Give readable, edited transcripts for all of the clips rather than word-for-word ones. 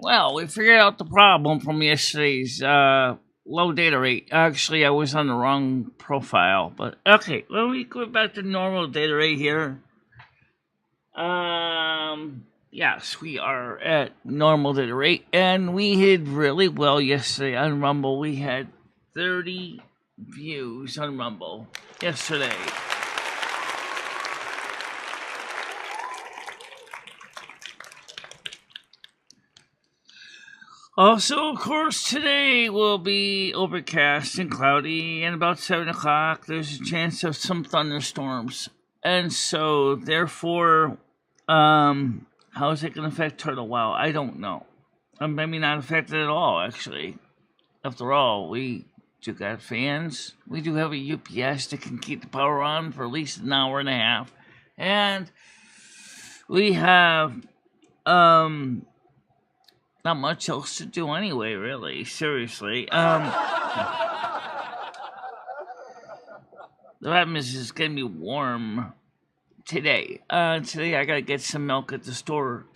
Well, we figured out the problem from yesterday's low data rate. Actually, I was on the wrong profile, but okay. Well, we go back to normal data rate here. Yes, we are at normal data rate, and we did really well yesterday on Rumble. We had 30 views on Rumble yesterday. Also, of course, today will be overcast and cloudy, and about 7 o'clock, there's a chance of some thunderstorms. And so, therefore, how is it going to affect Turtle Wow? I don't know. Maybe not affect it at all, actually. After all, we do got fans. We do have a UPS that can keep the power on for at least an hour and a half. And we have, not much else to do anyway, really. Seriously. The problem is it's going to be warm today. Today I got to get some milk at the store.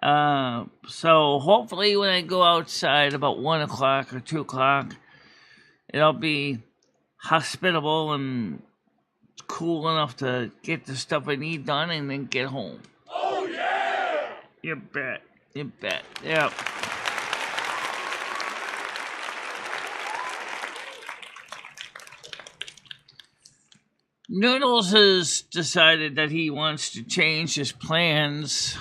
So hopefully when I go outside about 1 o'clock or 2 o'clock, it'll be hospitable and cool enough to get the stuff I need done and then get home. Oh, yeah! You bet. You bet. Yep. Noodles has decided that he wants to change his plans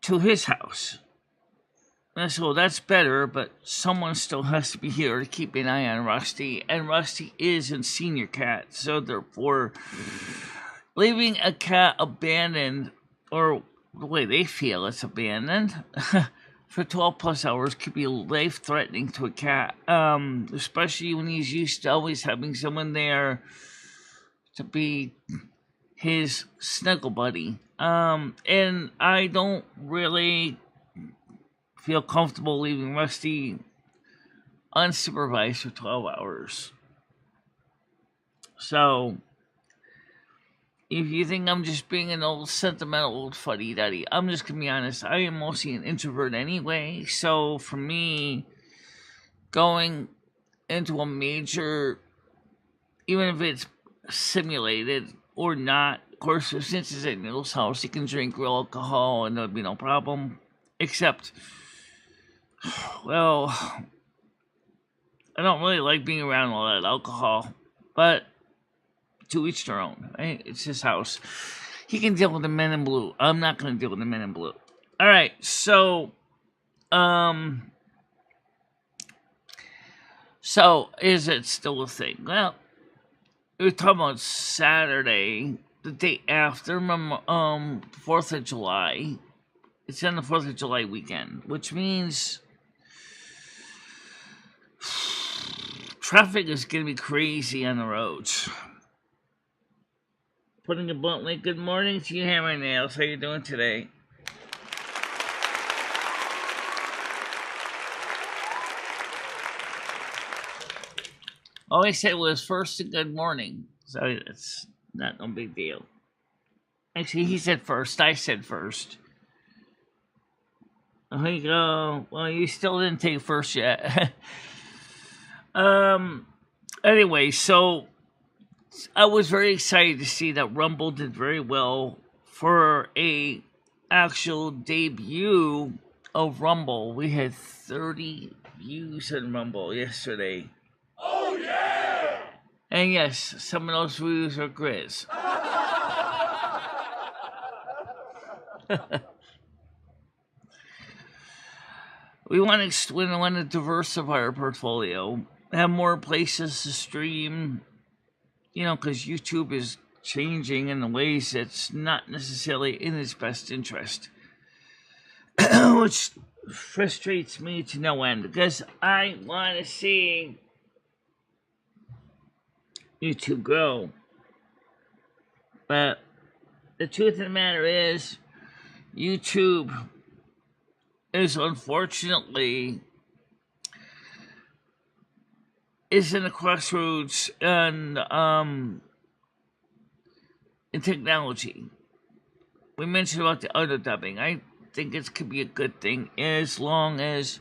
to his house. And so that's better, but someone still has to be here to keep an eye on Rusty. And Rusty is a senior cat, so therefore leaving a cat abandoned, or the way they feel it's abandoned, for 12 plus hours could be life-threatening to a cat, especially when he's used to always having someone there to be his snuggle buddy. And I don't really feel comfortable leaving Rusty unsupervised for 12 hours. So if you think I'm just being an old sentimental old fuddy-duddy, I'm just going to be honest. I am mostly an introvert anyway. So for me, going into a major, even if it's simulated or not, of course, since it's at Neil's house, he can drink real alcohol and there'll be no problem. Except, well, I don't really like being around all that alcohol. But to each their own, right? It's his house. He can deal with the men in blue. I'm not going to deal with the men in blue. All right, so is it still a thing? Well, we were talking about Saturday, the day after 4th of July. It's on the 4th of July weekend, which means traffic is going to be crazy on the roads. Putting it bluntly, good morning to you, Hammer Nails. How you doing today? All I said was first a good morning, so it's not no big deal. Actually, he said first. I said first. There you go. Well, you still didn't take first yet. Anyway, so I was very excited to see that Rumble did very well for a actual debut of Rumble. We had 30 views on Rumble yesterday. Oh, yeah! And yes, some of those views are Grizz. We want to diversify our portfolio, have more places to stream, because YouTube is changing in the ways that's not necessarily in its best interest, which frustrates me to no end, because I want to see YouTube grow. But the truth of the matter is, YouTube is unfortunately in a crossroads in technology. We mentioned about the auto dubbing. I think it could be a good thing as long as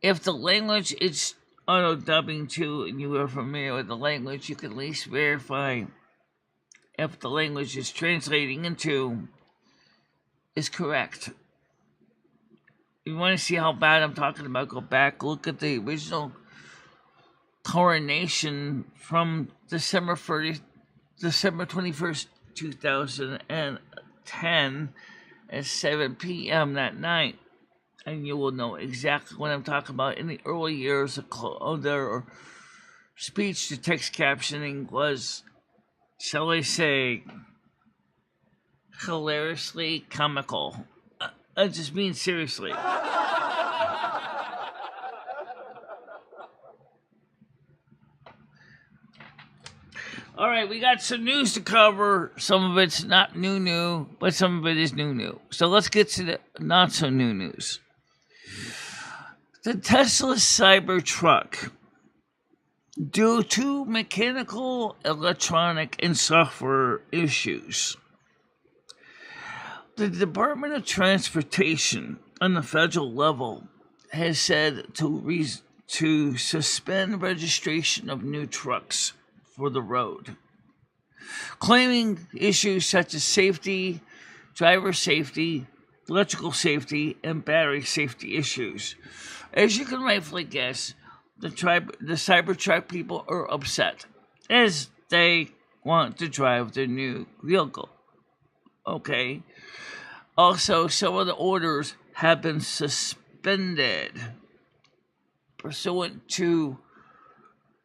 if the language is auto dubbing to and you are familiar with the language, you can at least verify if the language is translating into is correct. You want to see how bad I'm talking about? Go back, look at the original coronation from December 21st, 2010 at 7 p.m. that night. And you will know exactly what I'm talking about. In the early years of their speech to text captioning was, shall I say, hilariously comical. I just mean seriously. All right, we got some news to cover. Some of it's not new, but some of it is new. So let's get to the not so new news. The Tesla Cybertruck, due to mechanical, electronic, and software issues, the Department of Transportation on the federal level has said to suspend registration of new trucks for the road, claiming issues such as safety, driver safety, electrical safety, and battery safety issues. As you can rightfully guess, the Cybertruck people are upset as they want to drive their new vehicle. Okay. Also, some of the orders have been suspended pursuant to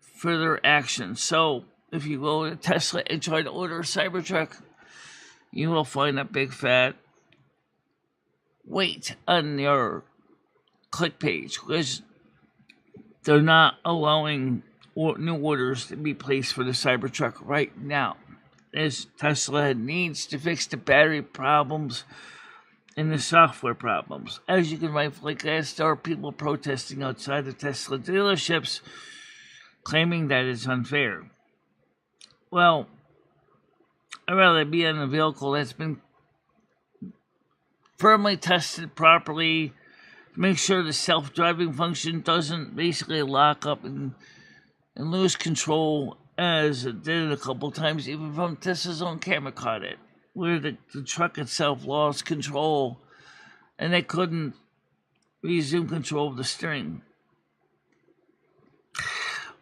further action. So, if you go to Tesla and try to order a Cybertruck, you will find a big fat wait on your click page because they're not allowing new orders to be placed for the Cybertruck right now, as Tesla needs to fix the battery problems and the software problems. As you can rightfully guess, there are people protesting outside the Tesla dealerships claiming that it's unfair. Well, I'd rather be in a vehicle that's been firmly tested properly, make sure the self-driving function doesn't basically lock up and lose control, as it did a couple times, even from Tesla's own camera caught it, where the truck itself lost control and they couldn't resume control of the steering.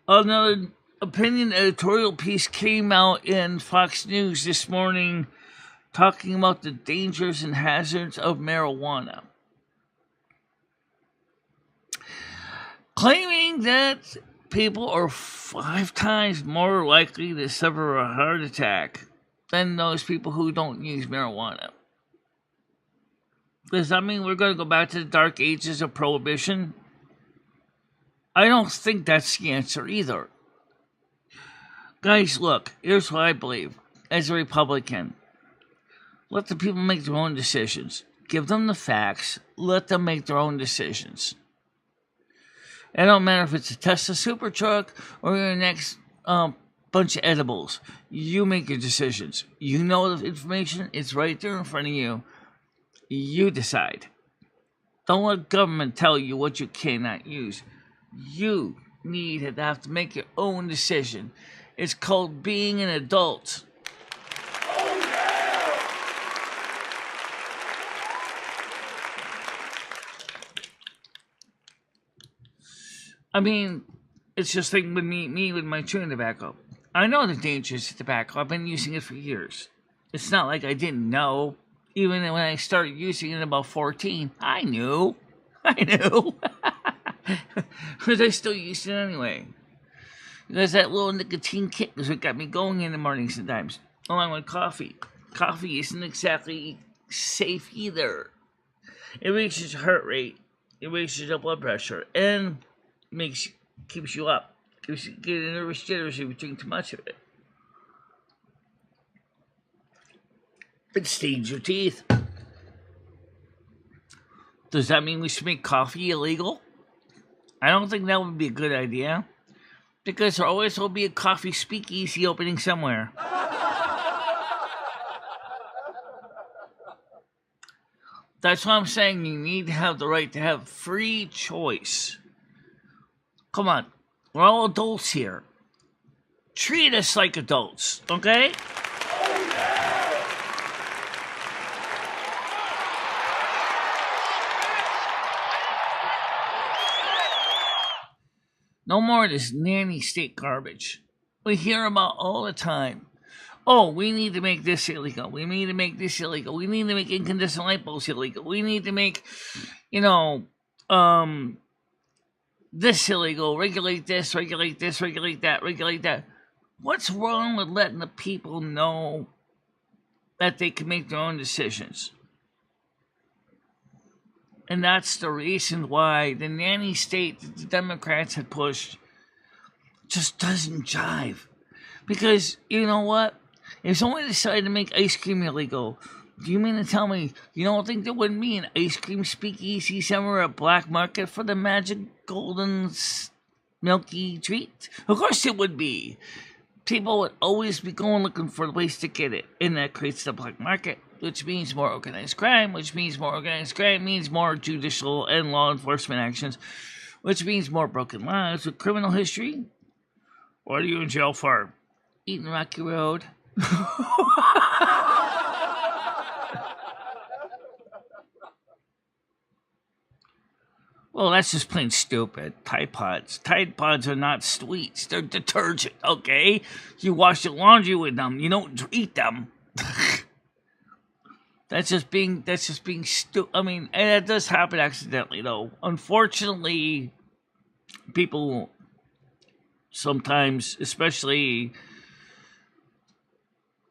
Another opinion editorial piece came out in Fox News this morning talking about the dangers and hazards of marijuana, claiming that people are 5 times more likely to suffer a heart attack than those people who don't use marijuana. Does that mean we're going to go back to the dark ages of prohibition? I don't think that's the answer either. Guys, look, here's what I believe. As a Republican, let the people make their own decisions. Give them the facts. Let them make their own decisions. It don't matter if it's a Tesla Supertruck or your next bunch of edibles. You make your decisions. You know the information. It's right there in front of you. You decide. Don't let government tell you what you cannot use. You need to have to make your own decision. It's called being an adult. Oh yeah! I mean, it's just like with me with my chewing tobacco. I know the dangers of tobacco. I've been using it for years. It's not like I didn't know. Even when I started using it at about 14, I knew. But I still used it anyway. Because that little nicotine kick is what got me going in the morning sometimes, along with coffee. Coffee isn't exactly safe either. It raises your heart rate, it raises your blood pressure, and keeps you up. Keeps you getting nervous jitters if you drink too much of it. It stains your teeth. Does that mean we should make coffee illegal? I don't think that would be a good idea. Because there always will be a coffee speakeasy opening somewhere. That's why I'm saying you need to have the right to have free choice. Come on. We're all adults here. Treat us like adults, okay? No more of this nanny state garbage. We hear about all the time. Oh, we need to make this illegal. We need to make this illegal. We need to make incandescent light bulbs illegal. We need to make, this illegal. Regulate this, regulate this, regulate that, regulate that. What's wrong with letting the people know that they can make their own decisions? And that's the reason why the nanny state that the Democrats had pushed just doesn't jive. Because, you know what? If someone decided to make ice cream illegal, do you mean to tell me you don't think there wouldn't be an ice cream speakeasy somewhere, a black market for the magic golden milky treat? Of course it would be. People would always be going looking for ways to get it, and that creates the black market, which means more organized crime, which means more organized crime means more judicial and law enforcement actions, which means more broken lives with criminal history. What are you in jail for? Eating Rocky Road. Well, that's just plain stupid. Tide Pods. Tide Pods are not sweets. They're detergent, okay? You wash your laundry with them. You don't eat them. That's just being stupid. I mean, and that does happen accidentally, though. Unfortunately, people sometimes, especially,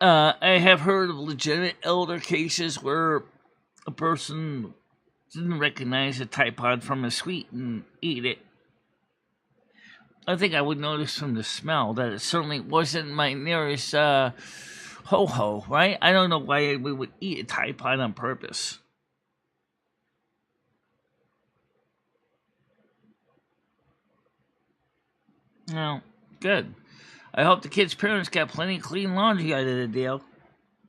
I have heard of legitimate elder cases where a person didn't recognize a Tide Pod from a sweet and eat it. I think I would notice from the smell that it certainly wasn't my nearest ho-ho, right? I don't know why we would eat a Tide Pod on purpose. No, good. I hope the kids' parents got plenty of clean laundry out of the deal.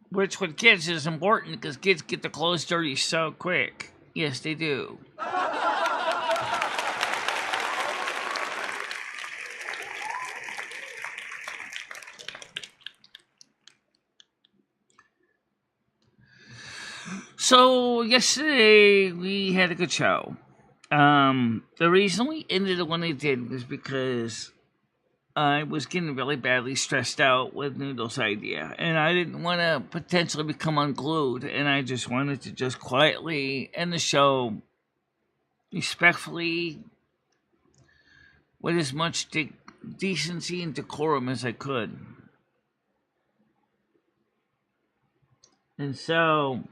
Which with kids is important because kids get their clothes dirty so quick. Yes, they do. So yesterday we had a good show. The reason we ended it when it did was because I was getting really badly stressed out with Noodle's idea, and I didn't want to potentially become unglued, and I just wanted to just quietly end the show respectfully with as much decency and decorum as I could. And so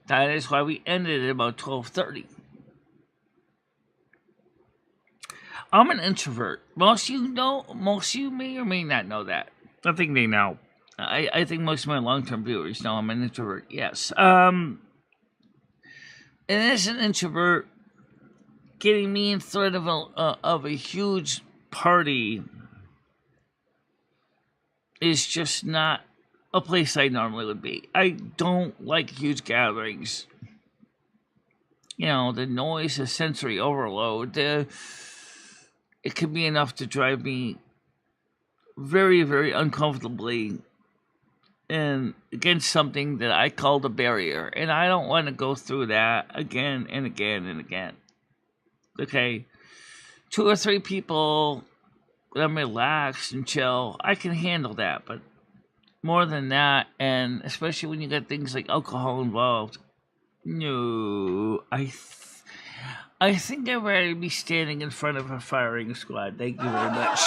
that is why we ended at about 12:30. I'm an introvert. Most of you may or may not know that. I think they know. I think most of my long-term viewers know I'm an introvert. Yes. And as an introvert, getting me in front of a huge party is just not a place I normally would be. I don't like huge gatherings. You know, the noise, the sensory overload, it can be enough to drive me very, very uncomfortably and against something that I called a barrier. And I don't want to go through that again and again and again. Okay? 2 or 3 people that I'm relaxed and chill, I can handle that. But more than that, and especially when you got things like alcohol involved, no, I think I'd rather be standing in front of a firing squad. Thank you very much.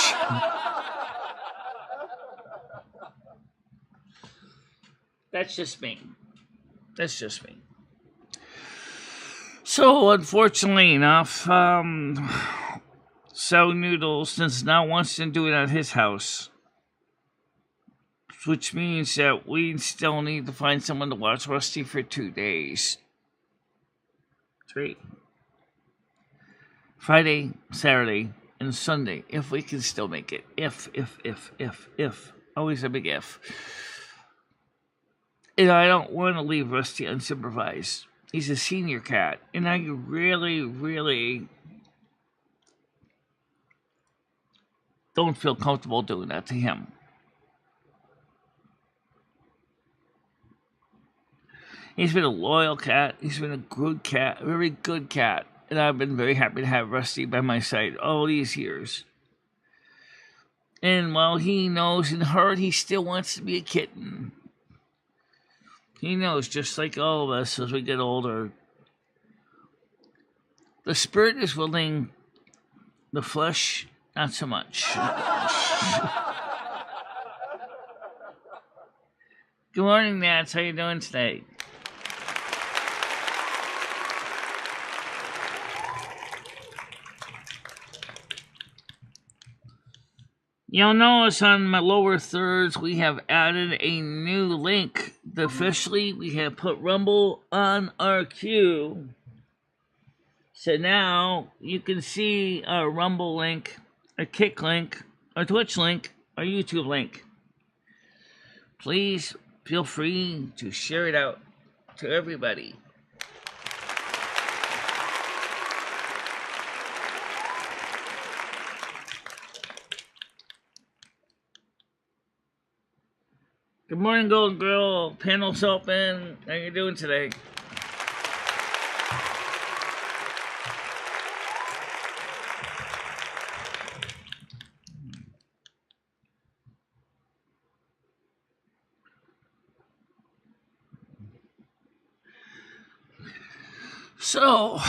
That's just me. So, unfortunately enough, So Noodles, since now wants to do it at his house, which means that we still need to find someone to watch Rusty for 2 days. 3. Friday, Saturday, and Sunday, if we can still make it. If. Always a big if. And I don't want to leave Rusty unsupervised. He's a senior cat, and I really, really don't feel comfortable doing that to him. He's been a loyal cat. He's been a good cat, a very good cat. And I've been very happy to have Rusty by my side all these years. And while he knows in heart he still wants to be a kitten, he knows, just like all of us as we get older, the spirit is willing, the flesh not so much. Good morning, Nats. How you doing today? You'll notice on my lower thirds we have added a new link. Officially, we have put Rumble on our queue. So now you can see our Rumble link, a Kick link, a Twitch link, a YouTube link. Please feel free to share it out to everybody. Good morning, Gold Girl. Panel's open. How you doing today? So,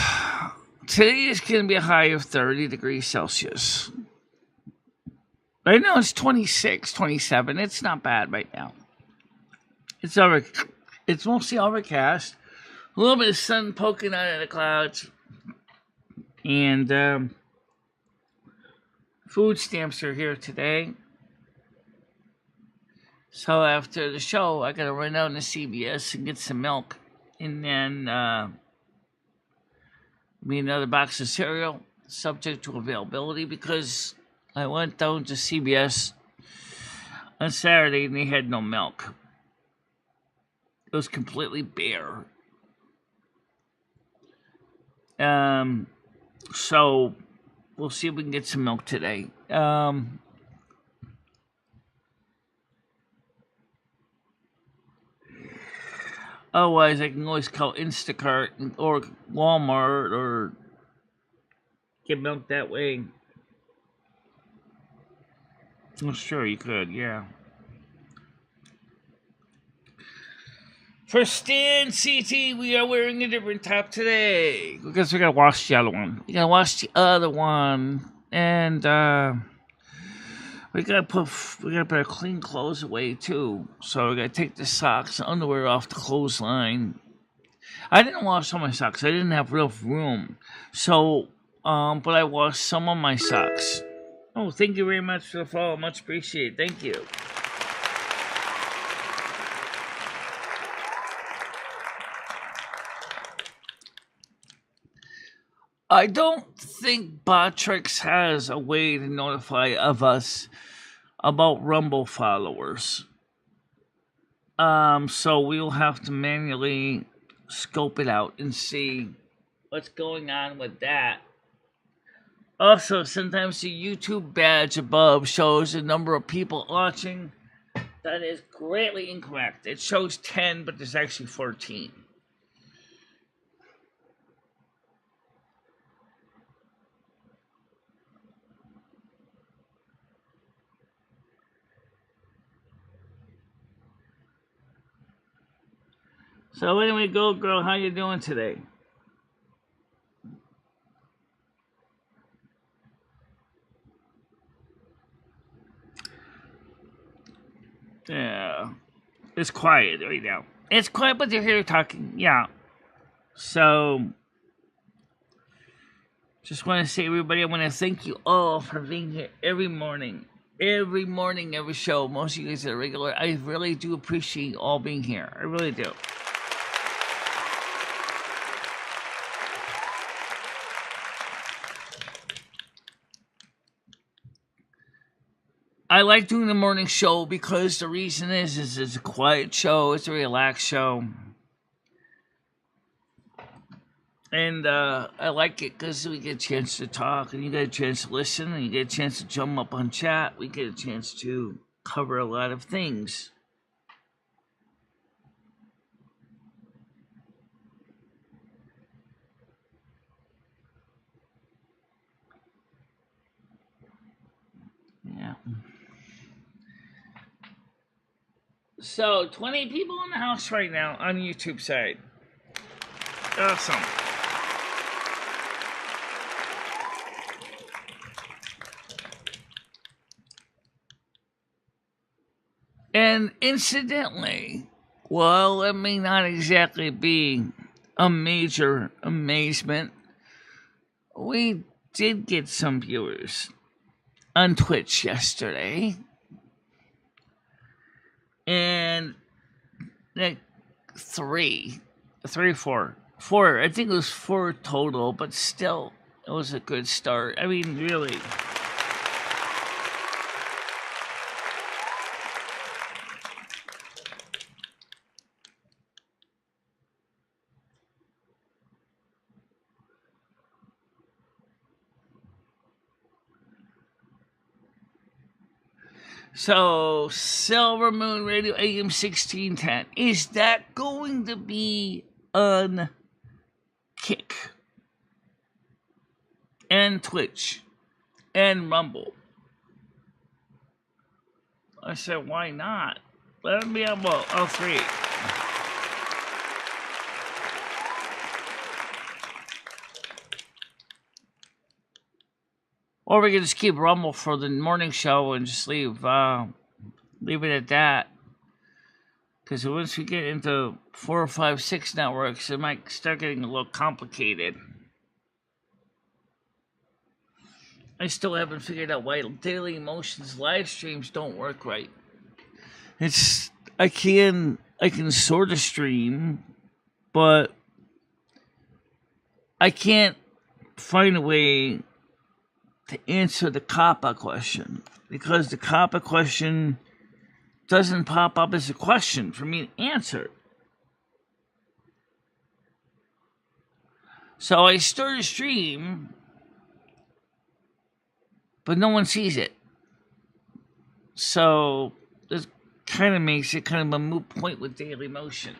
today is going to be a high of 30 degrees Celsius. Right now it's 26, 27. It's not bad right now. It's mostly overcast. A little bit of sun poking out of the clouds. And food stamps are here today. So after the show, I gotta run down to CVS and get some milk. And then me another box of cereal, subject to availability, because I went down to CVS on Saturday and they had no milk. It was completely bare. So we'll see if we can get some milk today. Otherwise, I can always call Instacart or Walmart or get milk that way. Well, sure, you could, yeah. For Stan CT, we are wearing a different top today because we gotta wash the other one. We gotta wash the other one, and we gotta put our clean clothes away too. So we gotta take the socks and underwear off the clothesline. I didn't wash all my socks. I didn't have real room. So, but I washed some of my socks. Oh, thank you very much for the follow. Much appreciated. Thank you. I don't think Botrix has a way to notify of us about Rumble followers. So we'll have to manually scope it out and see what's going on with that. Also, sometimes the YouTube badge above shows the number of people watching. That is greatly incorrect. It shows 10, but there's actually 14. So anyway, Gold Girl, how you doing today? Yeah, it's quiet right now. It's quiet, but they're here talking. Yeah. So, just want to say, everybody, I want to thank you all for being here every morning. Every morning, every show. Most of you guys are regular. I really do appreciate you all being here. I really do. I like doing the morning show because the reason is it's a quiet show, it's a relaxed show. And I like it because we get a chance to talk, and you get a chance to listen, and you get a chance to jump up on chat. We get a chance to cover a lot of things. Yeah. So, 20 people in the house right now on YouTube side. Awesome. And incidentally, well, it may not exactly be a major amazement, we did get some viewers on Twitch yesterday. And like four. I think it was 4 total, but still, it was a good start. I mean, really. So, Silver Moon Radio AM 1610. Is that going to be on Kick and Twitch and Rumble? I said, why not? Let me have all 3. Or we can just keep Rumble for the morning show and just leave it at that. Because once we get into 4, 5, 6 networks, it might start getting a little complicated. I still haven't figured out why Daily Emotions live streams don't work right. I can sort of stream, but I can't find a way to answer the COPPA question, because the COPPA question doesn't pop up as a question for me to answer. So I start a stream, but no one sees it. So this kind of makes it kind of a moot point with Daily Motion.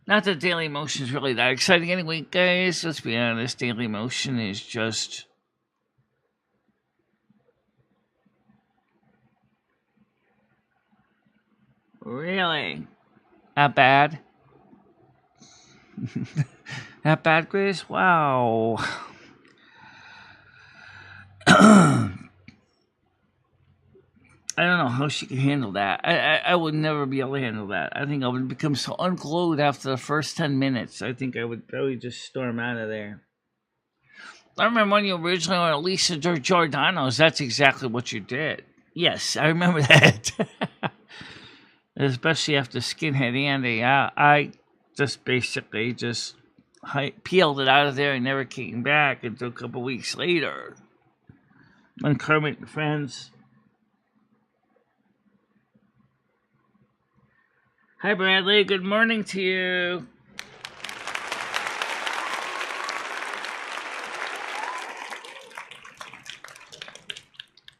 Not that Daily Motion is really that exciting anyway, guys. Let's be honest, Daily Motion is just... Really? That bad? That bad, Grace? Wow. I don't know how she can handle that. I would never be able to handle that. I think I would become so unglued after the first 10 minutes. I think I would probably just storm out of there. I remember when you originally went to Lisa Giordano's, that's exactly what you did. Yes, I remember that. Especially after Skinhead Andy. I just basically peeled it out of there and never came back until a couple weeks later. When Kermit and Friends... Hi, Bradley. Good morning to you.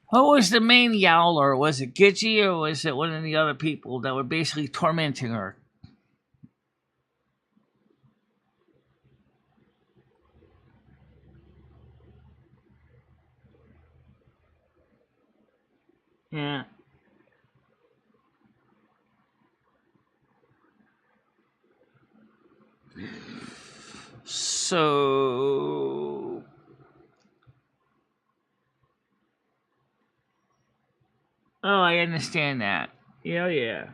What was the main yowler? Was it Gidgee or was it one of the other people that were basically tormenting her? Yeah. So... Oh, I understand that. Yeah.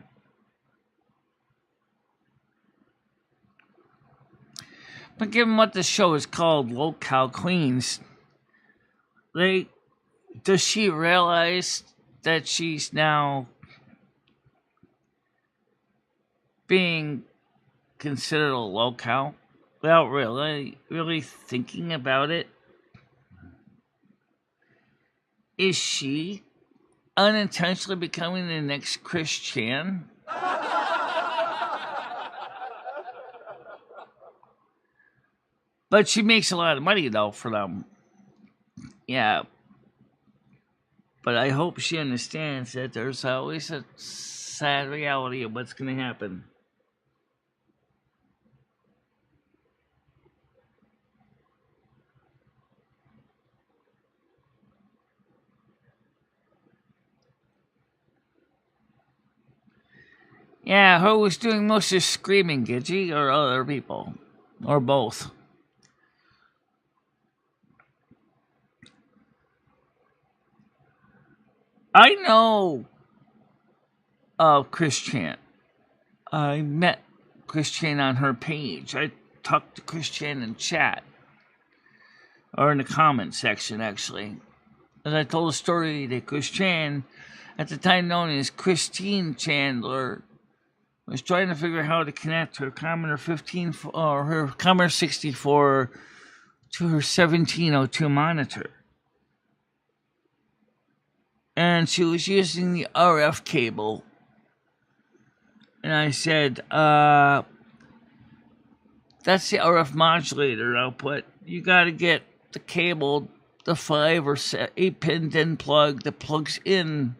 But given what the show is called, Locale Queens, does she realize that she's now being considered a locale without really thinking about it? Is she unintentionally becoming the next Chris Chan. But she makes a lot of money, though, for them. Yeah. But I hope she understands that there's always a sad reality of what's going to happen. Yeah, who was doing most of the screaming, Gidgey, or other people? Or both? I know of Chris Chan. I met Chris Chan on her page. I talked to Chris Chan in chat. Or in the comment section, actually. As I told a story that Chris Chan, at the time known as Christine Chandler, was trying to figure out how to connect her Commodore 15 or her Commodore 64 to her 1702 monitor. And she was using the RF cable. And I said, that's the RF modulator output. You gotta get the cable, the 5 or 8 pin DIN plug that plugs in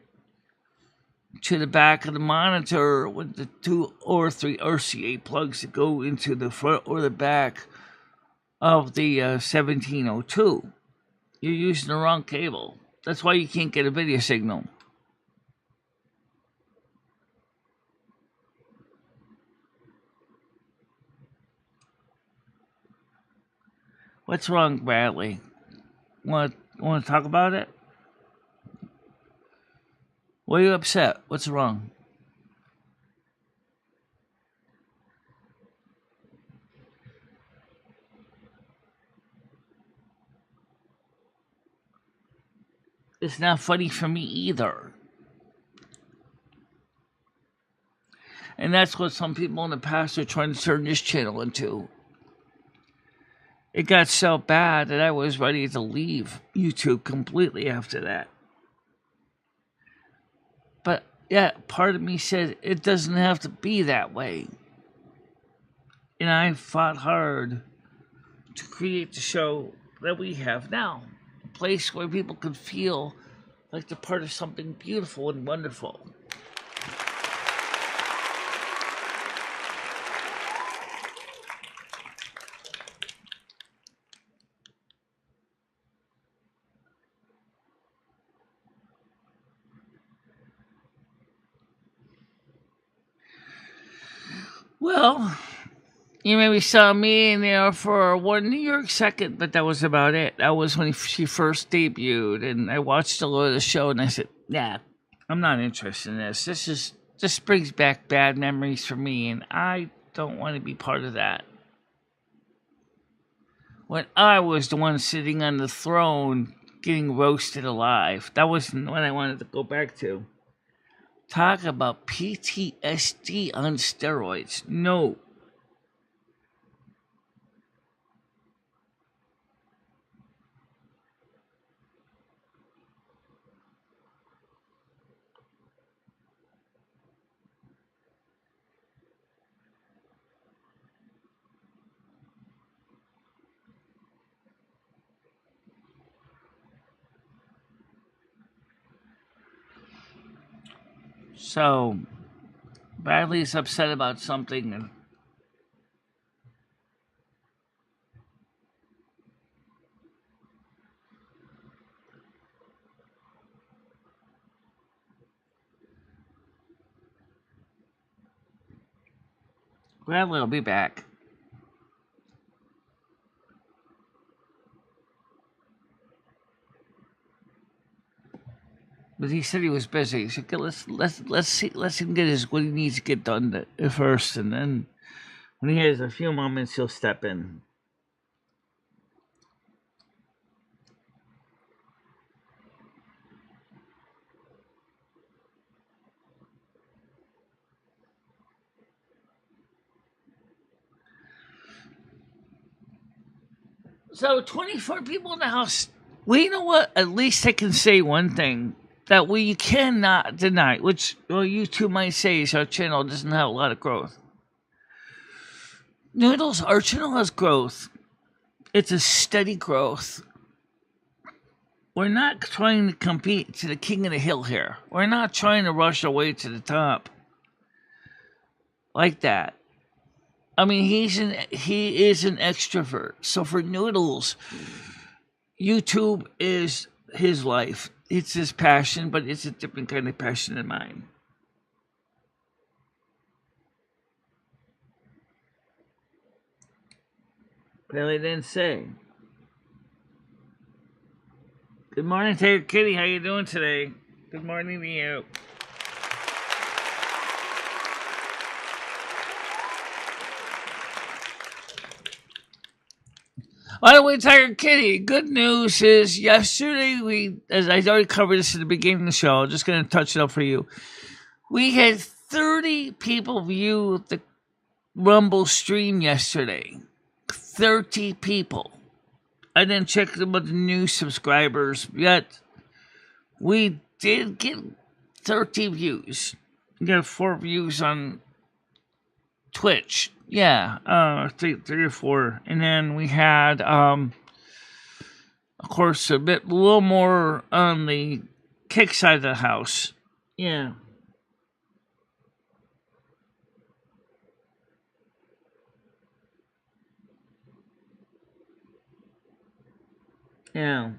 to the back of the monitor with the 2 or 3 RCA plugs that go into the front or the back of the 1702. You're using the wrong cable. That's why you can't get a video signal. What's wrong, Bradley? Want to talk about it? Why are you upset? What's wrong? It's not funny for me either. And that's what some people in the past are trying to turn this channel into. It got so bad that I was ready to leave YouTube completely after that. But yeah, part of me said it doesn't have to be that way. And I fought hard to create the show that we have now. A place where people could feel like they're part of something beautiful and wonderful. Well, you maybe saw me in there for one New York second, but that was about it. That was when she first debuted, and I watched a lot of the show, and I said, "Nah, I'm not interested in this. This brings back bad memories for me, and I don't want to be part of that." When I was the one sitting on the throne getting roasted alive, that wasn't what I wanted to go back to. Talk about PTSD on steroids. No. So, Bradley's upset about something, and Bradley will be back. But he said he was busy. He said, okay, let's him get what he needs to get done first, and then when he has a few moments, he'll step in. So 24 people in the house. Well, you know what? At least I can say one thing. that we cannot deny, which you two might say is our channel doesn't have a lot of growth. Noodles, our channel has growth. It's a steady growth. We're not trying to compete to the king of the hill here. We're not trying to rush our way to the top like that. I mean, he is an extrovert. So for Noodles, YouTube is his life. It's his passion, but it's a different kind of passion than mine. Apparently didn't say. Good morning, Tiger Kitty. How you doing today? Good morning to you. By the way, Tiger Kitty, good news is yesterday as I already covered this at the beginning of the show, I'm just going to touch it up for you. We had 30 people view the Rumble stream yesterday. 30 people. I didn't check about the new subscribers yet. We did get 30 views. We got 4 views on Twitch. Yeah, three or 4. And then we had, of course, a little more on the kick side of the house. Yeah. Yeah.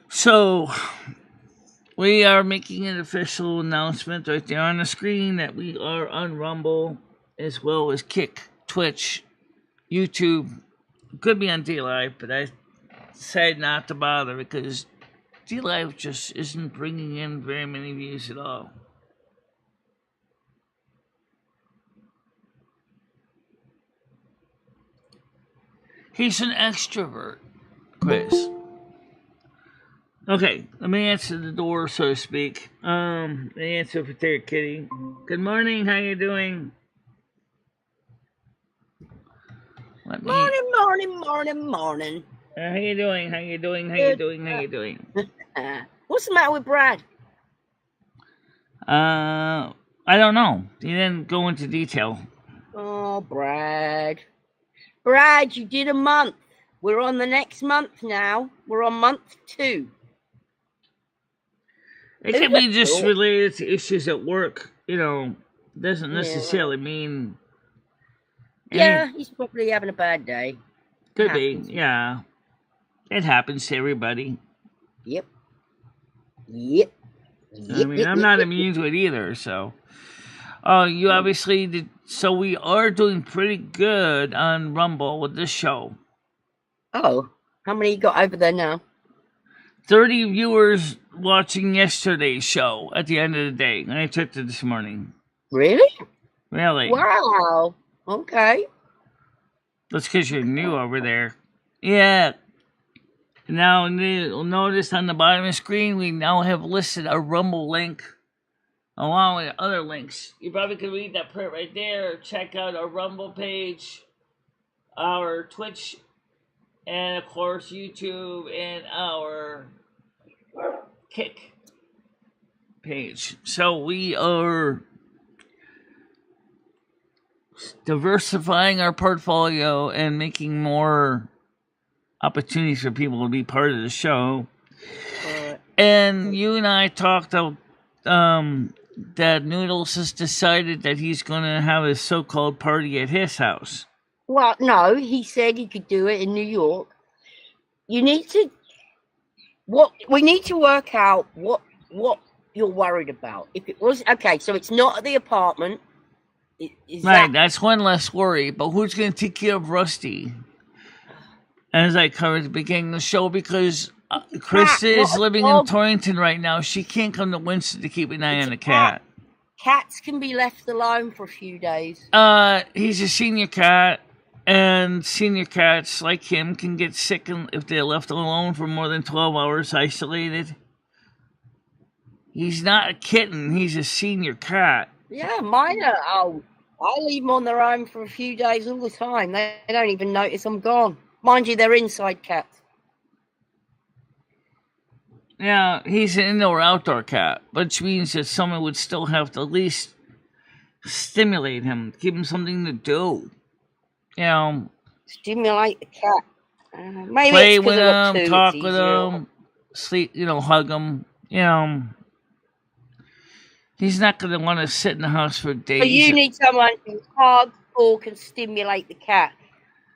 So, we are making an official announcement right there on the screen that we are on Rumble, as well as Kick, Twitch, YouTube. Could be on D-Live, but I decided not to bother because D-Live just isn't bringing in very many views at all. He's an extrovert, Chris. Okay, let me answer the door, so to speak. The answer for Tiger Kitty. Good morning, how you doing? Morning. How you doing? How you doing? What's the matter with Brad? I don't know. He didn't go into detail. Oh, Brad. Brad, you did a month. We're on the next month now. We're on month 2. It can be just related to issues at work, doesn't necessarily mean... Yeah, he's probably having a bad day. Could be, yeah. It happens to everybody. Yep. I mean, I'm not immune to it either, so... you obviously did... So we are doing pretty good on Rumble with this show. Oh, how many you got over there now? 30 viewers watching yesterday's show at the end of the day. And I checked it this morning. Really? Really? Wow. Okay. That's because you're new over there. Yeah. Now, you'll notice on the bottom of the screen, we now have listed a Rumble link along with other links. You probably could read that print right there. Check out our Rumble page, our Twitch, and of course YouTube, and our Kick page. So we are diversifying our portfolio and making more opportunities for people to be part of the show. And you and I talked about that Noodles has decided that he's going to have a so-called party at his house. Well, no, he said he could do it in New York. We need to work out what you're worried about. If it was okay, so it's not at the apartment. That's one less worry. But who's going to take care of Rusty? As I covered at the beginning of the show, because Krista is living in Torrington right now. She can't come to Winston to keep an eye on the cat. Cats can be left alone for a few days. He's a senior cat, and senior cats like him can get sick if they're left alone for more than 12 hours isolated. He's not a kitten. He's a senior cat. Yeah, mine are. Oh, I leave them on their own for a few days all the time. They don't even notice I'm gone. Mind you, they're inside cats. Yeah, he's an indoor outdoor cat, which means that someone would still have to at least stimulate him, give him something to do. You know, Stimulate the cat. Maybe play it's because with I've got him, two. talk It's with easier. him, sleep, hug him. He's not going to want to sit in the house for days. But you need someone who hug or can stimulate the cat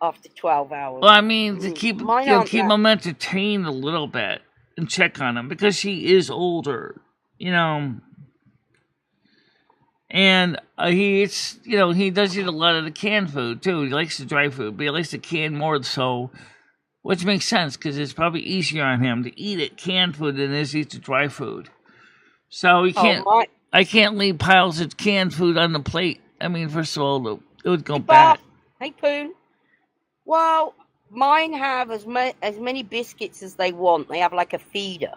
after 12 hours. Well, I mean, to keep Mine keep him entertained a little bit and check on him because he is older, And he eats, he does eat a lot of the canned food too. He likes the dry food, but he likes the canned more so, which makes sense because it's probably easier on him to eat it canned food than it is to eat the dry food. So he can't. I can't leave piles of canned food on the plate. I mean, first of all, it would go bad. Hey, Poon. Well, mine have as many biscuits as they want. They have like a feeder.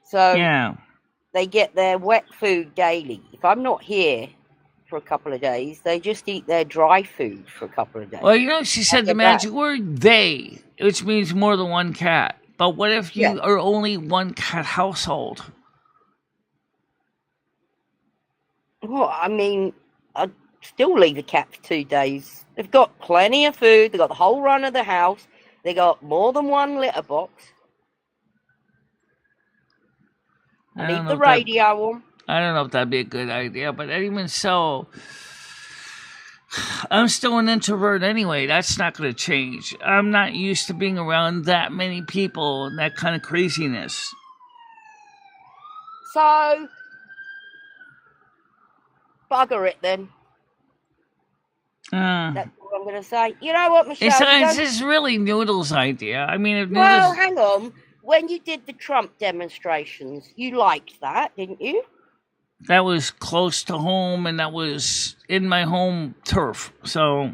So yeah. They get their wet food daily. If I'm not here for a couple of days, they just eat their dry food for a couple of days. Well, she said the magic word "they," which means more than one cat. But what if you are only one cat household? Well, I mean, I'd still leave a cat for 2 days. They've got plenty of food. They've got the whole run of the house. They got more than one litter box. I leave the radio on. I don't know if that'd be a good idea, but even so, I'm still an introvert anyway. That's not going to change. I'm not used to being around that many people and that kind of craziness. So, bugger it then. That's what I'm going to say. You know what, Michelle? It's just really Noodle's idea. I mean, if Noodle's... Well, hang on. When you did the Trump demonstrations, you liked that, didn't you? That was close to home, and that was in my home turf. So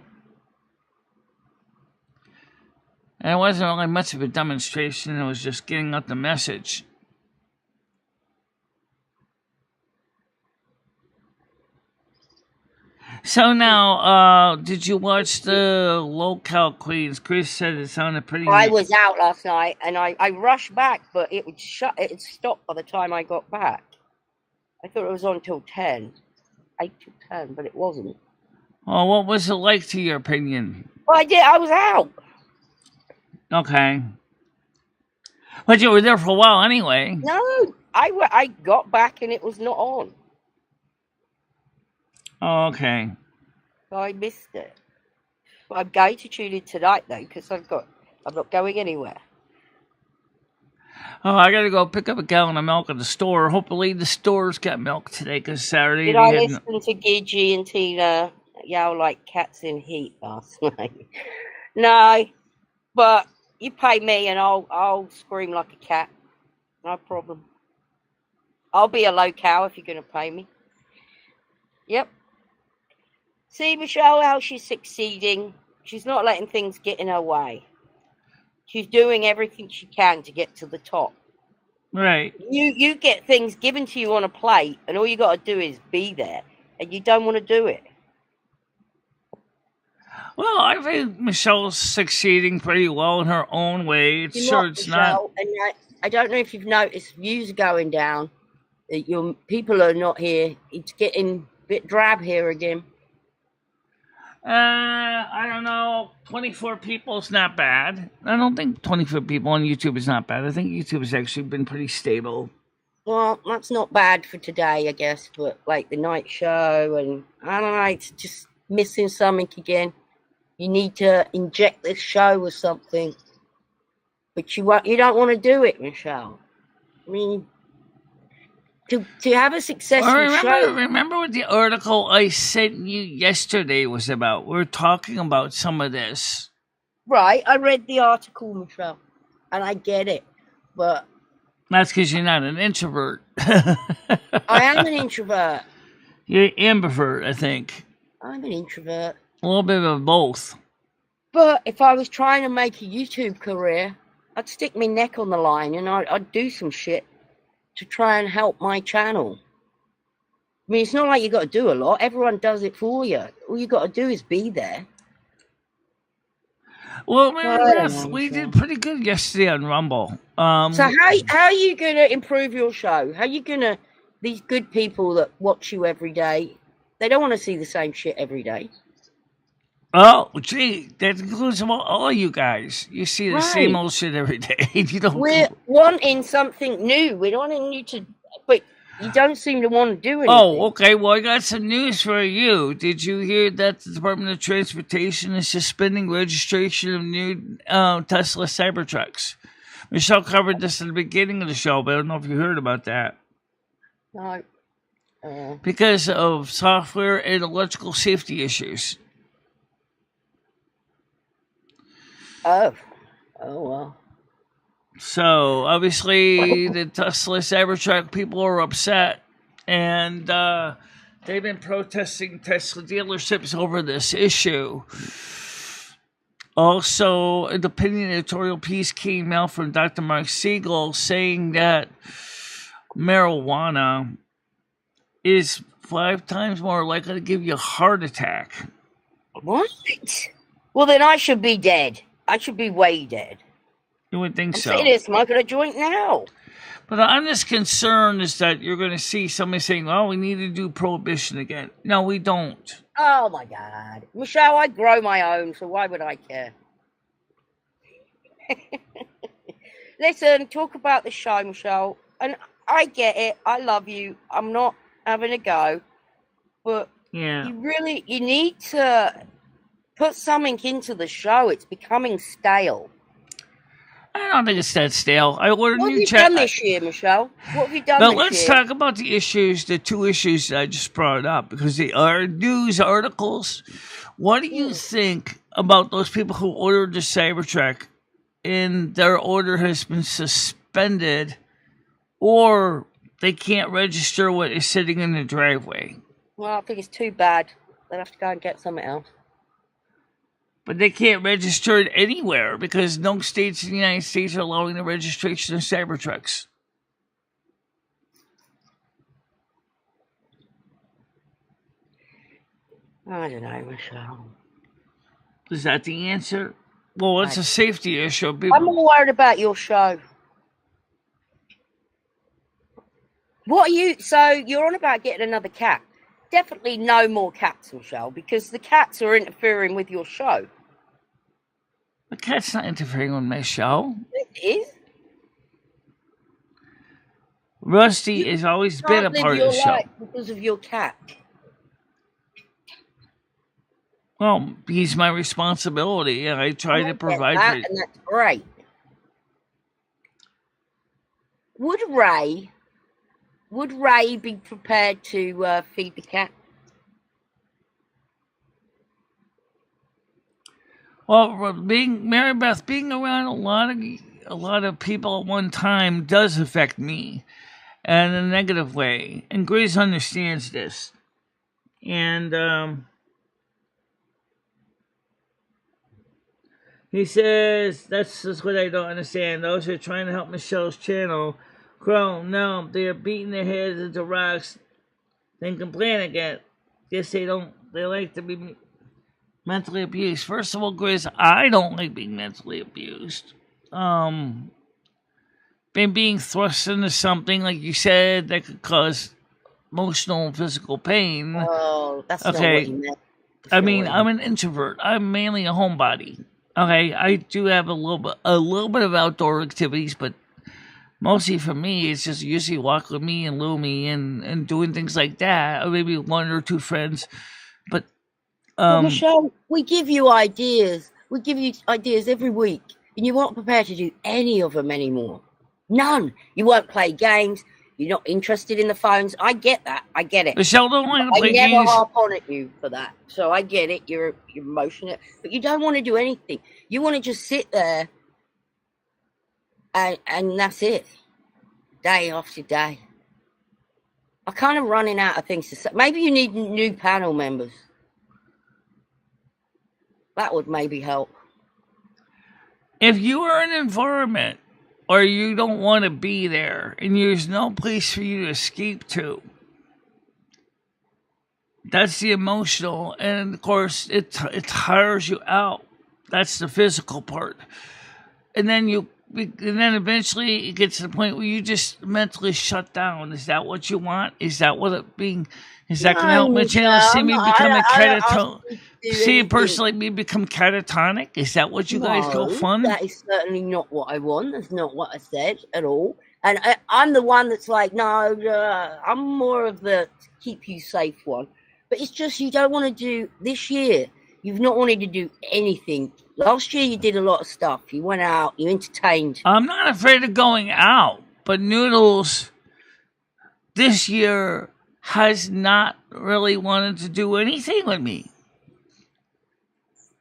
and it wasn't really much of a demonstration. It was just getting out the message. So now, did you watch the Local Queens? Chris said it sounded pretty neat. I was out last night, and I rushed back, but it would it stopped by the time I got back. I thought it was on till 10, 8 till 10, but it wasn't. Oh, what was it like, to your opinion? Well, I was out. Okay. But you were there for a while anyway. No, I got back, and it was not on. Oh, okay. So I missed it. But I'm going to tune in tonight, though, because I'm not going anywhere. Oh, I gotta go pick up a gallon of milk at the store. Hopefully the store's got milk today, because Saturday... Did I listen to Gigi and Tina yowl like cats in heat last night? No, but you pay me and I'll scream like a cat. No problem. I'll be a locale if you're going to pay me. Yep. See, Michelle, how she's succeeding. She's not letting things get in her way. She's doing everything she can to get to the top. Right. You get things given to you on a plate, and all you got to do is be there, and you don't want to do it. Well, I think Michelle's succeeding pretty well in her own way. It's Michelle, and I don't know if you've noticed, views are going down. Your people are not here. It's getting a bit drab here again. I don't know. 24 people is not bad. I don't think 24 people on YouTube is not bad. I think YouTube has actually been pretty stable. Well, that's not bad for today, I guess. But like the night show, and I don't know, it's just missing something again. You need to inject this show with something, but you don't want to do it, Michelle. I mean, to have a successful show. Remember what the article I sent you yesterday was about? We're talking about some of this. Right, I read the article, Michelle, and I get it, but... That's because you're not an introvert. I am an introvert. You're an ambivert, I think. I'm an introvert. A little bit of both. But if I was trying to make a YouTube career, I'd stick my neck on the line and I'd do some shit to try and help my channel. I mean, it's not like you got to do a lot. Everyone does it for you. All you got to do is be there. Well, I Mary don't Beth, know, we Michelle. did pretty good yesterday on Rumble. So how are you going to improve your show? How are you going to, these good people that watch you every day, they don't want to see the same shit every day. Oh, gee, that includes all you guys. You see the same Right. old shit every day. You don't. We're wanting something new. We're wanting you to, but you don't seem to want to do anything. Oh, okay. Well, I got some news for you. Did you hear that the Department of Transportation is suspending registration of new Tesla Cybertrucks? Michelle covered this at the beginning of the show, but I don't know if you heard about that. No. Because of software and electrical safety issues. Oh. Oh, well. So, obviously, the Tesla Cybertruck people are upset, and they've been protesting Tesla dealerships over this issue. Also, an opinion editorial piece came out from Dr. Mark Siegel saying that marijuana is 5 times more likely to give you a heart attack. What? Well, then I should be dead. I should be way dead. You would think I'm so. sitting here smoking a joint now. But I'm just concerned is that you're going to see somebody saying, well, we need to do prohibition again. No, we don't. Oh, my God. Michelle, I grow my own, so why would I care? Listen, talk about the show, Michelle. And I get it. I love you. I'm not having a go. But Yeah. you need to put something into the show. It's becoming stale. I don't think it's that stale. I ordered What new have you done this year, Michelle? What have you done But this let's year? talk about the issues, the 2 issues that I just brought up, because they are news articles. What do you think about those people who ordered the Cybertruck and their order has been suspended or they can't register what is sitting in the driveway? Well, I think it's too bad. They'll have to go and get something else. But they can't register it anywhere because no states in the United States are allowing the registration of Cybertrucks. I don't know, Michelle. Is that the answer? Well, it's a safety issue. I'm more worried about your show. What are you... So, you're on about getting another cat. Definitely no more cats, Michelle, because the cats are interfering with your show. The cat's not interfering with my show. It is. Rusty has always been a part of the show. Because of your cat. Well, he's my responsibility, and I try to provide that, for it. And that's great. Would Ray be prepared to feed the cat? Well, Mary Beth, being around a lot of people at one time does affect me in a negative way, and Grace understands this. And he says, that's just what I don't understand. Those who are trying to help Michelle's channel grow, no, they are beating their heads into rocks, then complain again. Guess they don't, they like to be mentally abused. First of all, Grace, I don't like being mentally abused. Being thrust into something, like you said, that could cause emotional and physical pain. Oh, that's not what you meant. I mean, I'm an introvert. I'm mainly a homebody. Okay, I do have a little bit of outdoor activities, but mostly for me, it's just usually walk with me and Lumi and doing things like that, or maybe 1 or 2 friends. But Michelle, we give you ideas. We give you ideas every week, and you weren't prepared to do any of them anymore. None. You won't play games. You're not interested in the phones. I get that. I get it. Michelle don't want to play I never games. harp on at you for that. So I get it. You're emotional, but you don't want to do anything. You want to just sit there, and that's it. Day after day. I'm kind of running out of things to say. Maybe you need new panel members. That would maybe help. If you are in an environment or you don't want to be there and there's no place for you to escape to, that's the emotional, and of course it tires you out. That's the physical part. And then eventually it gets to the point where you just mentally shut down. Is that what you want? Is that what it being? Is that going to help Michelle see me become a catatonic? See a person like me become catatonic? Is that what you guys go fun? That is certainly not what I want. That's not what I said at all. And I'm the one that's like, no, I'm more of the keep you safe one. But it's just you don't want to do this year. You've not wanted to do anything. Last year you did a lot of stuff. You went out, you entertained. I'm not afraid of going out, but Noodles this year has not really wanted to do anything with me.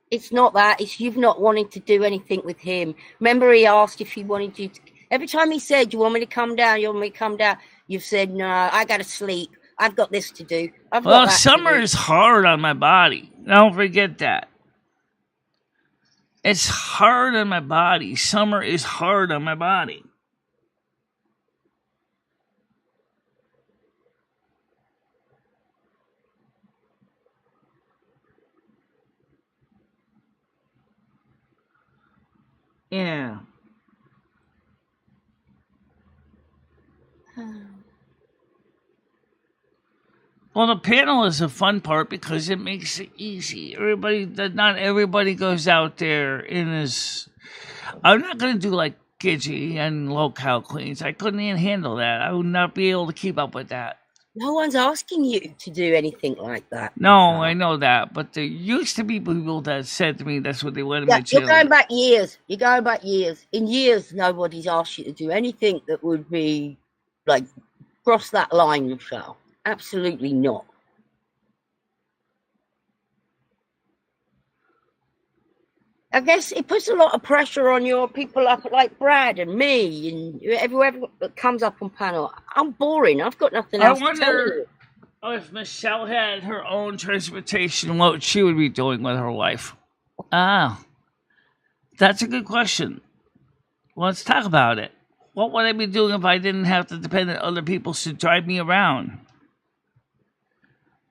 It's not that. It's you've not wanted to do anything with him. Remember he asked if he wanted you to... Every time he said, you want me to come down? You want me to come down? You've said, no, I got to sleep. I've got this to do. Well, summer is hard on my body. Don't forget that. It's hard on my body. Summer is hard on my body. Yeah. Well, the panel is a fun part because it makes it easy. Not everybody goes out there and is. I'm not going to do like Gidgey and low-cal cleans. I couldn't even handle that. I would not be able to keep up with that. No one's asking you to do anything like that. No, I know that. But there used to be people that said to me that's what they wanted me to do. You're going back years. You're going back years. In years, nobody's asked you to do anything that would be like cross that line, Michelle. Absolutely not. I guess it puts a lot of pressure on your people like Brad and me and whoever that comes up on panel. I'm boring. I've got nothing else to tell you. If Michelle had her own transportation, what she would be doing with her life? Ah, that's a good question. Let's talk about it. What would I be doing if I didn't have to depend on other people to drive me around?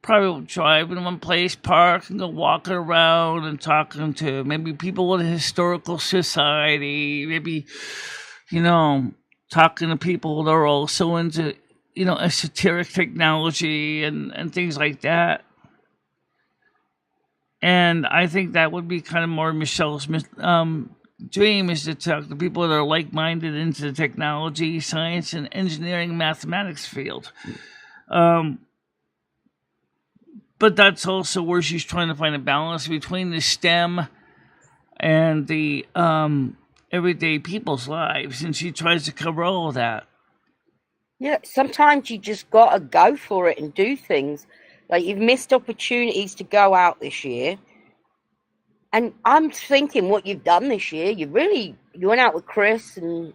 Probably drive in one place, park, and go walking around and talking to maybe people with a historical society, maybe, talking to people that are also into, esoteric technology and things like that. And I think that would be kind of more Michelle's dream, is to talk to people that are like-minded into the technology, science, and engineering, mathematics field. But that's also where she's trying to find a balance between the STEM and the everyday people's lives, and she tries to cover all of that. Yeah, sometimes you just got to go for it and do things. Like, you've missed opportunities to go out this year. And I'm thinking what you've done this year, you went out with Chris and...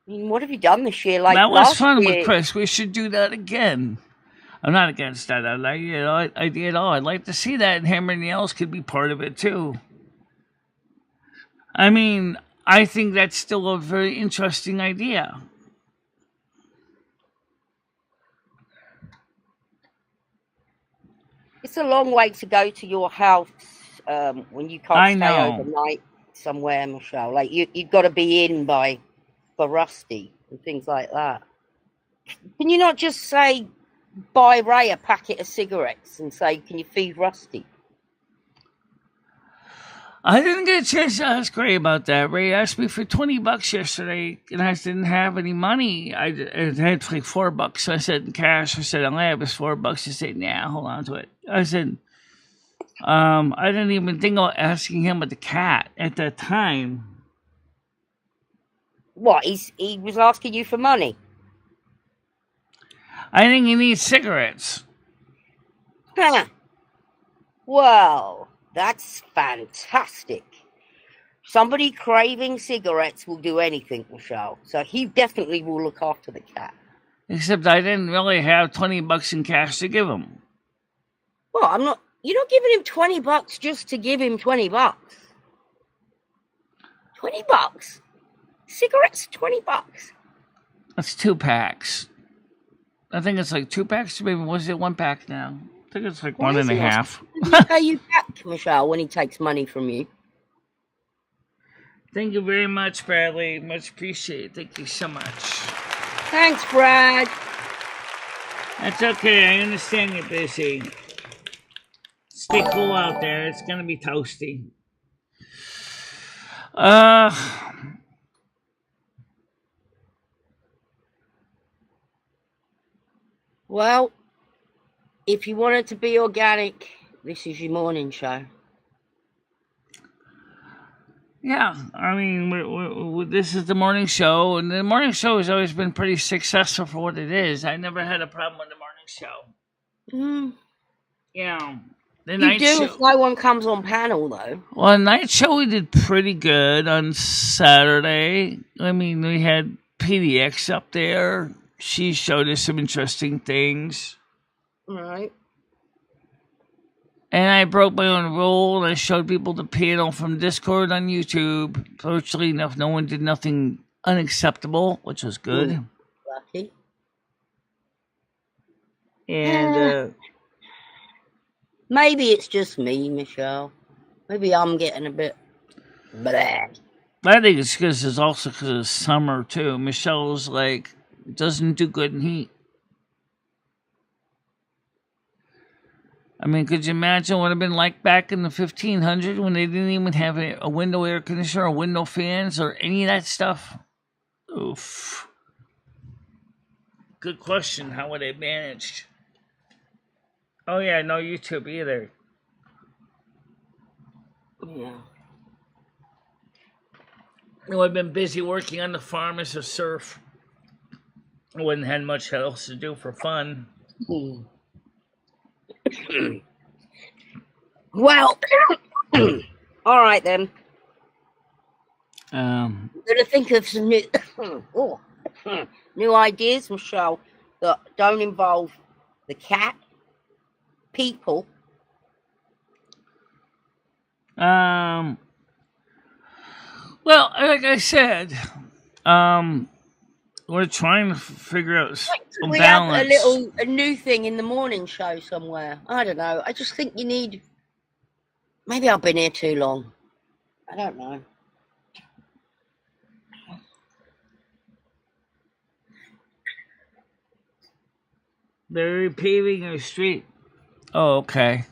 what have you done this year? Like, that was fun with Chris. We should do that again. I'm not against that. I'd like to see that, and him and else could be part of it too. I mean, I think that's still a very interesting idea. It's a long way to go to your house when you can't stay overnight somewhere, Michelle. Like, you've got to be in for Rusty and things like that. Can you not just say, buy Ray a packet of cigarettes and say, can you feed Rusty? I didn't get a chance to ask Ray about that. Ray asked me for $20 yesterday, and I didn't have any money. I had like $4. So I said in cash. I said, all I have is $4. He said, nah, hold on to it. I said, I didn't even think of asking him about the cat at that time. What? He was asking you for money? I think he needs cigarettes. Huh. Well, that's fantastic. Somebody craving cigarettes will do anything, Michelle. So he definitely will look after the cat. Except I didn't really have $20 in cash to give him. Well, you're not giving him $20 just to give him $20. $20? Cigarettes, $20. That's 2 packs. I think it's like 2 packs. Maybe was it 1 pack now? I think it's like Why one is and a he not half. supposed to pay you back, Michelle, when he takes money from you? Thank you very much, Bradley. Much appreciated. Thank you so much. Thanks, Brad. That's okay. I understand you're busy. Stay cool out there. It's gonna be toasty. Well, if you want it to be organic, this is your morning show. Yeah, I mean, this is the morning show, and the morning show has always been pretty successful for what it is. I never had a problem with the morning show. Yeah, the You night do show. if no one comes on panel, though. Well, the night show we did pretty good on Saturday. I mean, we had PDX up there. She showed us some interesting things. Right. And I broke my own rule, and I showed people the panel from Discord on YouTube. Virtually enough, no one did nothing unacceptable, which was good. Lucky. And maybe it's just me, Michelle. Maybe I'm getting a bit blah. I think it's because it's also because of summer too. Michelle's like doesn't do good in heat. I mean, could you imagine what it would have been like back in the 1500s when they didn't even have a window air conditioner or window fans or any of that stuff? Oof. Good question. How would they managed? Oh, yeah, no YouTube either. Yeah. I would have been busy working on the farm as a serf. I wouldn't have had much else to do for fun. Well, all right then. Um, I'm gonna think of some new, new ideas, Michelle, that don't involve the cat, people. well, like I said, we're trying to figure out a We balance. have a new thing in the morning show somewhere. I don't know. I just think you need. Maybe I've been here too long. I don't know. They're repaving our street. Oh, okay.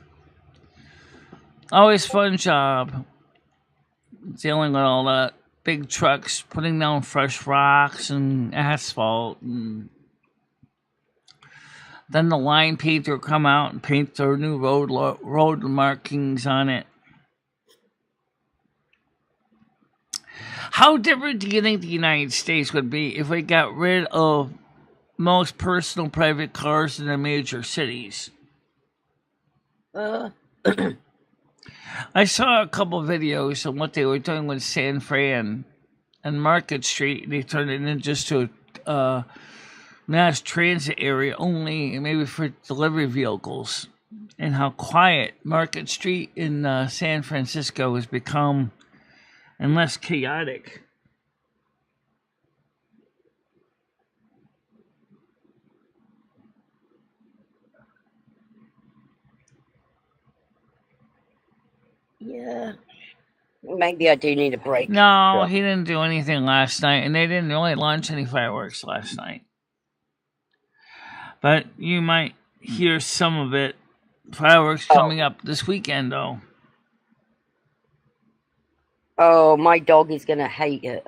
Always fun job. Dealing with all that. Big trucks putting down fresh rocks and asphalt. And then the line painter come out and paint their new road markings on it. How different do you think the United States would be if we got rid of most personal private cars in the major cities? I saw a couple of videos of what they were doing with San Fran and Market Street. They turned it into just a mass transit area only, maybe for delivery vehicles. And how quiet Market Street in San Francisco has become and less chaotic. Yeah. Maybe I do need a break. No, he didn't do anything last night, and they didn't really launch any fireworks last night. But you might hear some of it. Fireworks coming up this weekend, though. Oh, my dog is gonna hate it.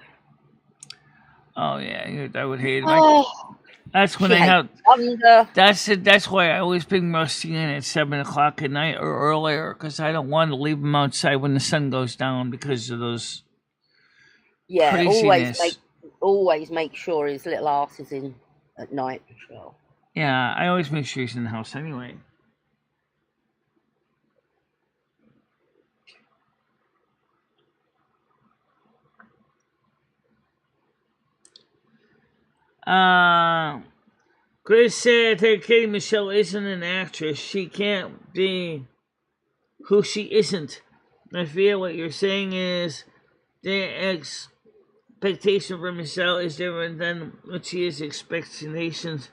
Oh yeah, I would hate it. Oh, That's when she I have. thunder. That's it. That's why I always bring Rusty in at 7:00 at night or earlier, because I don't want to leave him outside when the sun goes down because of those. Yeah, craziness. always make sure his little ass is in at night. Sure. Yeah, I always make sure he's in the house anyway. Chris said, "Hey, Katie Michelle isn't an actress. She can't be who she isn't." I feel what you're saying is the expectation for Michelle is different than what she is expectations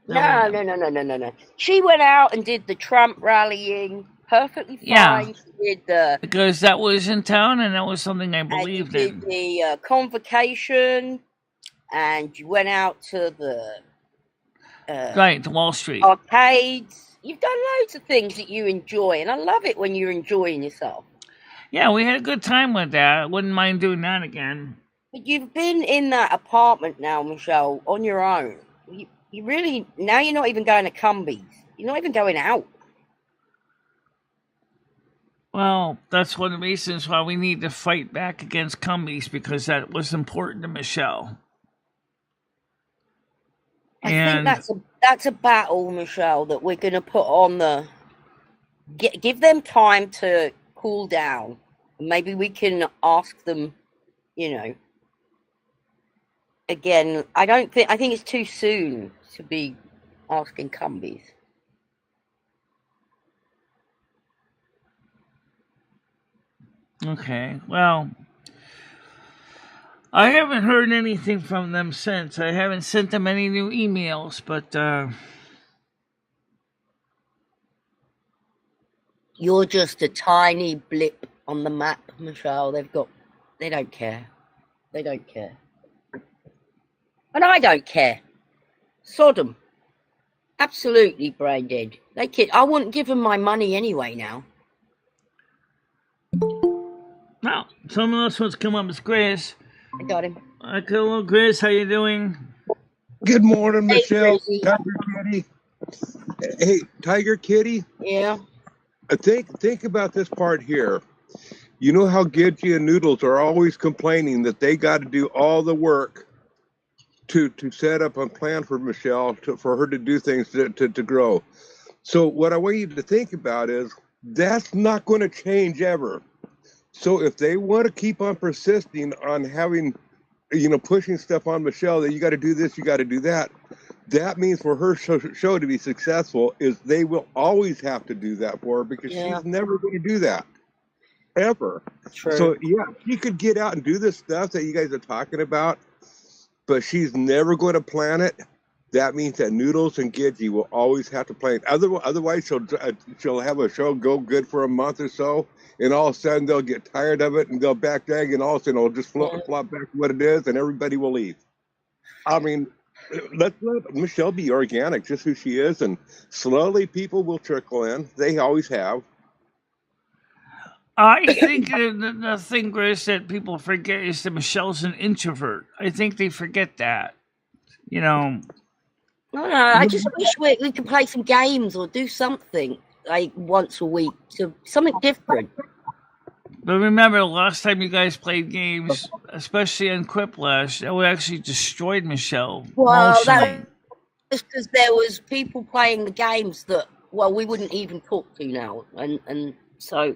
No. She went out and did the Trump rallying perfectly fine. Yeah. She did the Because that was in town and that was something I and you believed did in. the convocation, and you went out to the Right, to Wall Street. arcades. You've done loads of things that you enjoy, and I love it when you're enjoying yourself. Yeah, we had a good time with that. I wouldn't mind doing that again. But you've been in that apartment now, Michelle, on your own. You really, now you're not even going to Cumbies. You're not even going out. Well, that's one of the reasons why we need to fight back against Cumbies, because that was important to Michelle. I think that's a battle, Michelle, that we're going to put on the... Give them time to cool down. Maybe we can ask them, again. I think it's too soon to be asking Cumbies. Okay, well, I haven't heard anything from them since. I haven't sent them any new emails, but You're just a tiny blip on the map, Michelle. They don't care. They don't care. And I don't care. Sodom. Absolutely brain dead. I wouldn't give them my money anyway now. well, someone else wants to come up. It's Grace. I got him. Hello, Grace. How you doing? Good morning, Hey, Michelle. Gracie. Tiger Kitty. Hey, Tiger Kitty. Yeah. Think about this part here. You know how Gidgey and Noodles are always complaining that they got to do all the work to set up a plan for Michelle, for her to do things to grow. So what I want you to think about is that's not going to change ever. So if they want to keep on persisting on having, pushing stuff on Michelle, that you got to do this, you got to do that, that means for her show to be successful is they will always have to do that for her, because she's never going to do that. Ever. True. So yeah, she could get out and do this stuff that you guys are talking about, but she's never going to plan it. That means that Noodles and Gidgey will always have to plan it. Otherwise, she'll have a show go good for a month or so, and all of a sudden they'll get tired of it and they'll backdrag, and all of a sudden it'll just flop back to what it is, and everybody will leave. I mean, let's let Michelle be organic, just who she is, and slowly people will trickle in. They always have. I think the thing, Grace, that people forget is that Michelle's an introvert. I think they forget that. No, I just wish we could play some games or do something like once a week, something different. But remember, the last time you guys played games, especially on Quiplash, that actually destroyed Michelle. Well, emotionally. that's because there was people playing the games that, we wouldn't even talk to now, and so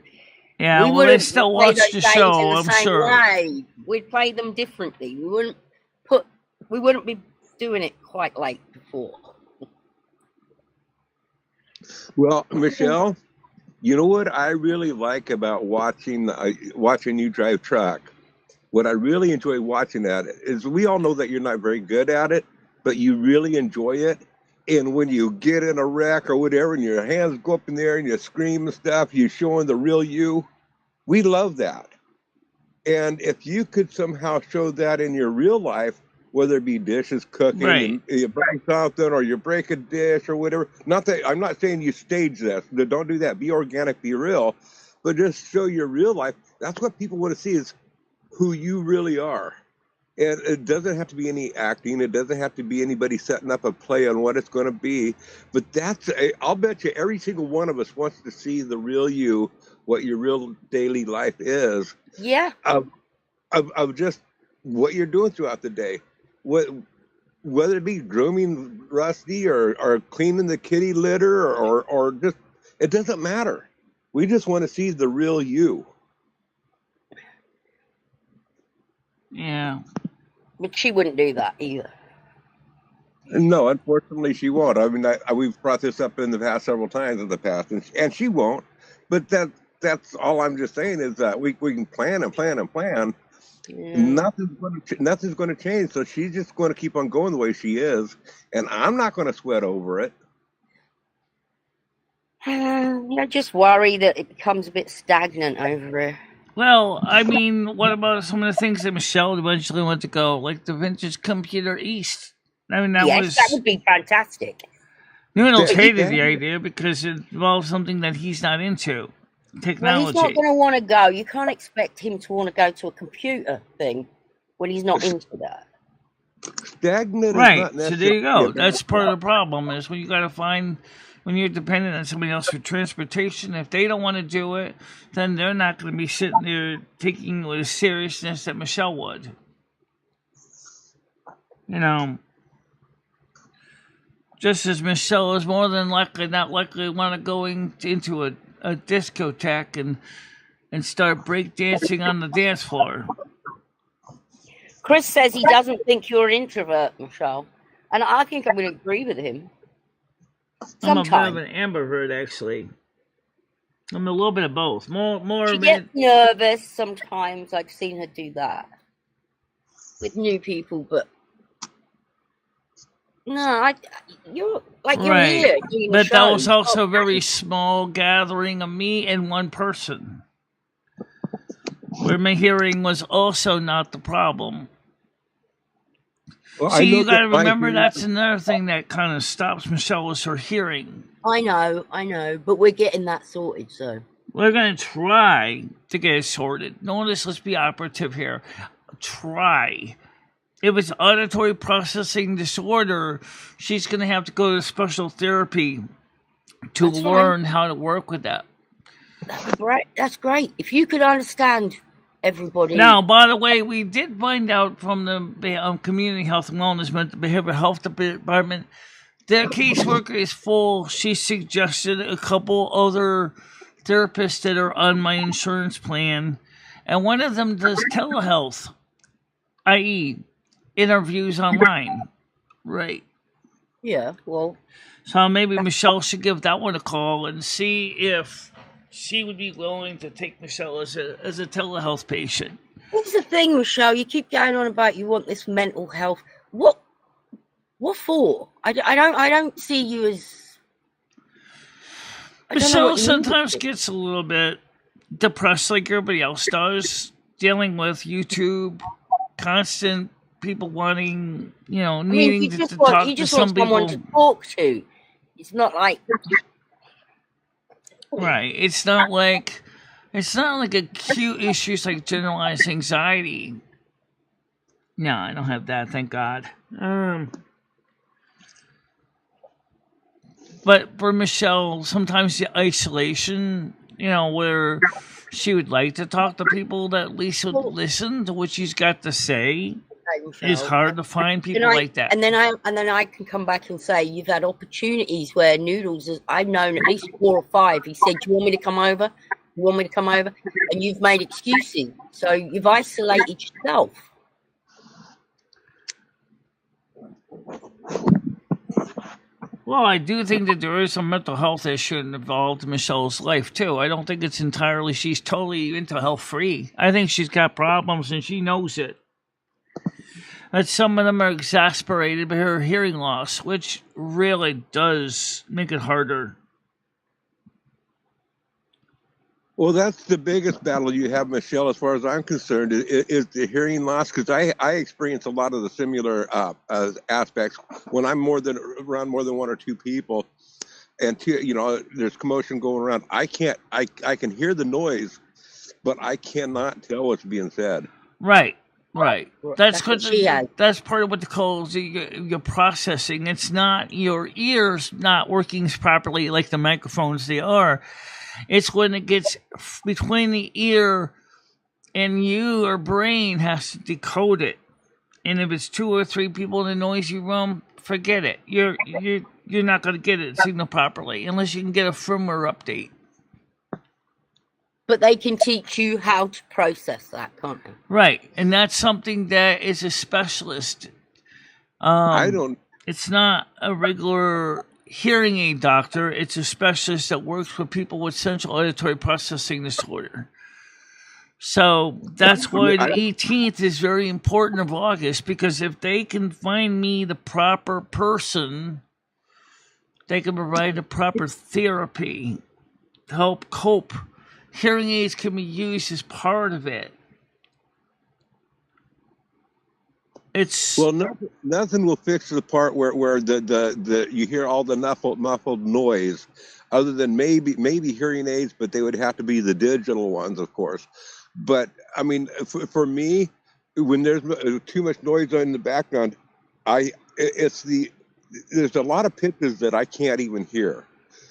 yeah, well, they still watch the show, I'm sure. Way. We'd play them differently. We wouldn't be doing it quite like before. Well, Michelle, you know what I really like about watching you drive truck? What I really enjoy watching that is, we all know that you're not very good at it, but you really enjoy it. And when you get in a wreck or whatever, and your hands go up in the air and you scream and stuff, you're showing the real you. We love that. And if you could somehow show that in your real life, whether it be dishes, cooking, Right. you break something, or you break a dish or whatever. Not that I'm not saying you stage this. Don't do that. Be organic, be real, but just show your real life. That's what people want to see, is who you really are. And it doesn't have to be any acting. It doesn't have to be anybody setting up a play on what it's going to be. But I'll bet you every single one of us wants to see the real you, what your real daily life is. Yeah. Of just what you're doing throughout the day. Whether it be grooming Rusty or cleaning the kitty litter or just, it doesn't matter. We just want to see the real you. Yeah. But she wouldn't do that either. No, unfortunately, she won't. I mean, we've brought this up in the past several times in the past, and she won't. But that's all I'm just saying, is that we can plan and plan and plan. Yeah. Nothing's going to change. So she's just going to keep on going the way she is, and I'm not going to sweat over it. I just worry that it becomes a bit stagnant over here. Well, I mean, what about some of the things that Michelle eventually went to go, like the Vintage Computer East? I mean, That would be fantastic. Noodles Yeah, hated yeah. the idea because it involves something that he's not into, Well, technology. he's not going to want to go. You can't expect him to want to go to a computer thing when he's not into that. Stagnant Right. is not So necessarily. there you go. a bad That's part of the problem is when you got to find when you're dependent on somebody else for transportation. If they don't want to do it, then they're not going to be sitting there taking it with the seriousness that Michelle would. You know, just as Michelle is more than likely not likely want to go into a discotheque and start breakdancing on the dance floor. Chris says he doesn't think you're an introvert, Michelle. And I think I'm going to agree with him. I'm a bit of Sometimes. an ambivert, actually. I'm a little bit of both. More She of gets it. nervous sometimes. I've seen her do that with new people, but no, you're Right. here doing the But that show. was also a very small gathering of me and one person, where my hearing was also not the problem. Well, See, you that got to my remember hearing- that's another thing that kind of stops Michelle is her hearing. I know, but we're getting that sorted, so. We're going to try to get it sorted. Notice, let's be operative here. Try. If it's auditory processing disorder, she's going to have to go to special therapy to That's learn how to work with that. That's great. If you could understand everybody. Now, by the way, we did find out from the Community Health and Wellness Behavioral Health Department their caseworker is full. She suggested a couple other therapists that are on my insurance plan, and one of them does telehealth, i.e., interviews online. Right. Yeah, well. So maybe Michelle should give that one a call and see if she would be willing to take Michelle as a telehealth patient. What's the thing, Michelle? You keep going on about you want this mental health. What for? I don't see you as. Michelle sometimes gets a little bit depressed like everybody else does, dealing with YouTube, constant people wanting, needing to talk to some people. Someone to talk to. It's not like. Right. It's not like acute issues like generalized anxiety. No, I don't have that, thank God. But for Michelle, sometimes the isolation, where she would like to talk to people that at least would listen to what she's got to say, it's hard to find people like that. And then I can come back and say you've had opportunities where Noodles I've known at least 4 or 5. He said, "Do you want me to come over? You want me to come over?" And you've made excuses, so you've isolated yourself. Well, I do think that there is a mental health issue involved in Michelle's life, too. I don't think it's entirely she's totally mental health free. I think she's got problems and she knows it. But some of them are exasperated by her hearing loss, which really does make it harder. Well, that's the biggest battle you have, Michelle, as far as I'm concerned, is the hearing loss, because I experience a lot of the similar aspects when I'm around more than 1 or 2 people, and there's commotion going around. I can hear the noise, but I cannot tell what's being said. Right. That's part of what they call your processing. It's not your ears not working properly like the microphones they are. It's when it gets between the ear and your brain has to decode it. And if it's 2 or 3 people in a noisy room, forget it. You're not going to get it signal properly unless you can get a firmware update. But they can teach you how to process that, can't they? Right, and that's something that is a specialist. It's not a regular hearing aid doctor. It's a specialist that works with people with central auditory processing disorder. So that's why the 18th is very important of August, because if they can find me the proper person, they can provide the proper therapy to help cope. Hearing aids can be used as part of it. It's Well, nothing will fix the part where the you hear all the muffled noise, other than maybe hearing aids, but they would have to be the digital ones, of course. But I mean, for me, when there's too much noise in the background, there's a lot of pitches that I can't even hear.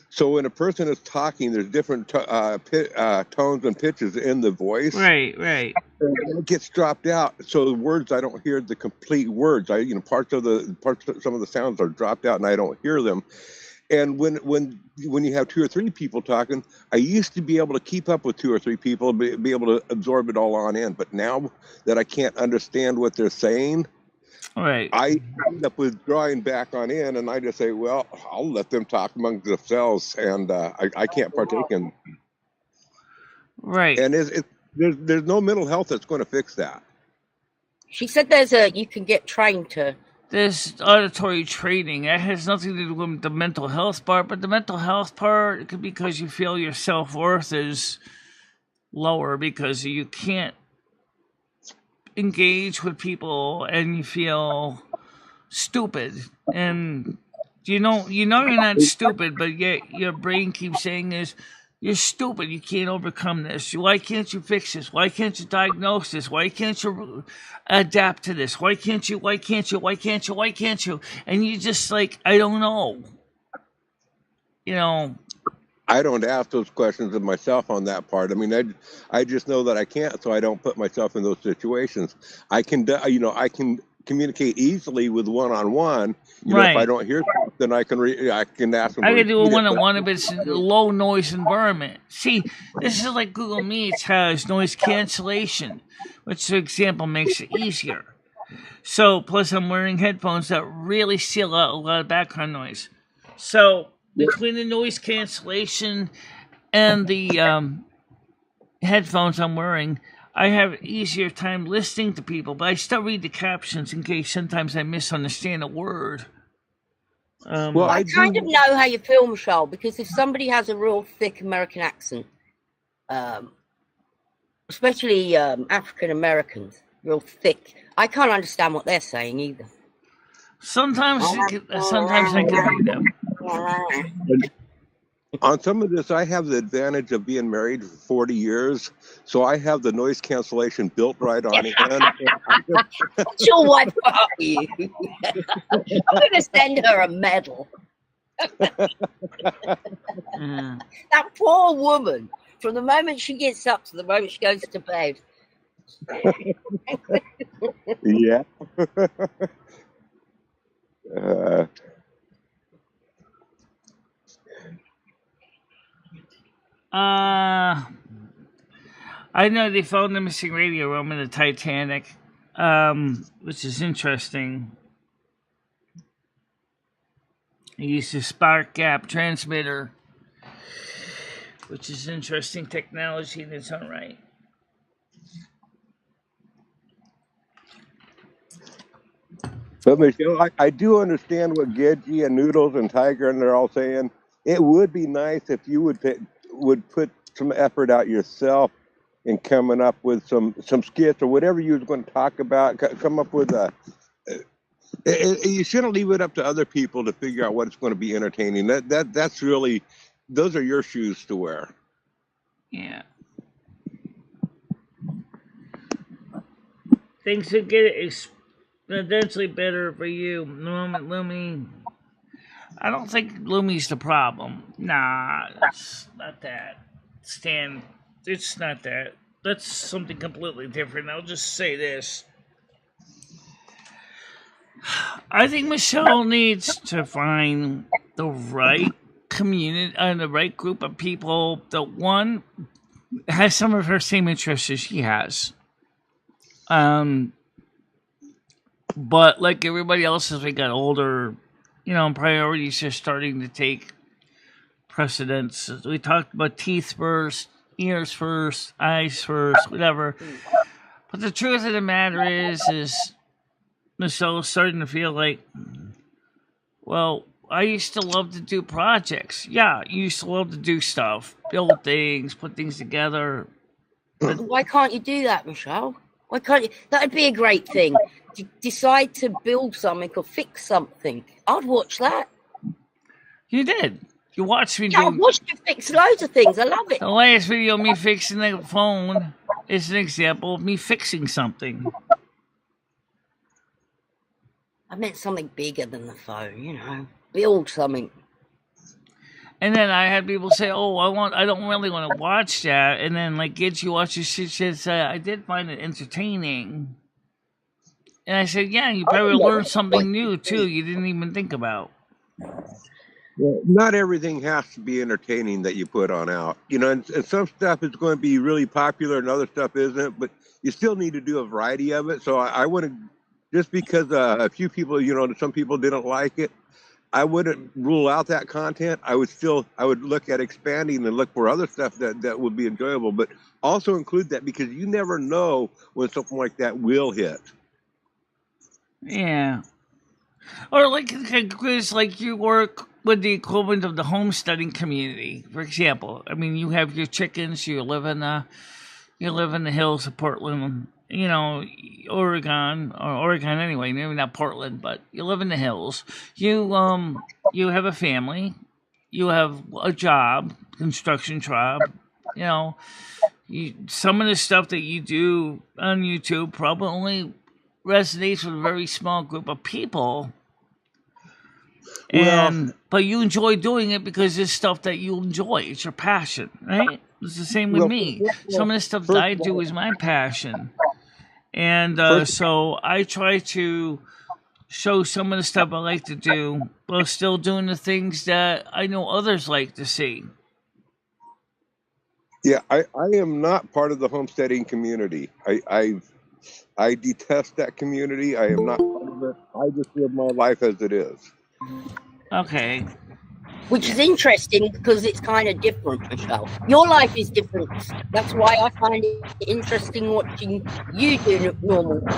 So when a person is talking, there's different tones and pitches in the voice. right. And it gets dropped out. So the words, I don't hear the complete words. Some of the sounds are dropped out, and I don't hear them. And when you have two or three people talking, I used to be able to keep up with two or three people, be able to absorb it all on in. But now that I can't understand what they're saying, Right. I end up withdrawing back on in, and I just say, well, I'll let them talk among themselves, and I can't partake in. Right. And there's no mental health that's going to fix that. She said you can get trained to. This auditory training, that has nothing to do with the mental health part, but the mental health part, it could be because you feel your self-worth is lower because you can't engage with people and you feel stupid. And you know you're not stupid, but yet your brain keeps saying you're stupid. You can't overcome this. Why can't you fix this? Why can't you diagnose this? Why can't you adapt to this? Why can't you? And you just like, I don't know. I don't ask those questions of myself on that part. I mean, I just know that I can't, so I don't put myself in those situations. I can communicate easily with one-on-one. Right. If I don't hear something, I can ask them. I can do a one-on-one if it's a low noise environment. See, this is like Google Meets has noise cancellation, which, for example, makes it easier. So, plus I'm wearing headphones that really seal out a lot of background noise. So, between the noise cancellation and the headphones I'm wearing, I have an easier time listening to people, but I still read the captions in case sometimes I misunderstand a word. I kind of know how you feel, Michelle, because if somebody has a real thick American accent, especially African Americans, real thick, I can't understand what they're saying either. Sometimes I can read them. On some of this, I have the advantage of being married for 40 years, so I have the noise cancellation built right on it. She'll wipe out you. I'm going to send her a medal. That poor woman, from the moment she gets up to the moment she goes to bed. Yeah. I know they found the missing radio room in the Titanic, which is interesting. They used a spark gap transmitter, which is interesting technology in its own right. But Michelle, I do understand what Gedgie and Noodles and Tiger and they're all saying. It would be nice if you would put some effort out yourself in coming up with some skits or whatever you was going to talk about. Come up with you shouldn't leave it up to other people to figure out what's going to be entertaining. That's really, those are your shoes to wear. Yeah. Things will get exponentially better for you. Lumi. I don't think Lumi's the problem. Nah, it's not that. Stan, it's not that. That's something completely different. I'll just say this. I think Michelle needs to find the right community and the right group of people that, one, has some of her same interests as she has. But like everybody else, as we got older, priorities are starting to take precedence. We talked about teeth first, ears first, eyes first, whatever. But the truth of the matter is Michelle's starting to feel like, well, I used to love to do projects. Yeah, you used to love to do stuff, build things, put things together. But Why can't you do that, Michelle? Why can't you? That'd be a great thing. Decide to build something or fix something. I'd watch that. you did. You watched me Yeah, I've do watched you fix loads of things. I love it. the last video of me fixing the phone is an example of me fixing something. I meant something bigger than the phone, you know. Build something. And then I had people say, "Oh, I don't really want to watch that." And then like, "Get you watch this shit?" She said, "I did find it entertaining." And I said, "Yeah, you probably learned something new too. You didn't even think about." Well, not everything has to be entertaining that you put on out. You know, and some stuff is going to be really popular and other stuff isn't, but you still need to do a variety of it. So I wouldn't, just because a few people, you know, some people didn't like it, I wouldn't rule out that content. I would look at expanding and look for other stuff that would be enjoyable, but also include that because you never know when something like that will hit. Yeah. Or because like you work with the equivalent of the homesteading community, for example. I mean, you have your chickens. You live in the hills of Portland, you know, Oregon anyway. Maybe not Portland, but you live in the hills. You have a family. You have a job, construction job. You know, some of the stuff that you do on YouTube probably only resonates with a very small group of people. But you enjoy doing it because it's stuff that you enjoy. It's your passion, right? It's the same with me. Some of the stuff that I do is my passion. And so I try to show some of the stuff I like to do, but still doing the things that I know others like to see. Yeah, I am not part of the homesteading community. I detest that community. I am not part of it. I just live my life as it is. Okay. Which is interesting because it's kind of different, Michelle. Your life is different. That's why I find it interesting watching you do normal day.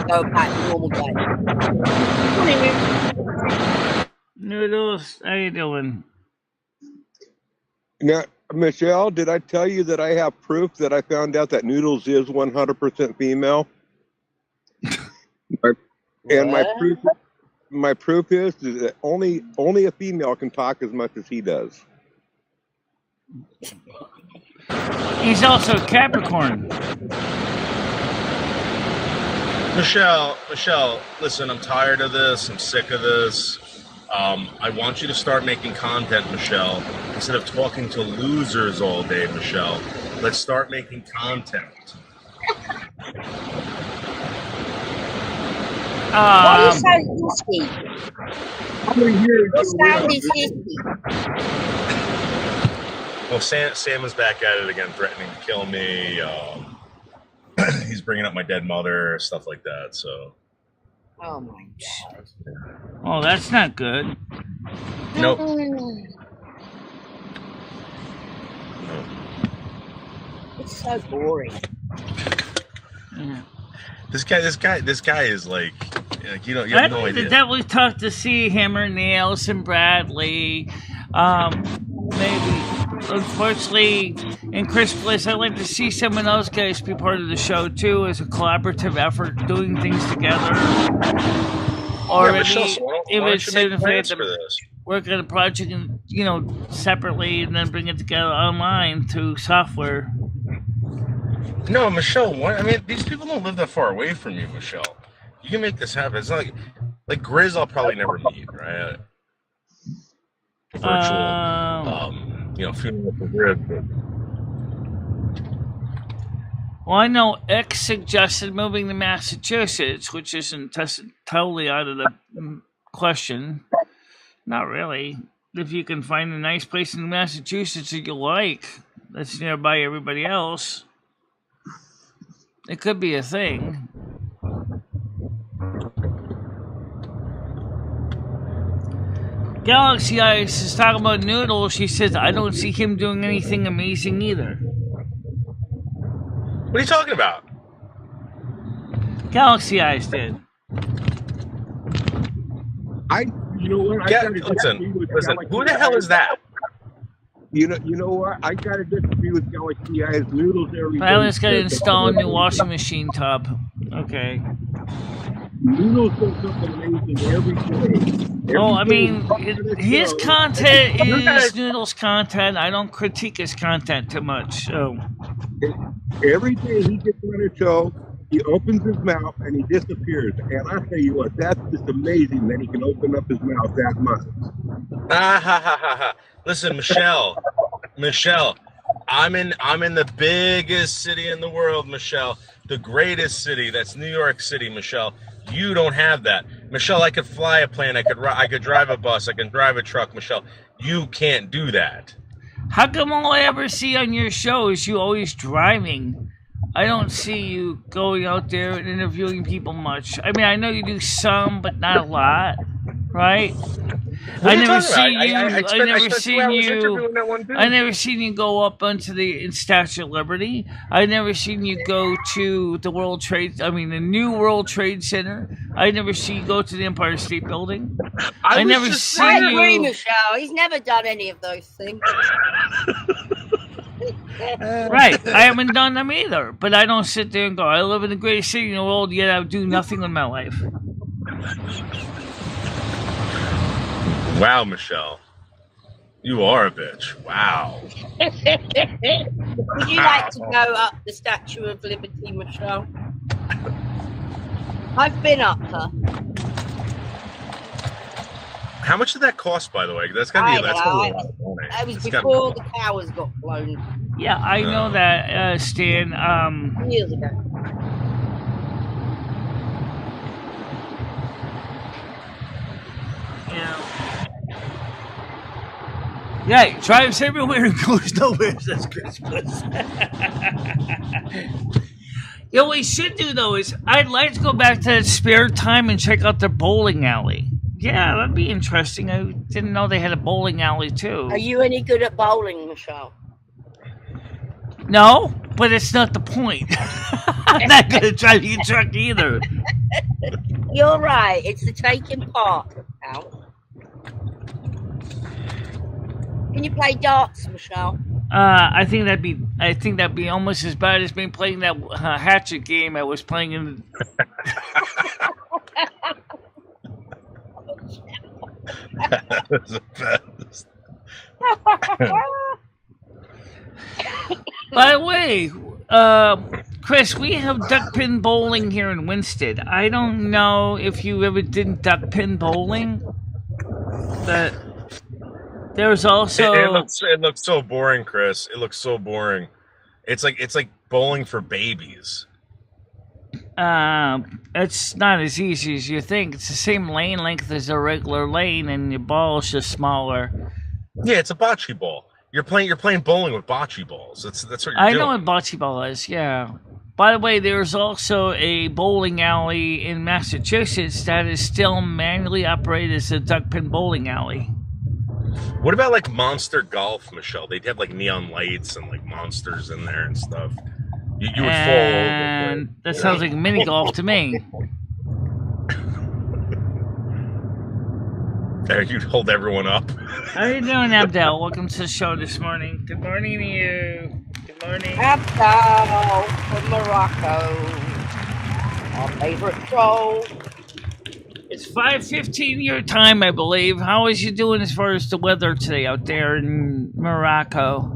Noodles, how you doing? Now, Michelle, did I tell you that I have proof that I found out that Noodles is 100% female? And my proof is that only a female can talk as much as he does. He's also a Capricorn. Michelle, listen, I'm tired of this. I'm sick of this. I want you to start making content, Michelle. Instead of talking to losers all day, Michelle, let's start making content. Why are you so husky? Your sound is husky. Well, Sam is back at it again, threatening to kill me. He's bringing up my dead mother, stuff like that. So. Oh my God. Oh, that's not good. Nope. It's so boring. Yeah. This guy is like you have no idea. The devil talked to see Hammer, Nails, and Bradley. Maybe, unfortunately, and Chris Bliss. I'd like to see some of those guys be part of the show too, as a collaborative effort, doing things together. Or yeah, maybe if it's work on a project, and separately, and then bring it together online through software. No, Michelle, what? I mean, these people don't live that far away from you, Michelle. You can make this happen. It's not like Grizz I'll probably never meet, right? Virtual, funeral for Grizz. Well, I know X suggested moving to Massachusetts, which isn't totally out of the question. Not really. If you can find a nice place in Massachusetts that you like, that's nearby everybody else. It could be a thing. Galaxy Ice is talking about Noodle. She says, I don't see him doing anything amazing either. What are you talking about? Galaxy Eyes did. You know what? I Yeah, gotta disagree with listen. Galaxy Who the hell Eyes. is that? You know what? I gotta disagree with Galaxy Eyes. Noodles every day. Pilots got to install a new washing machine tub. Okay. Noodles does something amazing every day. Well, I Every day mean, he's on the his show. content is Noodles' content. I don't critique his content too much. So, Every day he gets on a show, he opens his mouth and he disappears. And I tell you what, that's just amazing that he can open up his mouth that much. Ah, ha, ha, ha, ha. Listen, Michelle, I'm in the biggest city in the world, Michelle. The greatest city. That's New York City, Michelle. You don't have that, Michelle. I could fly a plane. I could drive a bus. I can drive a truck, Michelle. You can't do that. how come all I ever see on your show is you always driving? I don't see you going out there and interviewing people much. I mean, I know you do some, but not a lot, right? I never seen you. I never seen you. I never seen you go up onto the Statue of Liberty. I never seen you go to the the New World Trade Center. I never seen you go to the Empire State Building. I never seen I you. agree, Michelle. He's never done any of those things. Right, I haven't done them either. But I don't sit there and go, I live in the greatest city in the world, yet I do nothing with my life. Wow, Michelle. You are a bitch. Wow. Would you like to go up the Statue of Liberty, Michelle? I've been up her. How much did that cost, by the way? That's gonna be a lot of money. That was before the towers got blown Yeah, I know that, Stan. years ago. Yeah, he drives everywhere and goes nowhere. That's Christmas. You know what we should do, though, is I'd like to go back to that spare time and check out the bowling alley. Yeah, that'd be interesting. I didn't know they had a bowling alley, too. Are you any good at bowling, Michelle? No, but it's not the point. I'm not going to drive your truck either. You're right. It's the taking part that counts. Can you play darts, Michelle? I think that'd be almost as bad as me playing that hatchet game I was playing in. That was the best. By the way, Chris, we have duck pin bowling here in Winsted. I don't know if you ever did duck pin bowling, but there's also it looks so boring, Chris. It looks so boring. It's like bowling for babies. it's not as easy as you think. It's the same lane length as a regular lane, and your ball's just smaller. Yeah, it's a bocce ball. You're playing bowling with bocce balls. That's what you're doing. I know what bocce ball is, yeah. By the way, there's also a bowling alley in Massachusetts that is still manually operated as a duck pin bowling alley. What about like Monster Golf, Michelle? They'd have like neon lights and like monsters in there and stuff. You would fall over. And that sounds like mini golf to me. There, you'd hold everyone up. How are you doing, Abdel? Welcome to the show this morning. Good morning to you. Good morning. Abdel from Morocco. Our favorite show. It's 5:15 your time, I believe. How is you doing as far as the weather today out there in Morocco?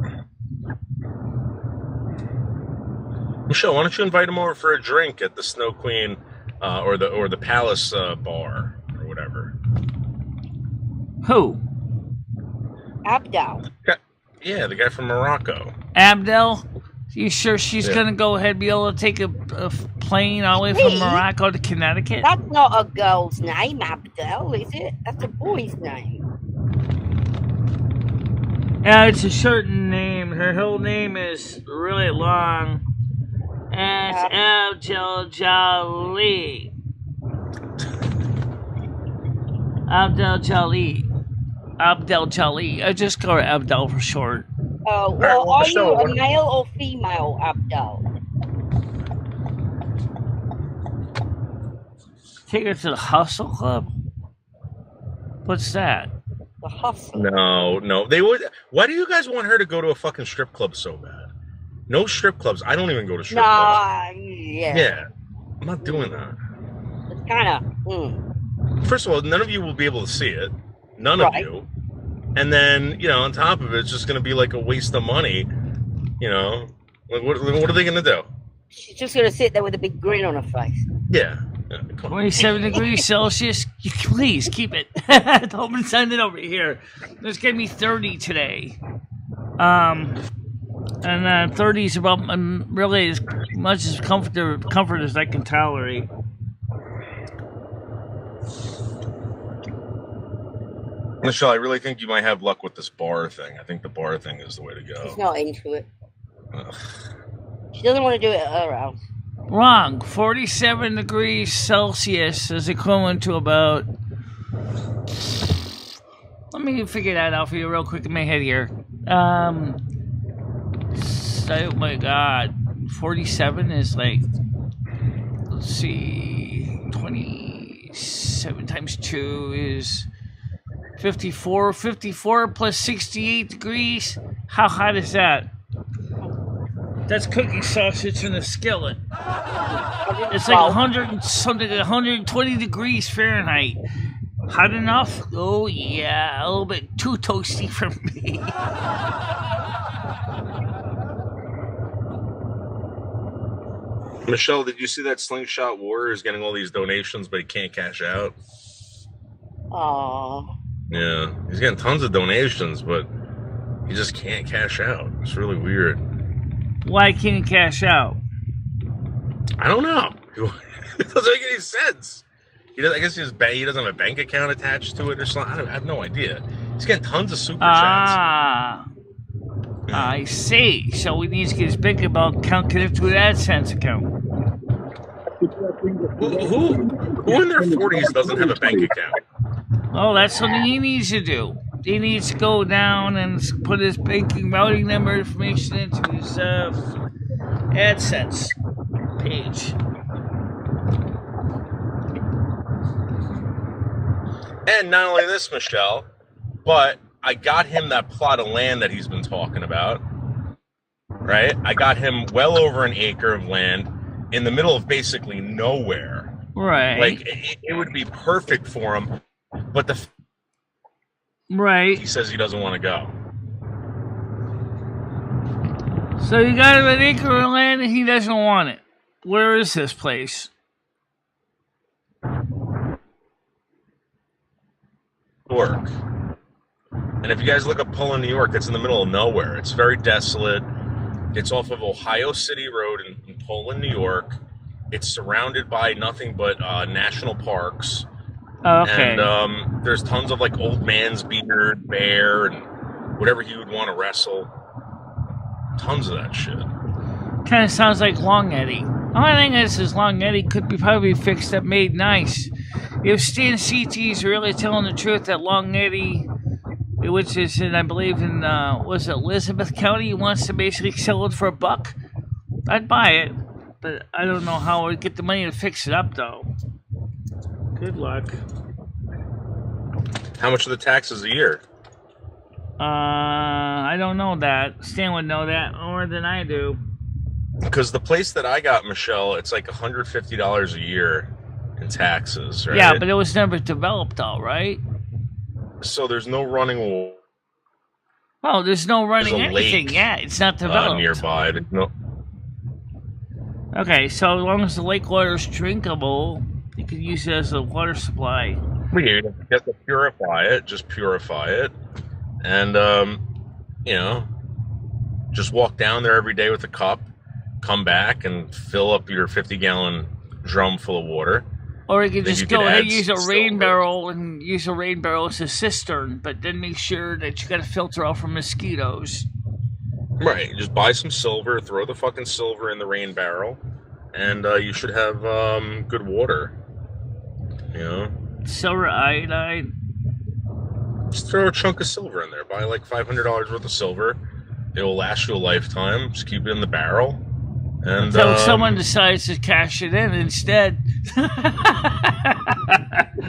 Michelle, why don't you invite him over for a drink at the Snow Queen or the Palace bar or whatever? Who? Abdel. Yeah, the guy from Morocco. Abdel? You sure she's Yeah. going to go ahead and be able to take a plane all the way from Me? Morocco to Connecticut? That's not a girl's name, Abdel, is it? That's a boy's name. Yeah, it's a certain name. Her whole name is really long. And it's Abdel Jali. Abdel Jali. Abdel Jali. I just call her Abdel for short. Oh, well, Alright, well, are Michelle, you a male or female, Abdel? Take her to the Hustle Club? What's that? The Hustle. No. They would. Why do you guys want her to go to a fucking strip club so bad? No strip clubs. I don't even go to strip clubs. Yeah. Yeah. I'm not doing that. It's kind of. First of all, none of you will be able to see it. None of you. And then, on top of it, it's just going to be like a waste of money. Like what are they going to do? She's just going to sit there with a big grin on her face. Yeah. 27 degrees Celsius. Please keep it. Don't send it over here. It's going to be 30 today. And 30 is about really as much as comfort as I can tolerate. Michelle, I really think you might have luck with this bar thing. I think the bar thing is the way to go. She's not into it. She doesn't want to do it at her house. Wrong. 47 degrees Celsius is equivalent to about... Let me figure that out for you real quick in my head here. Oh my god. 47 is like... Let's see... 27 times 2 is... 54. 54 plus 68 degrees. How hot is that? That's cooking sausage in a skillet. It's like 100 something, 120 degrees Fahrenheit. Hot enough? Oh yeah, a little bit too toasty for me. Michelle, did you see that Slingshot Warrior is getting all these donations, but he can't cash out? Aww. Yeah, he's getting tons of donations, but he just can't cash out. It's really weird. Why can't he cash out? I don't know. It doesn't make any sense. I guess he doesn't have a bank account attached to it or something. I have no idea. He's getting tons of super chats. I see. So we need to get his bank account connected to an AdSense account. Who in their 40s doesn't have a bank account? Oh, that's something he needs to do. He needs to go down and put his banking routing number information into his AdSense page. And not only this, Michelle, but I got him that plot of land that he's been talking about. Right? I got him well over an acre of land in the middle of basically nowhere. Right. Like, it would be perfect for him, but Right. he says he doesn't want to go. So you got him an acre of land and he doesn't want it. Where is this place? York. And if you guys look up Poland, New York, it's in the middle of nowhere. It's very desolate. It's off of Ohio City Road in Poland, New York. It's surrounded by nothing but national parks. Okay. And there's tons of like old man's beard, bear, and whatever he would want to wrestle. Tons of that shit. Kind of sounds like Long Eddie. Only thing is Long Eddie could be probably fixed up, made nice. If Stan CT's really telling the truth that Long Eddie, which is in, I believe in, was it Elizabeth County, wants to basically sell it for $1, I'd buy it. But I don't know how I'd get the money to fix it up, though. Good luck. How much are the taxes a year? I don't know that. Stan would know that more than I do. Because the place that I got, Michelle, it's like $150 a year in taxes, right? Yeah, but it was never developed, all right? So there's no running water. Oh, there's no running There's a anything. lake, Yeah, it's not developed. Nearby. No. Okay, so as long as the lake water is drinkable, you could use it as a water supply. You have to purify it. Just purify it. And, just walk down there every day with a cup, come back and fill up your 50-gallon drum full of water. Or you could Then just you go could ahead add and use a some rain silver. barrel and use a rain barrel as a cistern, but then make sure that you got to filter out for mosquitoes. Right. Just buy some silver, throw the fucking silver in the rain barrel, and you should have good water. Silver iodine. Just throw a chunk of silver in there. Buy like $500 worth of silver. It will last you a lifetime. Just keep it in the barrel. And Until someone decides to cash it in instead.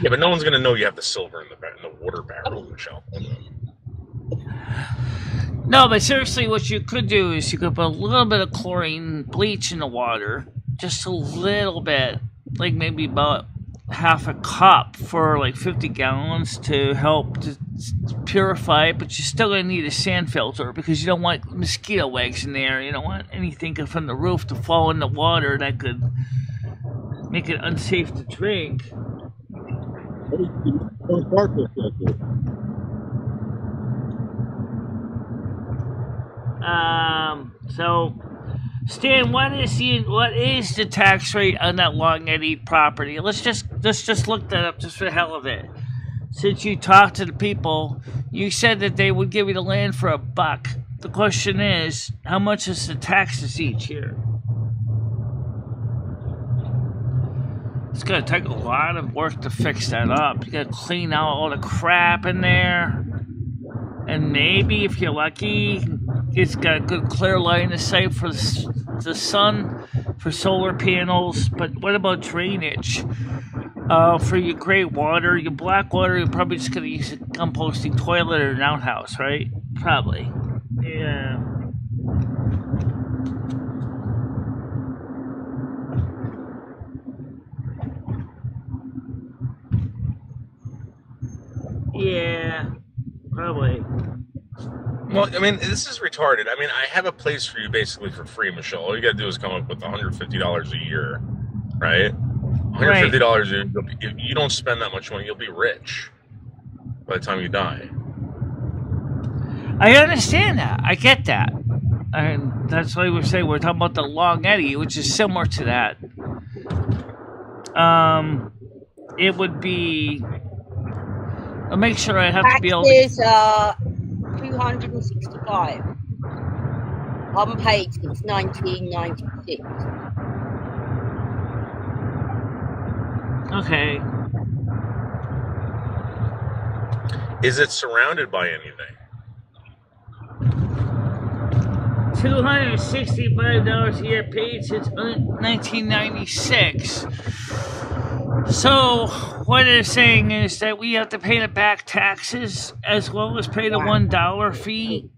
Yeah, but no one's gonna know you have the silver in the water barrel, Michelle. No, but seriously, what you could do is you could put a little bit of chlorine bleach in the water, just a little bit, like maybe about half a cup for like 50 gallons to help to purify it, but you're still going to need a sand filter because you don't want mosquito eggs in there. You don't want anything from the roof to fall in the water that could make it unsafe to drink. So, Stan, what is the tax rate on that Long Eddie property? Let's just look that up just for the hell of it. Since you talked to the people, you said that they would give you the land for $1. The question is, how much is the taxes each year? It's gonna take a lot of work to fix that up. You gotta clean out all the crap in there, and maybe if you're lucky, it's got a good clear line of sight for the sun, for solar panels. But what about drainage? For your gray water, your black water, you're probably just gonna use a composting toilet or an outhouse, right? Probably. Yeah. Yeah, probably. Well, I mean, this is retarded. I mean, I have a place for you basically for free, Michelle. All you got to do is come up with $150 a year, right? $150 a year. If you don't spend that much money, you'll be rich by the time you die. I understand that. I get that. And that's why we say we're talking about the Long Eddie, which is similar to that. It would be... I'll make sure I have to be able to... Taxes are $265. Unpaid since 1996. Okay. Is it surrounded by anything? $265 a year paid since 1996. So what they're saying is that we have to pay the back taxes as well as pay the $1 fee.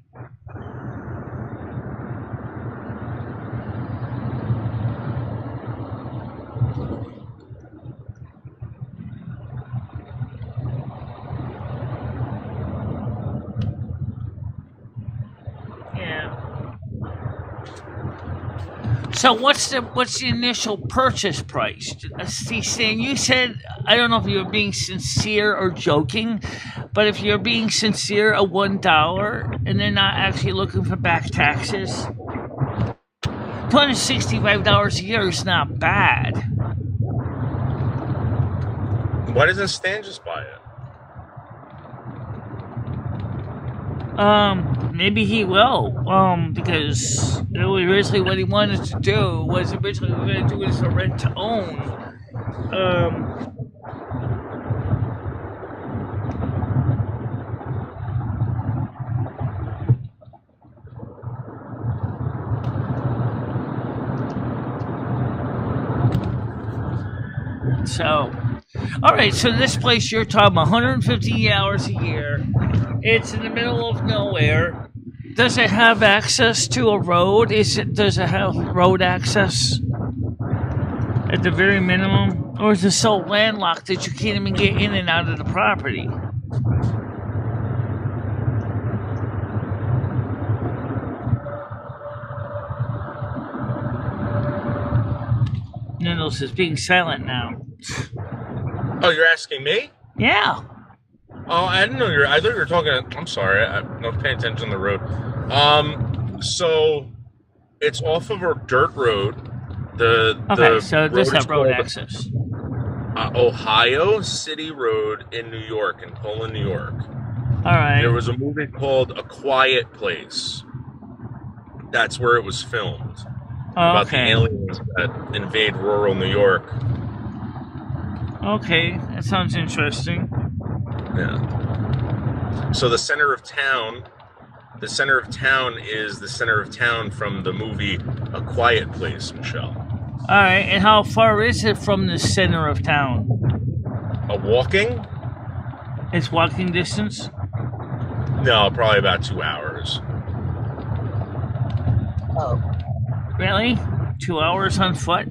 So what's the initial purchase price? See, Stan, you said, I don't know if you were being sincere or joking, but if you're being sincere, $1 and they're not actually looking for back taxes, $265 a year is not bad. Why doesn't Stan just buy it? Maybe he will. Because it was originally what he wanted to do was originally we were going to do it as a rent to own. So, all right. So this place you're talking about, 150 hours a year. It's in the middle of nowhere. Does it have access to a road? Does it have road access at the very minimum? Or is it so landlocked that you can't even get in and out of the property? Niddles is being silent now. Oh, you're asking me? Yeah. Oh, I didn't know I thought you were talking. I'm sorry, I'm not paying attention to the road. So it's off of a dirt road. So this has road access. Ohio City Road in New York, in Poland, New York. All right. There was a movie called A Quiet Place. That's where it was filmed. About the aliens that invade rural New York. Okay, that sounds interesting. Yeah. So the center of town is the center of town from the movie A Quiet Place, Michelle. All right, and how far is it from the center of town? A walking? It's walking distance? No, probably about 2 hours. Oh. Really? 2 hours on foot?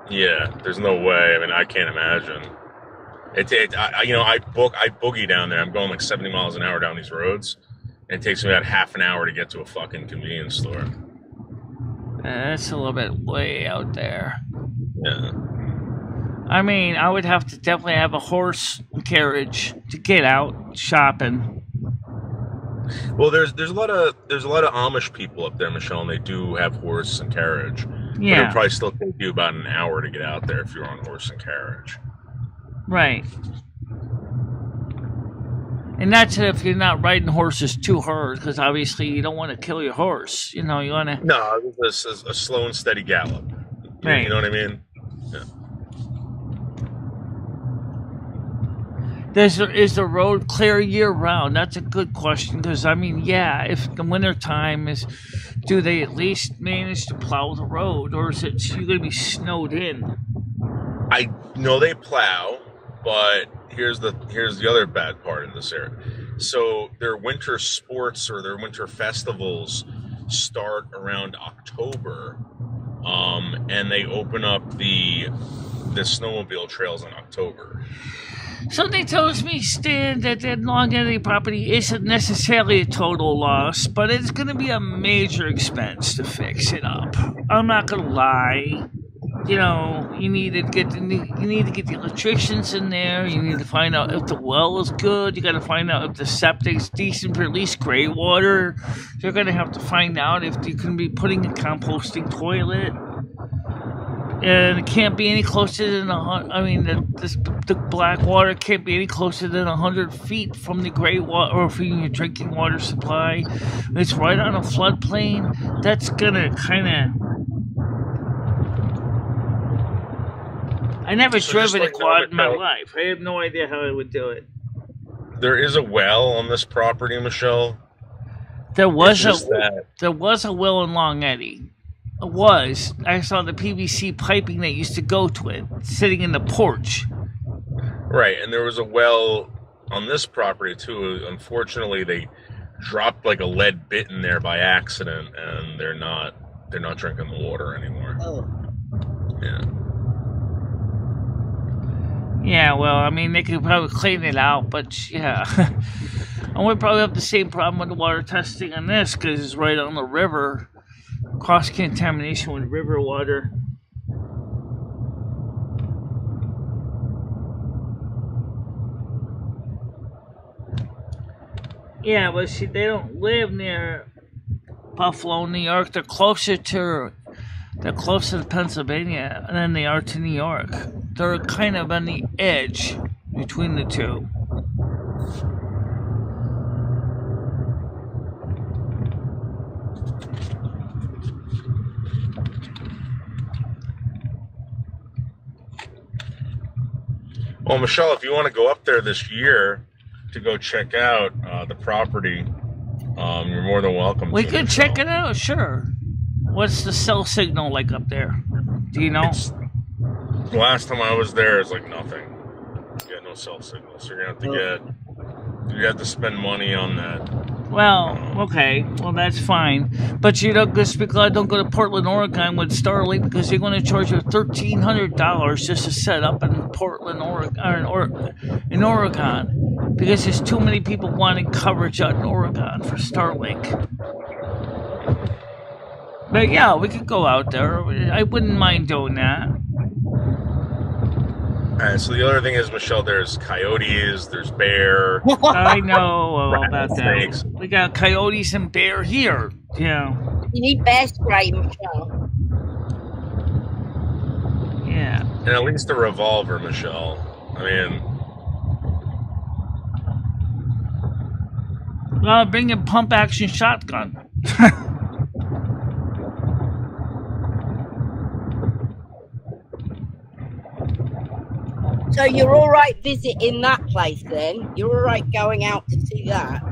Yeah, there's no way. I mean, I can't imagine. I boogie down there. I'm going like 70 miles an hour down these roads. And it takes me about half an hour to get to a fucking convenience store. That's a little bit way out there. Yeah. I mean, I would have to definitely have a horse carriage to get out shopping. Well, there's a lot of Amish people up there, Michelle, and they do have horse and carriage. But Yeah. it'll probably still take you about an hour to get out there if you're on horse and carriage. Right. And that's if you're not riding horses too hard, because obviously you don't want to kill your horse. You know, you want to. No, this is a slow and steady gallop. Right. You know what I mean? Yeah. Is the road clear year round? That's a good question, because I mean, yeah, if the winter time is, do they at least manage to plow the road, or is it you're going to be snowed in? I know they plow, but here's the other bad part in this area. So their winter sports or their winter festivals start around October, and they open up the snowmobile trails in October. Something tells me, Stan, that longevity property isn't necessarily a total loss, but it's going to be a major expense to fix it up. I'm not going to lie. You know, you need to get the electricians in there. You need to find out if the well is good. You got to find out if the septic's decent for at least gray water. You're going to have to find out if you can be putting a composting toilet. And it can't be any closer than the black water can't be any closer than 100 feet from the gray water or from your drinking water supply. It's right on a floodplain. That's gonna kind of. I never driven a quad in my life. I have no idea how I would do it. There is a well on this property, Michelle. There was a well in Long Eddy. It was. I saw the PVC piping that used to go to it, sitting in the porch. Right, and there was a well on this property too. Unfortunately, they dropped like a lead bit in there by accident, and they're not drinking the water anymore. Oh. Yeah. Yeah, well, I mean, they could probably clean it out, but yeah. And we probably have the same problem with the water testing on this, because it's right on the river. Cross-contamination with river water. Yeah, but see, they don't live near Buffalo, New York. They're closer to Pennsylvania than they are to New York. They're kind of on the edge between the two. Well, Michelle, if you want to go up there this year to go check out the property, you're more than welcome. We could check it out, sure. What's the cell signal like up there? Do you know? The last time I was there, it's like nothing. You got no cell signal, so you're gonna have to spend money on that. Well, okay. Well, that's fine. But you don't just because don't go to Portland, Oregon with Starlink because they're going to charge you $1,300 just to set up in Portland, Oregon, or in Oregon, because there's too many people wanting coverage out in Oregon for Starlink. But yeah, we could go out there. I wouldn't mind doing that. All right, so the other thing is, Michelle, there's coyotes, there's bear. I know all about snakes. that. We got coyotes and bear here. Yeah. You need bear spray, Michelle. Yeah. And at least a revolver, Michelle. I mean, well, bring a pump action shotgun. So you're all right visiting that place then? You're all right going out to see that?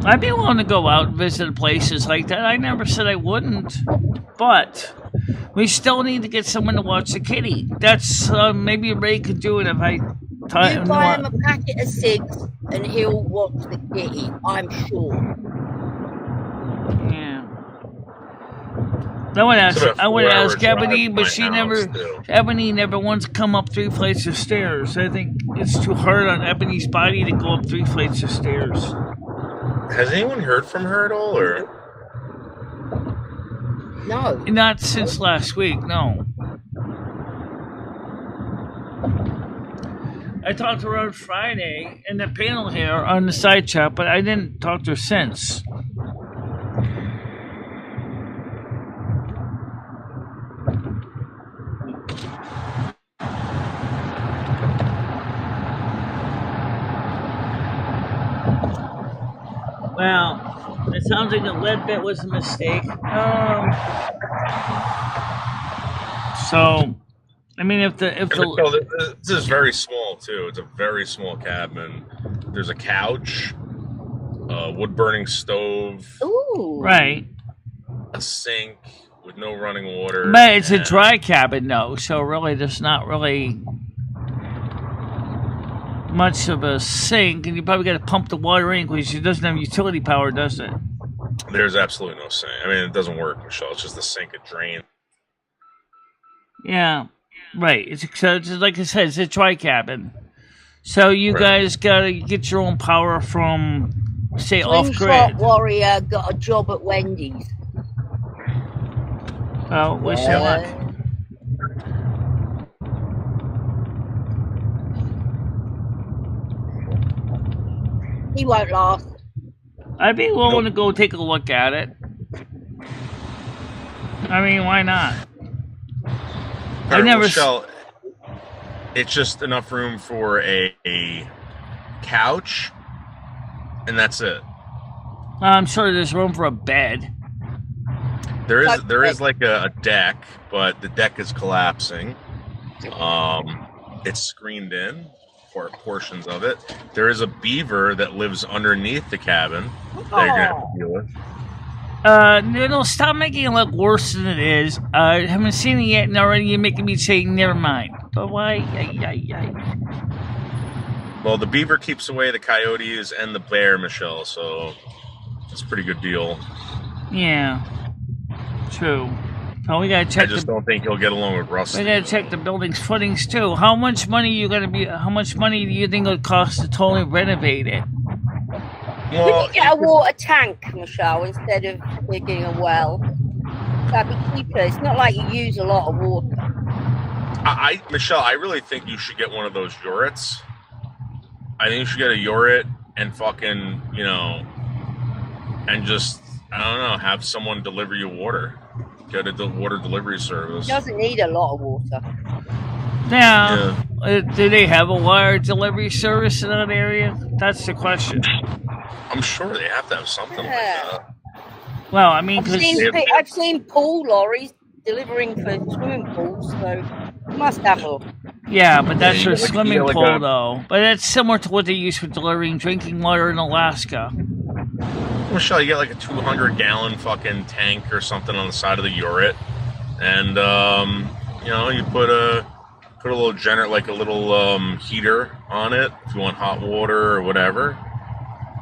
I'd be willing to go out and visit places like that. I never said I wouldn't. But We still need to get someone to watch the kitty. That's maybe Ray could do it if I. You buy him a packet of cigs and he'll watch the kitty, I'm sure. Yeah. I would ask Ebony, but she never. Ebony never wants to come up 3 flights of stairs. I think it's too hard on Ebony's body to go up 3 flights of stairs. Has anyone heard from her at all, or? No. Not since last week, no. I talked to her on Friday in the panel here on the side chat, but I didn't talk to her since. Well, it sounds like the lead bit was a mistake. So, I mean, if the this is very small too. It's a very small cabin. There's a couch, a wood burning stove, Ooh. Right, a sink with no running water. But it's a dry cabin, though, so really there's not really much of a sink, and you probably got to pump the water in because it doesn't have utility power, does it? There's absolutely no sink. I mean, it doesn't work, Michelle. It's just a sink, a drain. Yeah, right. It's like I said, it's a dry cabin. So you guys got to get your own power from, say, off-grid. Slingshot Warrior got a job at Wendy's. Oh, wish you luck. He won't last. I'd be willing to go take a look at it. I mean, why not? I never. Michelle, it's just enough room for a couch, and that's it. I'm sure there's room for a bed. There is like a deck, but the deck is collapsing. It's screened in for portions of it. There is a beaver that lives underneath the cabin that you're gonna have to deal with. No, stop making it look worse than it is. I haven't seen it yet, and already you're making me say, never mind. But why? Well, the beaver keeps away the coyotes and the bear, Michelle, so it's a pretty good deal. Yeah, true. Oh, we gotta check. I just don't think he'll get along with Rusty. We gotta check the building's footings too. How much money How much money do you think it would cost to totally renovate it? Well, Could you get a water tank, Michelle, instead of digging a well? That'd be cheaper. It's not like you use a lot of water. Michelle, I really think you should get one of those yurts. I think you should get a yurt and fucking, and just, I don't know, have someone deliver you water. Get a water delivery service. It doesn't need a lot of water. Now, do they have a water delivery service in that area? That's the question. I'm sure they have to have something like that. Well, I mean, I've seen pool lorries delivering for swimming pools, so you must have a. Yeah, but that's for a swimming like pool, though. But that's similar to what they use for delivering drinking water in Alaska. Michelle, you get like a 200-gallon fucking tank or something on the side of the yurt, and you put a little heater on it if you want hot water or whatever.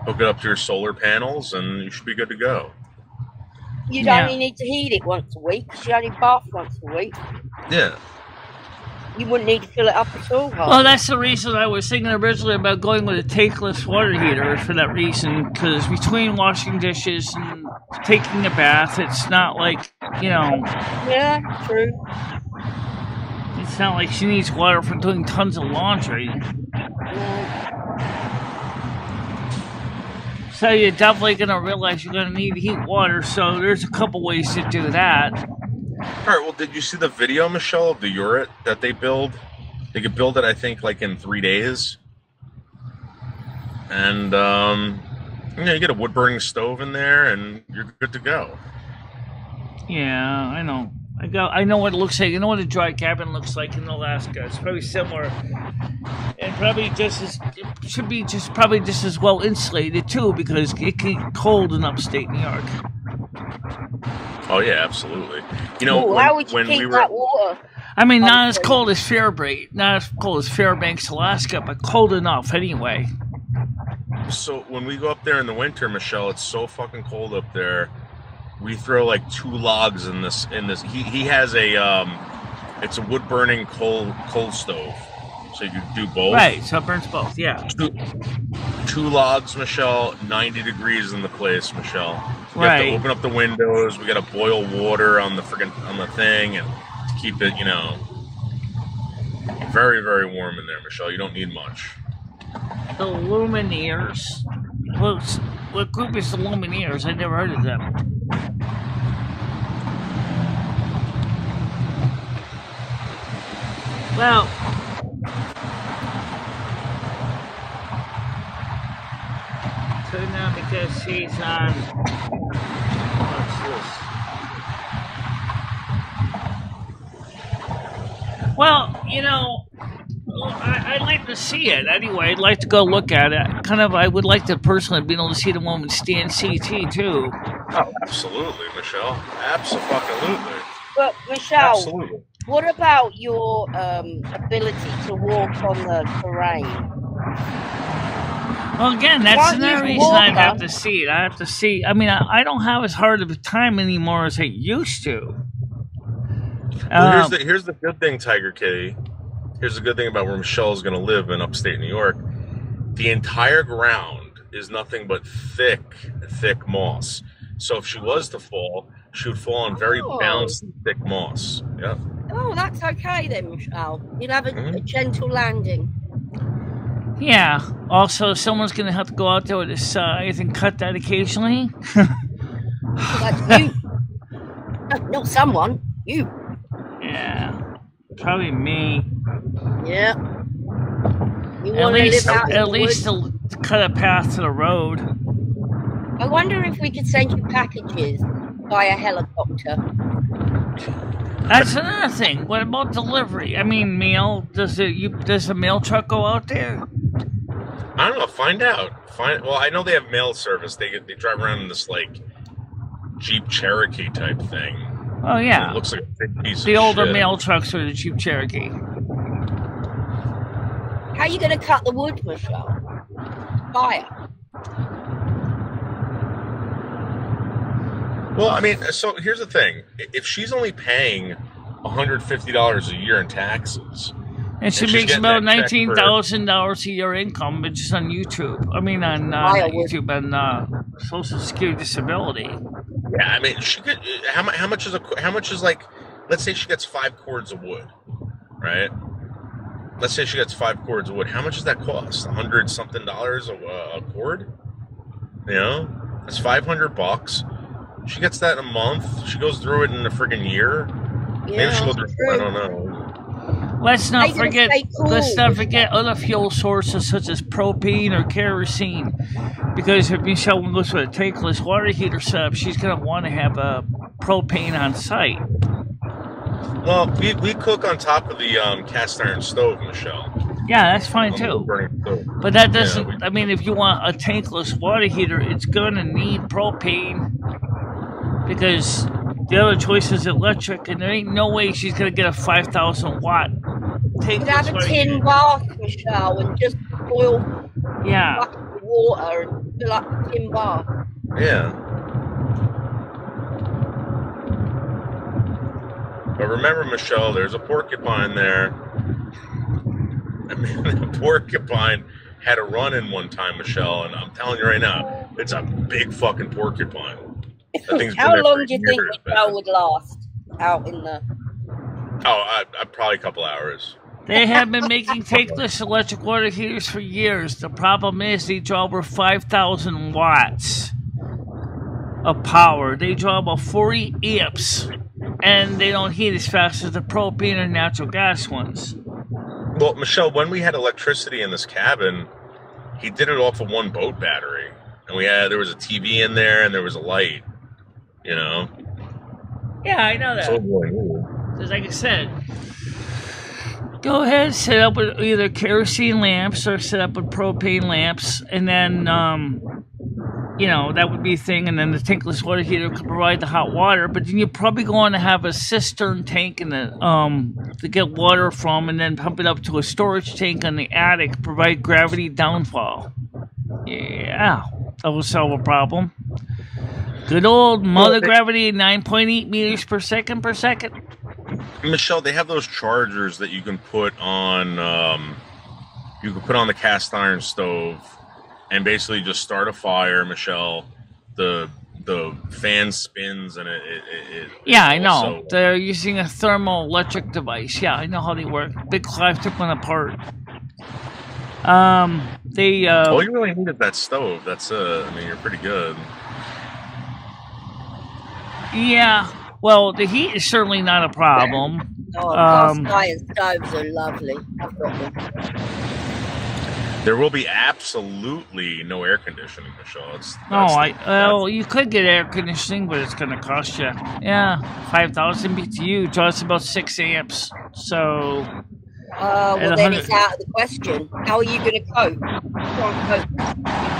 Hook it up to your solar panels, and you should be good to go. You'd only need to heat it once a week. You only bath once a week. Yeah. You wouldn't need to fill it up at all. Well, that's the reason I was thinking originally about going with a tankless water heater for that reason, because between washing dishes and taking a bath, it's not like, Yeah, true. It's not like she needs water for doing tons of laundry. So you're definitely going to realize you're going to need heat water, so there's a couple ways to do that. All right, well, did you see the video, Michelle, of the yurt that they build? They could build it, I think, like in 3 days. And, you get a wood-burning stove in there, and you're good to go. Yeah, I know. I know what it looks like. I know what a dry cabin looks like in Alaska. It's probably similar, and probably just as well insulated too, because it can get cold in upstate New York. Oh yeah, absolutely. You know, Ooh, how would you when keep we were that water? I mean, not as Honestly. cold as Fairbanks, Alaska, but cold enough anyway. so when we go up there in the winter, Michelle, it's so fucking cold up there. We throw like 2 logs in this. He has a it's a wood burning coal stove, so you can do both. Right, so it burns both. Yeah. 2 logs, Michelle. 90 degrees in the place, Michelle. You have Right. to open up the windows. We got to boil water on the thing and to keep it, very, very warm in there, Michelle. You don't need much. The Lumineers. What group is the Lumineers? I never heard of them. Well, so now because he's on. What's this? Well, I'd like to see it anyway. I'd like to go look at it. I would like to personally be able to see the woman stand CT too. Oh, absolutely, Michelle. Absolutely. But Michelle, Absolutely. what about your ability to walk on the terrain? Well, again, that's Can't another use reason I'd water. have to see it. I have to see. I mean, I don't have as hard of a time anymore as I used to. Well, here's the good thing, Tiger Kitty. Here's the good thing about where Michelle's going to live in upstate New York. The entire ground is nothing but thick moss. So if she was to fall, she would fall on very bouncy, thick moss. Yeah. Oh, that's okay then, Michelle. You'll have a gentle landing. Yeah. Also, someone's going to have to go out there with a scythe and cut that occasionally. So that's you. Not someone. You. Yeah. Probably me. Yeah. You At want to least, live out in at the least woods? to cut a path to the road. I wonder if we could send you packages via helicopter. That's another thing. What about delivery? I mean, mail. Does the mail truck go out there? I don't know. Find out. Well, I know they have mail service. They drive around in this like Jeep Cherokee type thing. Oh yeah. It looks like a big piece The of older shit. mail trucks are the Jeep Cherokee. How are you going to cut the wood, Michelle? Fire. Well, I mean, so here's the thing: if she's only paying $150 a year in taxes, And she she's makes getting about that check for- $19,000 a year income, but just on YouTube. I mean, on not Firewood. YouTube, on Social Security Disability. yeah, I mean, she could. How much is like? Let's say she gets 5 cords of wood, right? Let's say she gets 5 cords of wood. How much does that cost? $100-something a cord? That's $500. She gets that in a month. She goes through it in a friggin' year. Yeah, Maybe she'll go through. true. I don't know. Let's How not you gonna forget. stay cool Let's not with forget other fuel sources such as propane or kerosene, because if Michelle goes with a tankless water heater setup, she's going to want to have a propane on site. Well, we cook on top of the cast iron stove, Michelle. Yeah, that's fine On the too. burning stove. But that doesn't. we- I mean, if you want a tankless water heater, it's going to need propane, because the other choice is electric, and there ain't no way she's going to get a 5,000 watt You tankless could have a water tin heater. bath, Michelle, and just boil Yeah. bucket of water and fill up the tin bath. Yeah. But remember, Michelle, there's a porcupine there. I mean, the porcupine had a run-in one time, Michelle, and I'm telling you right now, it's a big fucking porcupine. That thing's been How there long for do you think years, Michelle man. would last out in the... Oh, probably a couple hours. They have been making tankless electric water heaters for years. The problem is they draw over 5,000 watts of power. They draw about 40 amps, and they don't heat as fast as the propane or natural gas ones. Well, Michelle, when we had electricity in this cabin, he did it off of one boat battery, and there was a TV in there, and there was a light. Yeah, I know So that. boy, ooh. Because like I said, go ahead, set up with either kerosene lamps or set up with propane lamps, and then you know, that would be a thing, and then the tankless water heater could provide the hot water. But then you're probably going to have a cistern tank in the to get water from, and then pump it up to a storage tank in the attic, provide gravity downfall. Yeah, that will solve a problem. Good old Mother Gravity, 9.8 meters per second per second. Michelle, they have those chargers that you can put on the cast iron stove, and basically just start a fire, Michelle. The fan spins and it yeah, I know. also... They're using a thermoelectric device. Yeah, I know how they work. Big Clive took one apart. They all you really need is that stove. That's I mean, you're pretty good. Yeah, well, the heat is certainly not a problem. Oh, cast iron stoves are lovely. I've got them. There will be absolutely no air conditioning, Michelle. You could get air conditioning, but it's going to cost you, 5,000 BTU, draws about 6 amps. So, well, then it's out of the question. How are you going to cope?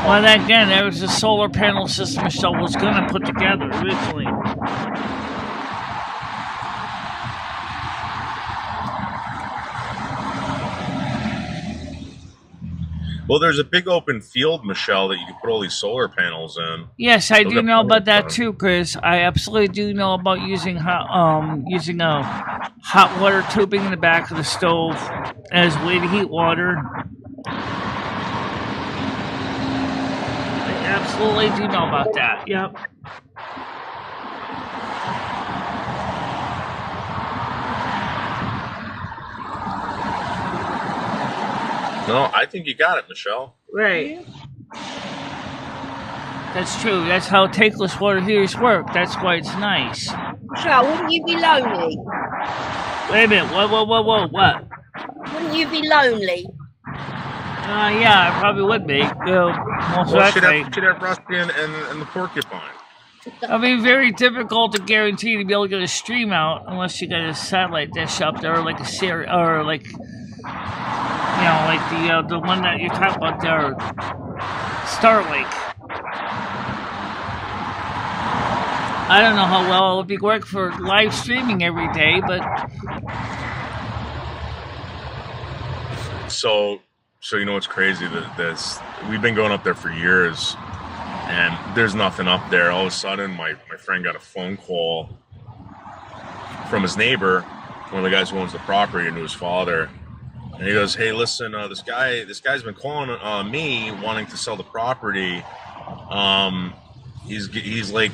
Well, again, there was a solar panel system Michelle was going to put together originally. Well, there's a big open field, Michelle, that you can put all these solar panels in. Yes, I do know about that too, Chris. I absolutely do know about using a hot water tubing in the back of the stove as a way to heat water. I absolutely do know about that. Yep. No, I think you got it, Michelle. Right. That's true. That's how tankless water heaters work. That's why it's nice. Michelle, wouldn't you be lonely? Wait a minute. Whoa, what? Wouldn't you be lonely? Yeah, I probably would be. She'd have Rusty and the porcupine. I mean, very difficult to guarantee to be able to get a stream out unless you got a satellite dish up there, or like the one that you're talking about there, Starlink. I don't know how well it would be work for live streaming every day, but so you know what's crazy? That we've been going up there for years, and there's nothing up there. All of a sudden, my friend got a phone call from his neighbor, one of the guys who owns the property, and to his father. And he goes, "Hey, listen, this guy's been calling me, wanting to sell the property. He's like,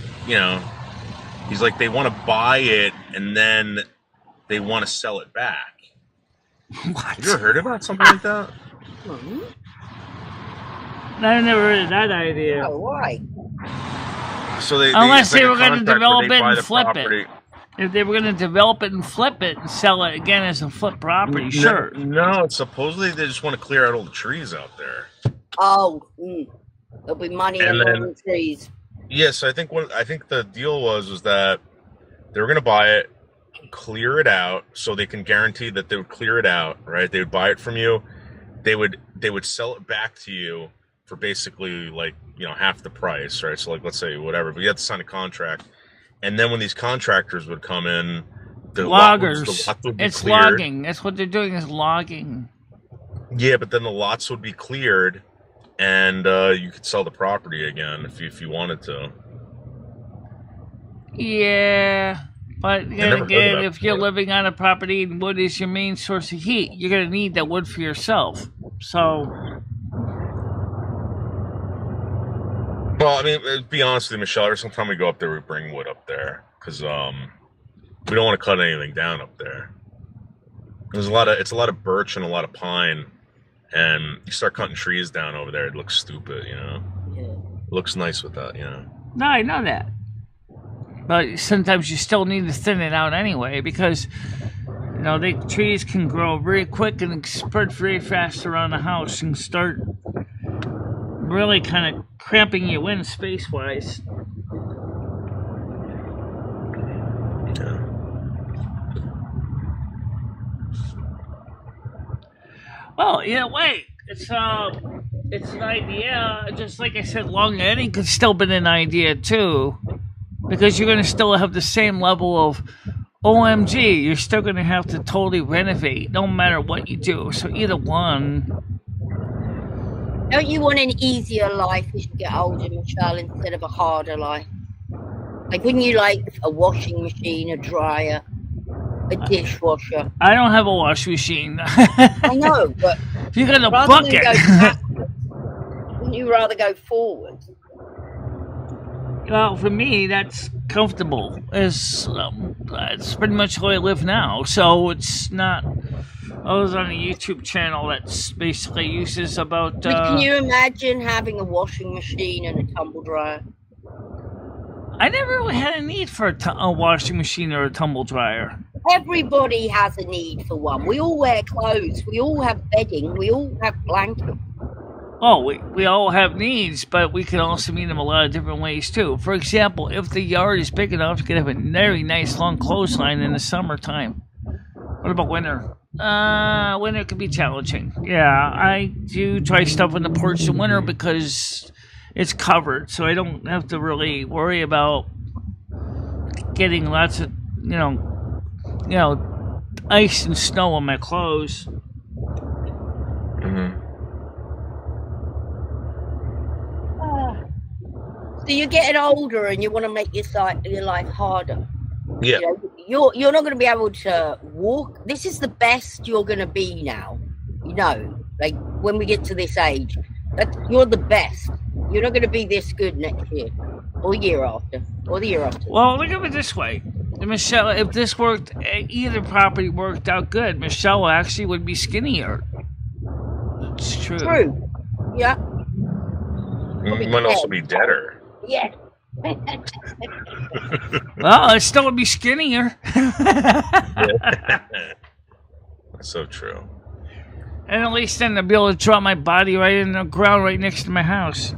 he's like, they want to buy it and then they want to sell it back." What? Have you ever heard about something like that? I never heard of that idea. Oh, why? So unless they were going to contract where develop they it buy and the flip property. it. If they were going to develop it and flip it and sell it again as a flip property, sure. No, supposedly they just want to clear out all the trees out there. Oh, there'll be money in the trees. Yes, I think the deal was that they were going to buy it, clear it out, so they can guarantee that they would clear it out, right? They would buy it from you. They would sell it back to you for basically half the price, right? So let's say whatever, but you have to sign a contract. And then when these contractors would come in, the loggers, lot would be it's cleared. logging. That's what they're doing, is logging. Yeah, but then the lots would be cleared, and you could sell the property again if you wanted to. Yeah, but then again, if you're living on a property and wood is your main source of heat, you're going to need that wood for yourself. So... Well, I mean, to be honest with you, Michelle, every time we go up there, we bring wood up there because we don't want to cut anything down up there. It's a lot of birch and a lot of pine, and you start cutting trees down over there, it looks stupid, Yeah. It looks nice with that, No, I know that, but sometimes you still need to thin it out anyway because the trees can grow very quick and spread very fast around the house and start really kind of cramping you in space-wise. Yeah. Well, wait. It's it's an idea. Just like I said, long editing could still be an idea too, because you're going to still have the same level of OMG. You're still going to have to totally renovate, no matter what you do. So either one. Don't you want an easier life as you get older, Michelle, instead of a harder life? Like, wouldn't you like a washing machine, a dryer, a dishwasher? I don't have a washing machine. I know, but you're going to rather book than it. go backwards, wouldn't you rather go forward? Well, for me, that's comfortable. It's pretty much how I live now. So it's not. I was on a YouTube channel that's basically uses about. Can you imagine having a washing machine and a tumble dryer? I never really had a need for a washing machine or a tumble dryer. Everybody has a need for one. We all wear clothes. We all have bedding. We all have blankets. Oh, we all have needs, but we can also meet them a lot of different ways too. For example, if the yard is big enough, you can have a very nice long clothesline in the summertime. What about winter? Winter can be challenging. Yeah, I do try stuff in the porch in winter because it's covered, so I don't have to really worry about getting lots of, ice and snow on my clothes. Mm-hmm. So you're getting older and you want to make your life harder. Yeah. You're not going to be able to walk. This is the best you're going to be now. Like when we get to this age, you're the best. You're not going to be this good next year, or year after, or the year after. Well, look at it this way, Michelle. If this worked, either property worked out good, Michelle actually would be skinnier. It's true. True. Yeah. You might also be deader. Yeah. Well, it still would be skinnier. That's so true. And at least then I'll be able to drop my body right in the ground right next to my house.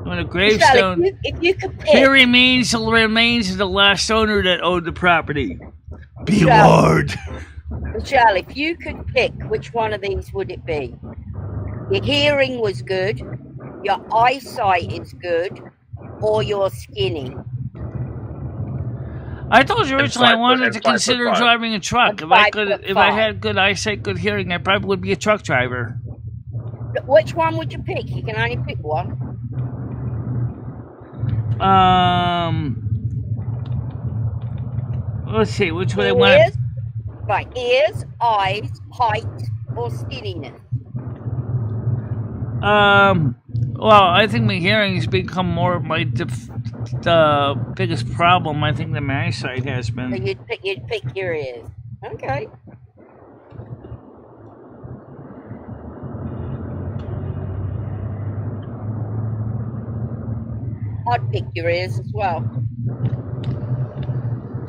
On a gravestone. If you could pick, here remains the remains of the last owner that owned the property. Beward. Michelle, if you could pick, which one of these would it be? Your hearing was good, your eyesight is good, or you're skinny? I told you originally I wanted to consider driving a truck. If I had good eyesight, good hearing, I probably would be a truck driver. Which one would you pick? You can only pick one. Let's see, which one I want. Right, ears, eyes, height, or skinniness? Well, I think my hearing has become more of my the biggest problem. I think that my eyesight has been. So you'd pick your ears. Okay. I'd pick your ears as well.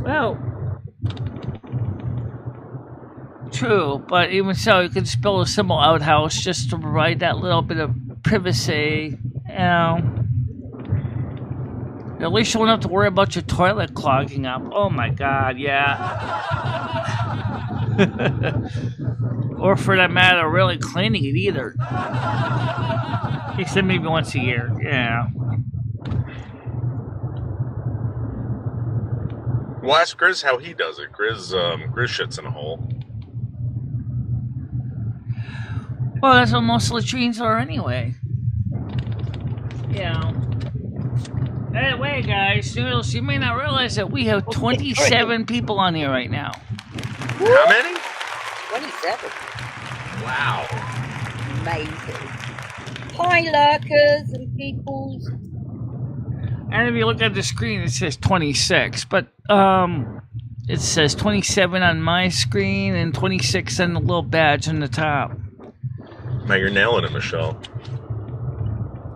Well, true, but even so, you could just build a simple outhouse just to provide that little bit of privacy. At least you won't have to worry about your toilet clogging up. Oh my God, yeah. Or for that matter, really cleaning it either. Except maybe once a year, yeah. Well, ask Grizz how he does it. Grizz shits in a hole. Well, that's what most latrines are anyway. Anyway, guys, Noodles, you may not realize that we have 27 people on here right now. How many? 27. Wow. Amazing. Hi, lurkers and peoples. And if you look at the screen, it says 26, but it says 27 on my screen and 26 on the little badge on the top. Now you're nailing it, Michelle.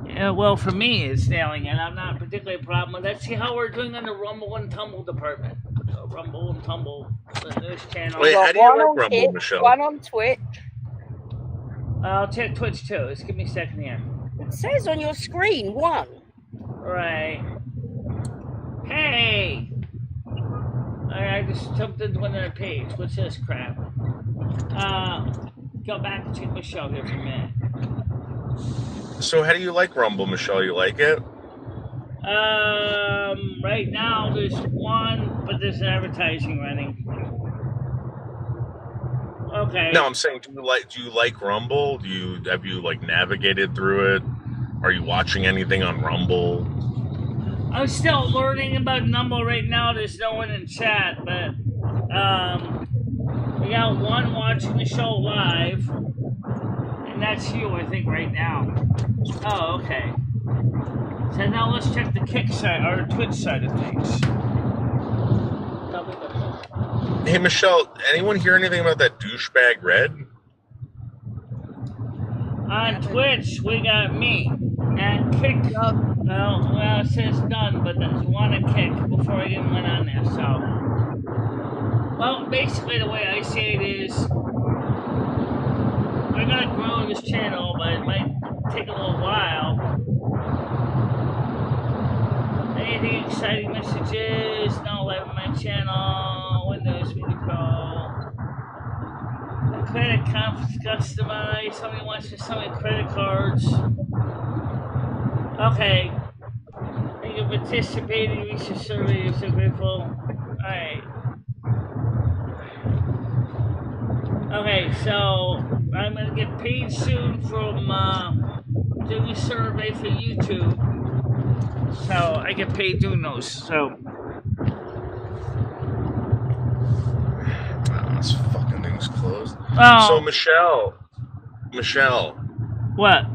Yeah, well, for me, it's nailing it. I'm not particularly a problem with that. See how we're doing on the Rumble and Tumble department. Rumble and Tumble, the news channel. Wait, how do you like Rumble, Michelle? One on Twitch. I'll check Twitch too. Just give me a second here. It says on your screen, one. Right. Hey! I just jumped into another page. What's this crap? Go back and check Michelle here for a minute. So how do you like Rumble, Michelle? You like it? Right now there's one, but there's advertising running. Okay. No, I'm saying, do you like Rumble? Have you like navigated through it? Are you watching anything on Rumble? I'm still learning about Rumble right now. There's no one in chat, but we got one watching the show live, and that's you, I think, right now. Oh, okay. So now let's check the Kick side or Twitch side of things. Hey, Michelle, anyone hear anything about that douchebag Red? On Twitch, we got me and Kick. Well, it says done, but there's one to Kick before I even went on there. So, well, basically the way I see it is, we're gonna grow this channel, but it might take a little while. Anything exciting messages? No live on my channel. Windows Media Pro. Credit conference customized. Somebody wants to sell me credit cards. Okay. Thank you for participating. Research survey. You're so grateful. Alright. Okay, so I'm gonna get paid soon from doing a survey for YouTube. So I get paid doing those. So this fucking thing's closed. Oh. So Michelle. What?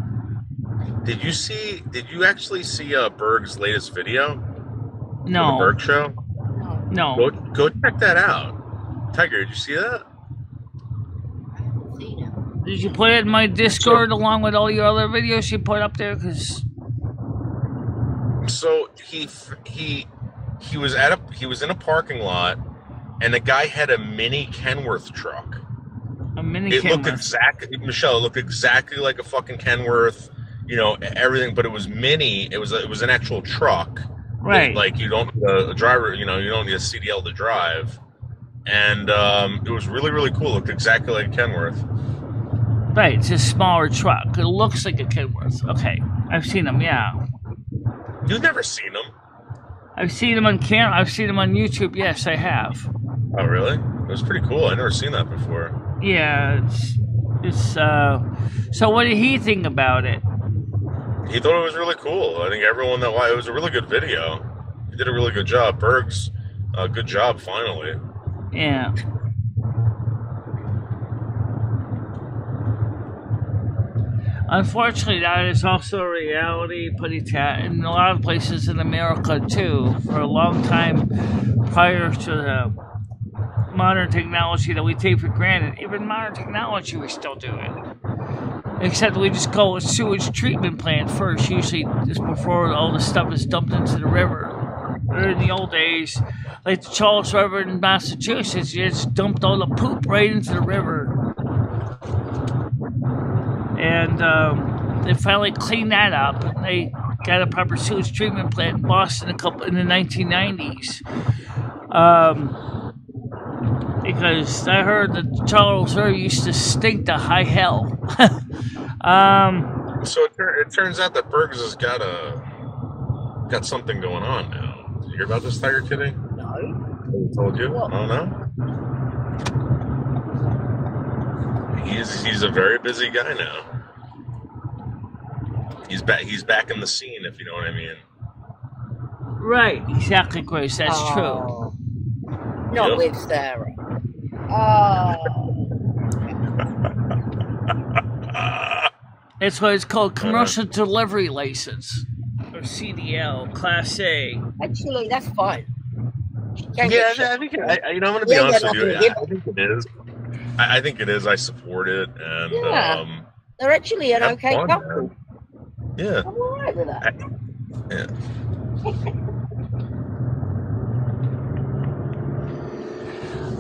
Did you actually see Berg's latest video? No. On the Berg show? No. Go check that out. Tiger, did you see that? Did you put it in my Discord along with all your other videos you put up there? Cause so he was in a parking lot, and the guy had a mini Kenworth truck. A mini It Kenworth. looked exactly, Michelle. It looked exactly like a fucking Kenworth. You know, everything, but it was mini. It was an actual truck. Right. Like you don't need a driver. You know, you don't need a CDL to drive. And it was really, really cool. It looked exactly like a Kenworth. Right, it's a smaller truck. It looks like a Kenworth. Okay, I've seen them. Yeah. You've never seen them? I've seen them on camera. I've seen them on YouTube. Yes, I have. Oh, really? It was pretty cool. I've never seen that before. Yeah, it's. So, what did he think about it? He thought it was really cool. I think everyone that watched it was a really good video. He did a really good job. Berg's, good job. Finally. Yeah. Unfortunately, that is also a reality, in a lot of places in America, too. For a long time prior to the modern technology that we take for granted, even modern technology we still do it. Except we just call it sewage treatment plant first, usually just before all the stuff is dumped into the river. In the old days, like the Charles River in Massachusetts, you just dumped all the poop right into the river. And they finally cleaned that up, and they got a proper sewage treatment plant in Boston in the 1990s. Because I heard that Charles River used to stink to high hell. So it turns out that Berg's has got something going on now. Did you hear about this, Tiger Kitty? No. Who told you? What? Oh no. He's a very busy guy now. He's back in the scene, if you know what I mean. Right, exactly, Grace. That's true. Not with Sarah. Oh. That's why it's called commercial delivery license, or CDL, Class A. Actually, that's fine. Yeah, I think I'm going to be honest with you. I think it is. I think it is. I support it, and they're actually an okay couple. Man. Yeah, I'm all right with that.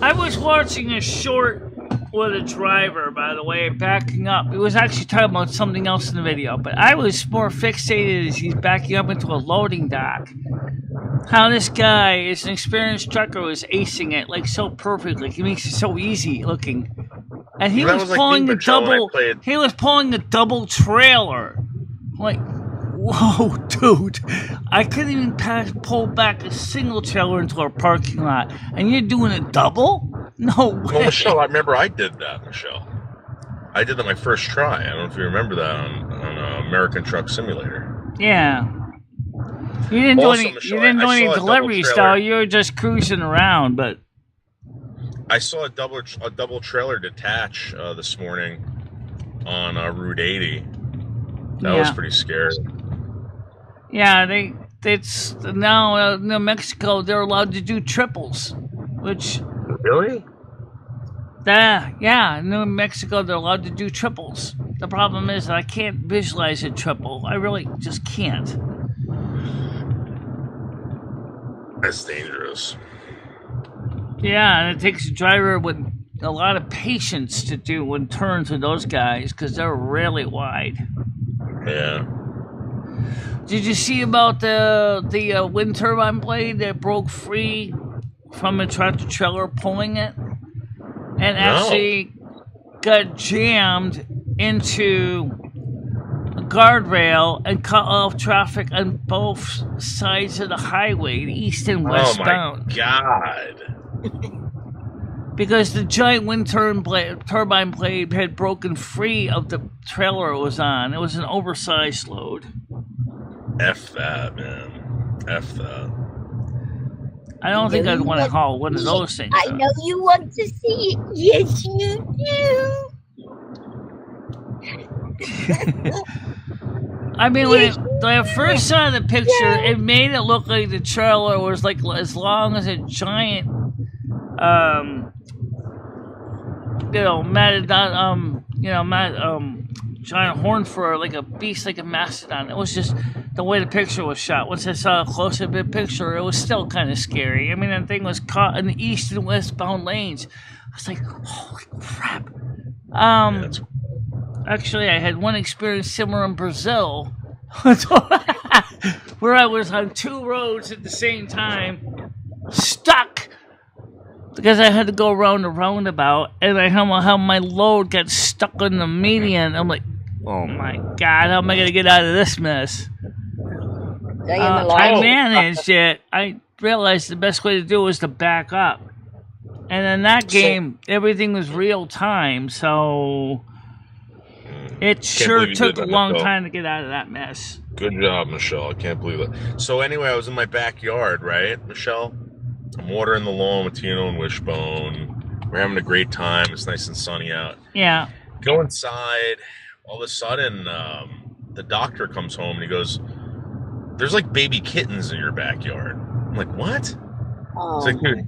I was watching a short with a driver, by the way, backing up. It was actually talking about something else in the video, but I was more fixated as he's backing up into a loading dock. How this guy is an experienced trucker was acing it like so perfectly. He makes it so easy looking. And he was pulling the double. He was pulling the double trailer. Like, whoa, dude. I couldn't even pull back a single trailer into our parking lot. And you're doing a double? No way. Well, Michelle, I remember I did that, Michelle. I did that my first try. I don't know if you remember that on American Truck Simulator. Yeah. You didn't Also, do any, Michelle, you didn't I do any saw a double deliveries, trailer. though. You were just cruising around, but... I saw a double trailer detach this morning on Route 80. That was pretty scary. Yeah, it's now New Mexico, they're allowed to do triples, which... Really? Yeah, New Mexico, they're allowed to do triples. The problem is that I can't visualize a triple. I really just can't. That's dangerous. Yeah, and it takes a driver with a lot of patience to do one turns with those guys because they're really wide. Yeah. Did you see about the wind turbine blade that broke free from a tractor trailer pulling it? And actually got jammed into a guardrail and cut off traffic on both sides of the highway, the east and westbound. Oh my God. Because the giant wind turbine blade had broken free of the trailer it was on. It was an oversized load. F that, man. F that. I don't think I'd want to haul one of those things. I know you want to see it. Yes, you do. I mean, when I first saw the picture, it made it look like the trailer was like as long as a giant, giant horn fur, like a beast, like a mastodon. It was just the way the picture was shot. Once I saw a close-up picture, it was still kind of scary. I mean, the thing was caught in the east and westbound lanes. I was like, holy crap. Actually, I had one experience similar in Brazil where I was on two roads at the same time, stuck, because I had to go around a roundabout, and how my load got stuck on the median. I'm like, oh my God, how am I going to get out of this mess? I managed it. I realized the best way to do it was to back up. And in that game, everything was real time, so it sure took a long time to get out of that mess. Good job, Michelle. I can't believe it. So anyway, I was in my backyard, right, Michelle? I'm watering the lawn with Tino and Wishbone. We're having a great time. It's nice and sunny out. Yeah. Go inside. All of a sudden, the doctor comes home and he goes, "There's like baby kittens in your backyard." I'm like, "What?" Oh. He's like, "Dude."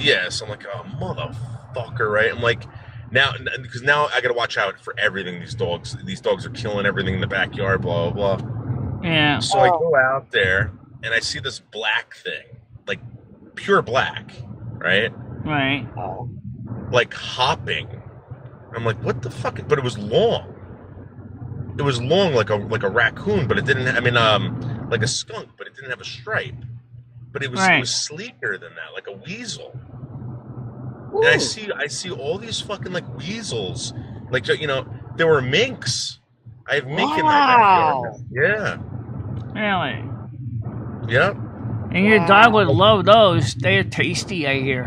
Yes. I'm like, "Oh, motherfucker," right? I'm like, because now I got to watch out for everything. These dogs are killing everything in the backyard, blah, blah, blah. Yeah. So I go out there and I see this black thing, like pure black, right? Right. Like hopping. I'm like, what the fuck? But it was long. It was long like a raccoon, but it didn't. Like a skunk, but it didn't have a stripe. But it was sleeker than that, like a weasel. Ooh. And I see all these fucking like weasels, like there were minks. I have mink in my backyard. Yeah. Really? Yep. And your dog would love those. They're tasty, I hear.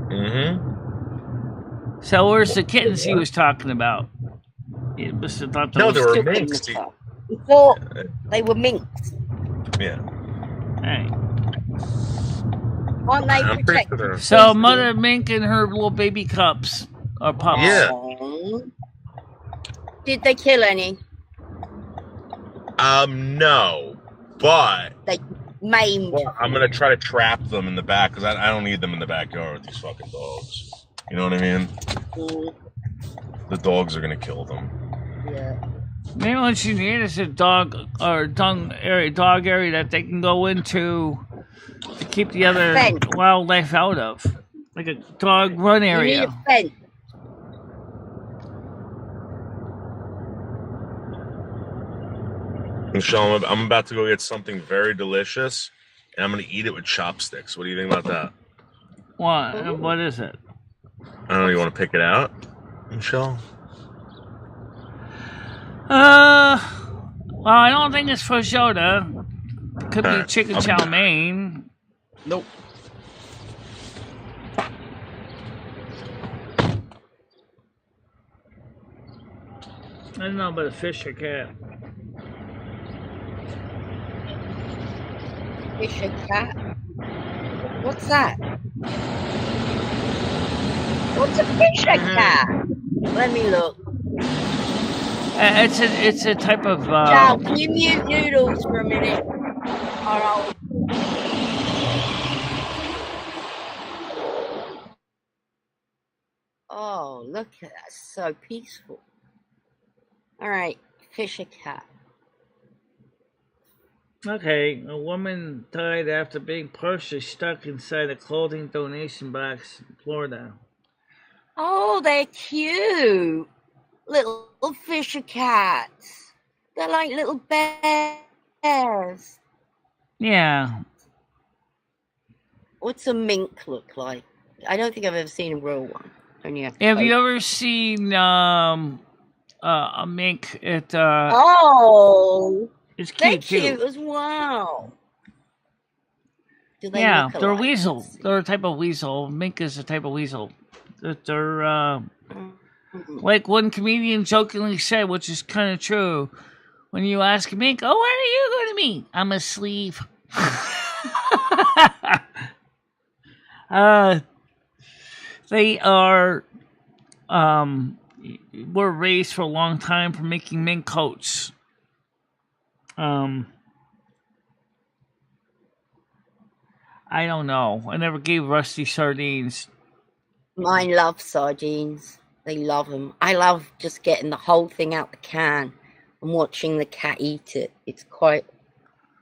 Mm-hmm. So where's the kittens he was talking about? He must have thought no, they were minks. He thought they were minks. Yeah. Hey. Aren't they protected? So Mother Mink and her little baby cubs are pups. Yeah. Did they kill any? No, but they maimed. Well, I'm gonna try to trap them in the back because I don't need them in the backyard with these fucking dogs. You know what I mean? The dogs are gonna kill them. Yeah. Maybe what you need is a dog area that they can go into to keep the other wildlife out of, like a dog run area. You need a fence. Michelle, I'm about to go get something very delicious, and I'm going to eat it with chopsticks. What do you think about that? What? What is it? I don't know. You want to pick it out, Michelle? Well, I don't think it's prosciutto. Could be Alright, chicken I'll be chow back. mein. Nope. I don't know about a fish or cat. Fish or cat? What's that? What's a fish or cat? Let me look. It's a type of Charles, can you mute Noodles for a minute? Alright. Oh, look at that. So peaceful. Alright, fish or cat. Okay, a woman died after being partially stuck inside a clothing donation box in Florida. Oh, they're cute. Little fisher cats. They're like little bears. Yeah. What's a mink look like? I don't think I've ever seen a real one. Only a Have you coat. ever seen a mink? Oh, It's they're cute cute too. as well. Do they Yeah, look they're a alike? weasel. They're a type of weasel. Mink is a type of weasel. They're Mhm. like one comedian jokingly said, which is kind of true. When you ask a mink, "Oh, what are you going to meet?" "I'm a sleeve." They are were raised for a long time for making mink coats. I don't know. I never gave Rusty sardines. Mine love sardines. They love them. I love just getting the whole thing out the can and watching the cat eat it. It's quite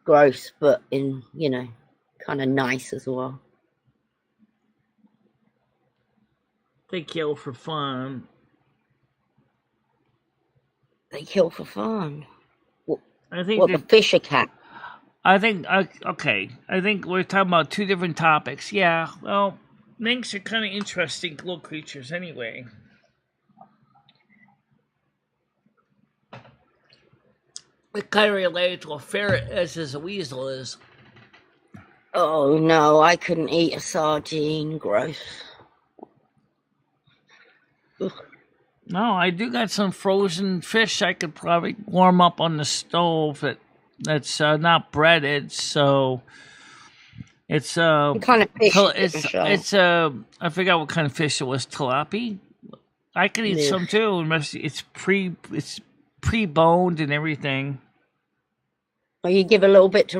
gross, but kind of nice as well. They kill for fun. They kill for fun. I think What, the fisher cat? I think okay. I think we're talking about two different topics. Yeah. Well, minks are kind of interesting little creatures, anyway. They're kind of related to a ferret as a weasel is. Oh no, I couldn't eat a sardine. Gross. Ugh. No, I do got some frozen fish I could probably warm up on the stove that's not breaded, so it's What kind of fish is it, Michelle? it's I forgot what kind of fish it was. Tilapia. I could eat Yeah. some too. It's pre-boned and everything. Or you give a little bit to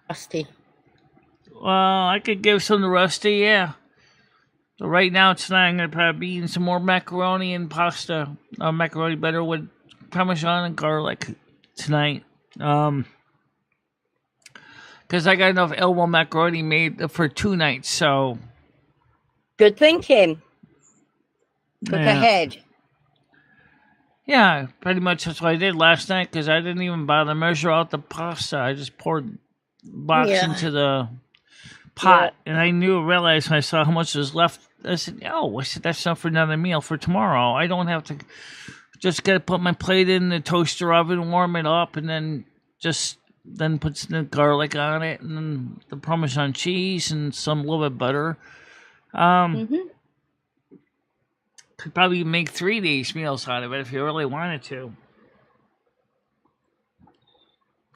Rusty. Well, I could give some to Rusty, yeah. So right now tonight I'm gonna probably be eating some more macaroni and pasta. Macaroni butter with Parmesan and garlic tonight. Because I got enough elbow macaroni made for 2 nights, so Good thinking. Look yeah. ahead. Yeah, pretty much that's what I did last night because I didn't even bother to measure out the pasta. I just poured box Yeah. into the pot, and I realized when I saw how much was left. I said, that's enough for another meal for tomorrow. I don't have to just got to put my plate in the toaster oven, warm it up, and then put some garlic on it, and then the Parmesan cheese and some little bit of butter. Could probably make 3 of these meals out of it if you really wanted to.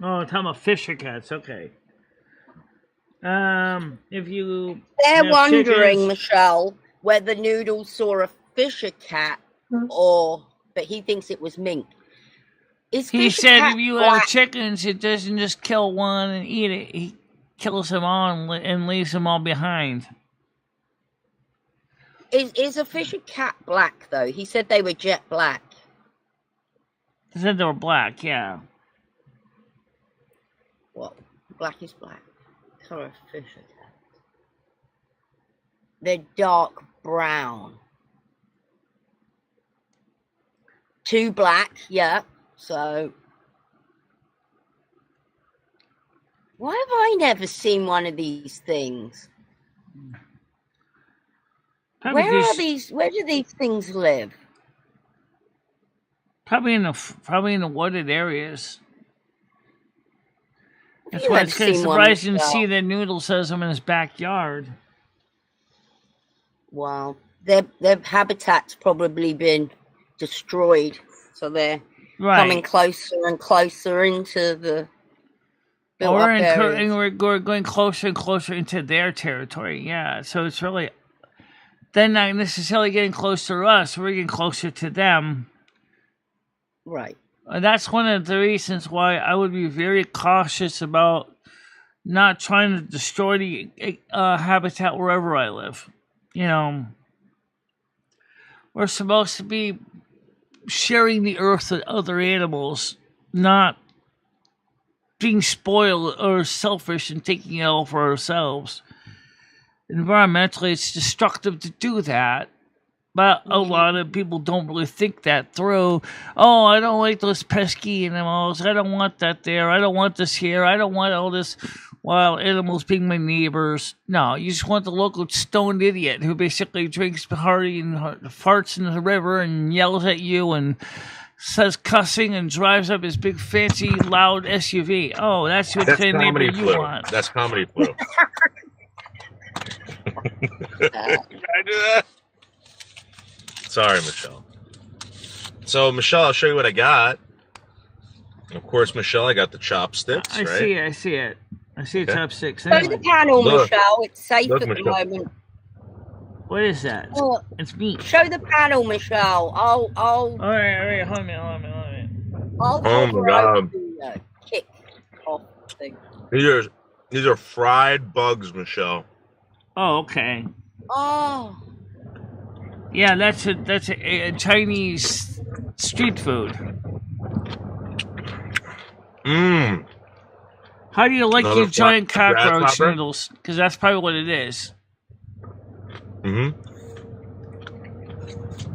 Oh, talking about fisher cats. Okay. If you They're have wondering, chickens- Michelle, whether Noodles saw a fisher cat but he thinks it was mink. Is He fisher said cat if you black? have chickens, it doesn't just kill one and eat it. He kills them all and leaves them all behind. Is a fisher cat black though? He said they were jet black. He said they were black, yeah. What? Black is black. Color of fisher cat. They're dark brown. 2 black, yeah. So why have I never seen one of these things? Probably Where do these things live? Probably in the wooded areas. That's You why have it's kind of seen one surprising to myself. see that Noodle says I'm in his backyard. Wow. Their habitat's probably been destroyed, so they're coming Right. closer and closer into the built up areas. And we're going closer and closer into their territory. Yeah. So it's really, they're not necessarily getting closer to us. We're getting closer to them. Right. And that's one of the reasons why I would be very cautious about not trying to destroy the habitat wherever I live. You know, we're supposed to be sharing the earth with other animals, not being spoiled or selfish and taking it all for ourselves. Environmentally, it's destructive to do that. But a lot of people don't really think that through. Oh, I don't like those pesky animals. I don't want that there. I don't want this here. I don't want all this wild animals being my neighbors. No, you just want the local stoned idiot who basically drinks Bacardi and farts in the river and yells at you and says cussing and drives up his big fancy loud SUV. Oh, that's what kind of neighbor you want. That's comedy flu. Did I do that? Sorry, Michelle. So, Michelle, I'll show you what I got. Of course, Michelle, I got the chopsticks, I right? see it. I see the chopsticks. Show the panel, Look. Michelle. It's safe Look, at the Michelle. moment. What is that? Oh, It's meat. show the panel, Michelle. I'll All right. Hold on. I'll Oh, my hover God. over the kick off thing. These are fried bugs, Michelle. Oh, okay. Oh, Yeah, that's a Chinese street food. Mmm. How do you like Another your giant cockroach grasshopper? noodles? Because that's probably what it is. Mm-hmm.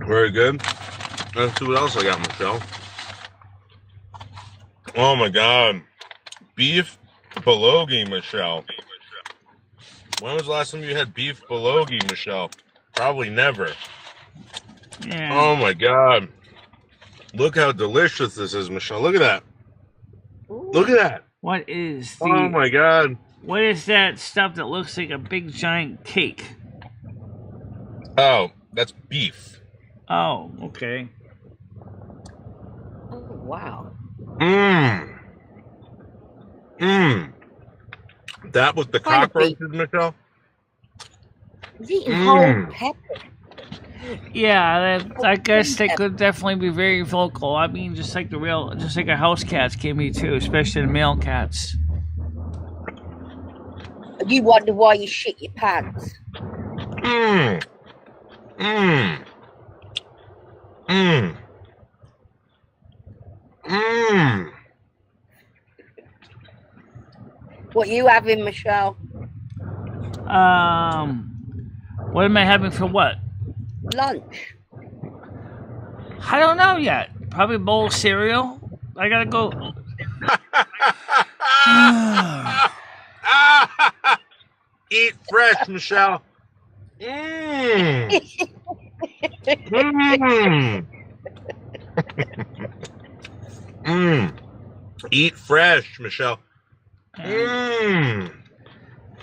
Very good. Let's see what else I got, Michelle. Oh, my God. Beef bulgogi, Michelle. When was the last time you had beef bulgogi, Michelle? Probably never. Yeah. Oh, my God. Look how delicious this is, Michelle. Look at that. Look at that. What is the? Oh, my God. What is that stuff that looks like a big giant cake? Oh, that's beef. Oh, okay. oh wow. Mmm. Mmm. That was the Kind of cockroaches, Michelle? He's eating whole pepper. Yeah, I guess they could definitely be very vocal. I mean, just like a house cats can be too, especially the male cats. You wonder why you shit your pants. Mmm. Mmm. Mmm. Mmm. What you having, Michelle? What am I having for what? Lunch. I don't know yet. Probably a bowl of cereal. I gotta go. Eat fresh, Michelle. Mmm. Mmm. Mmm. Eat fresh, Michelle. Mmm.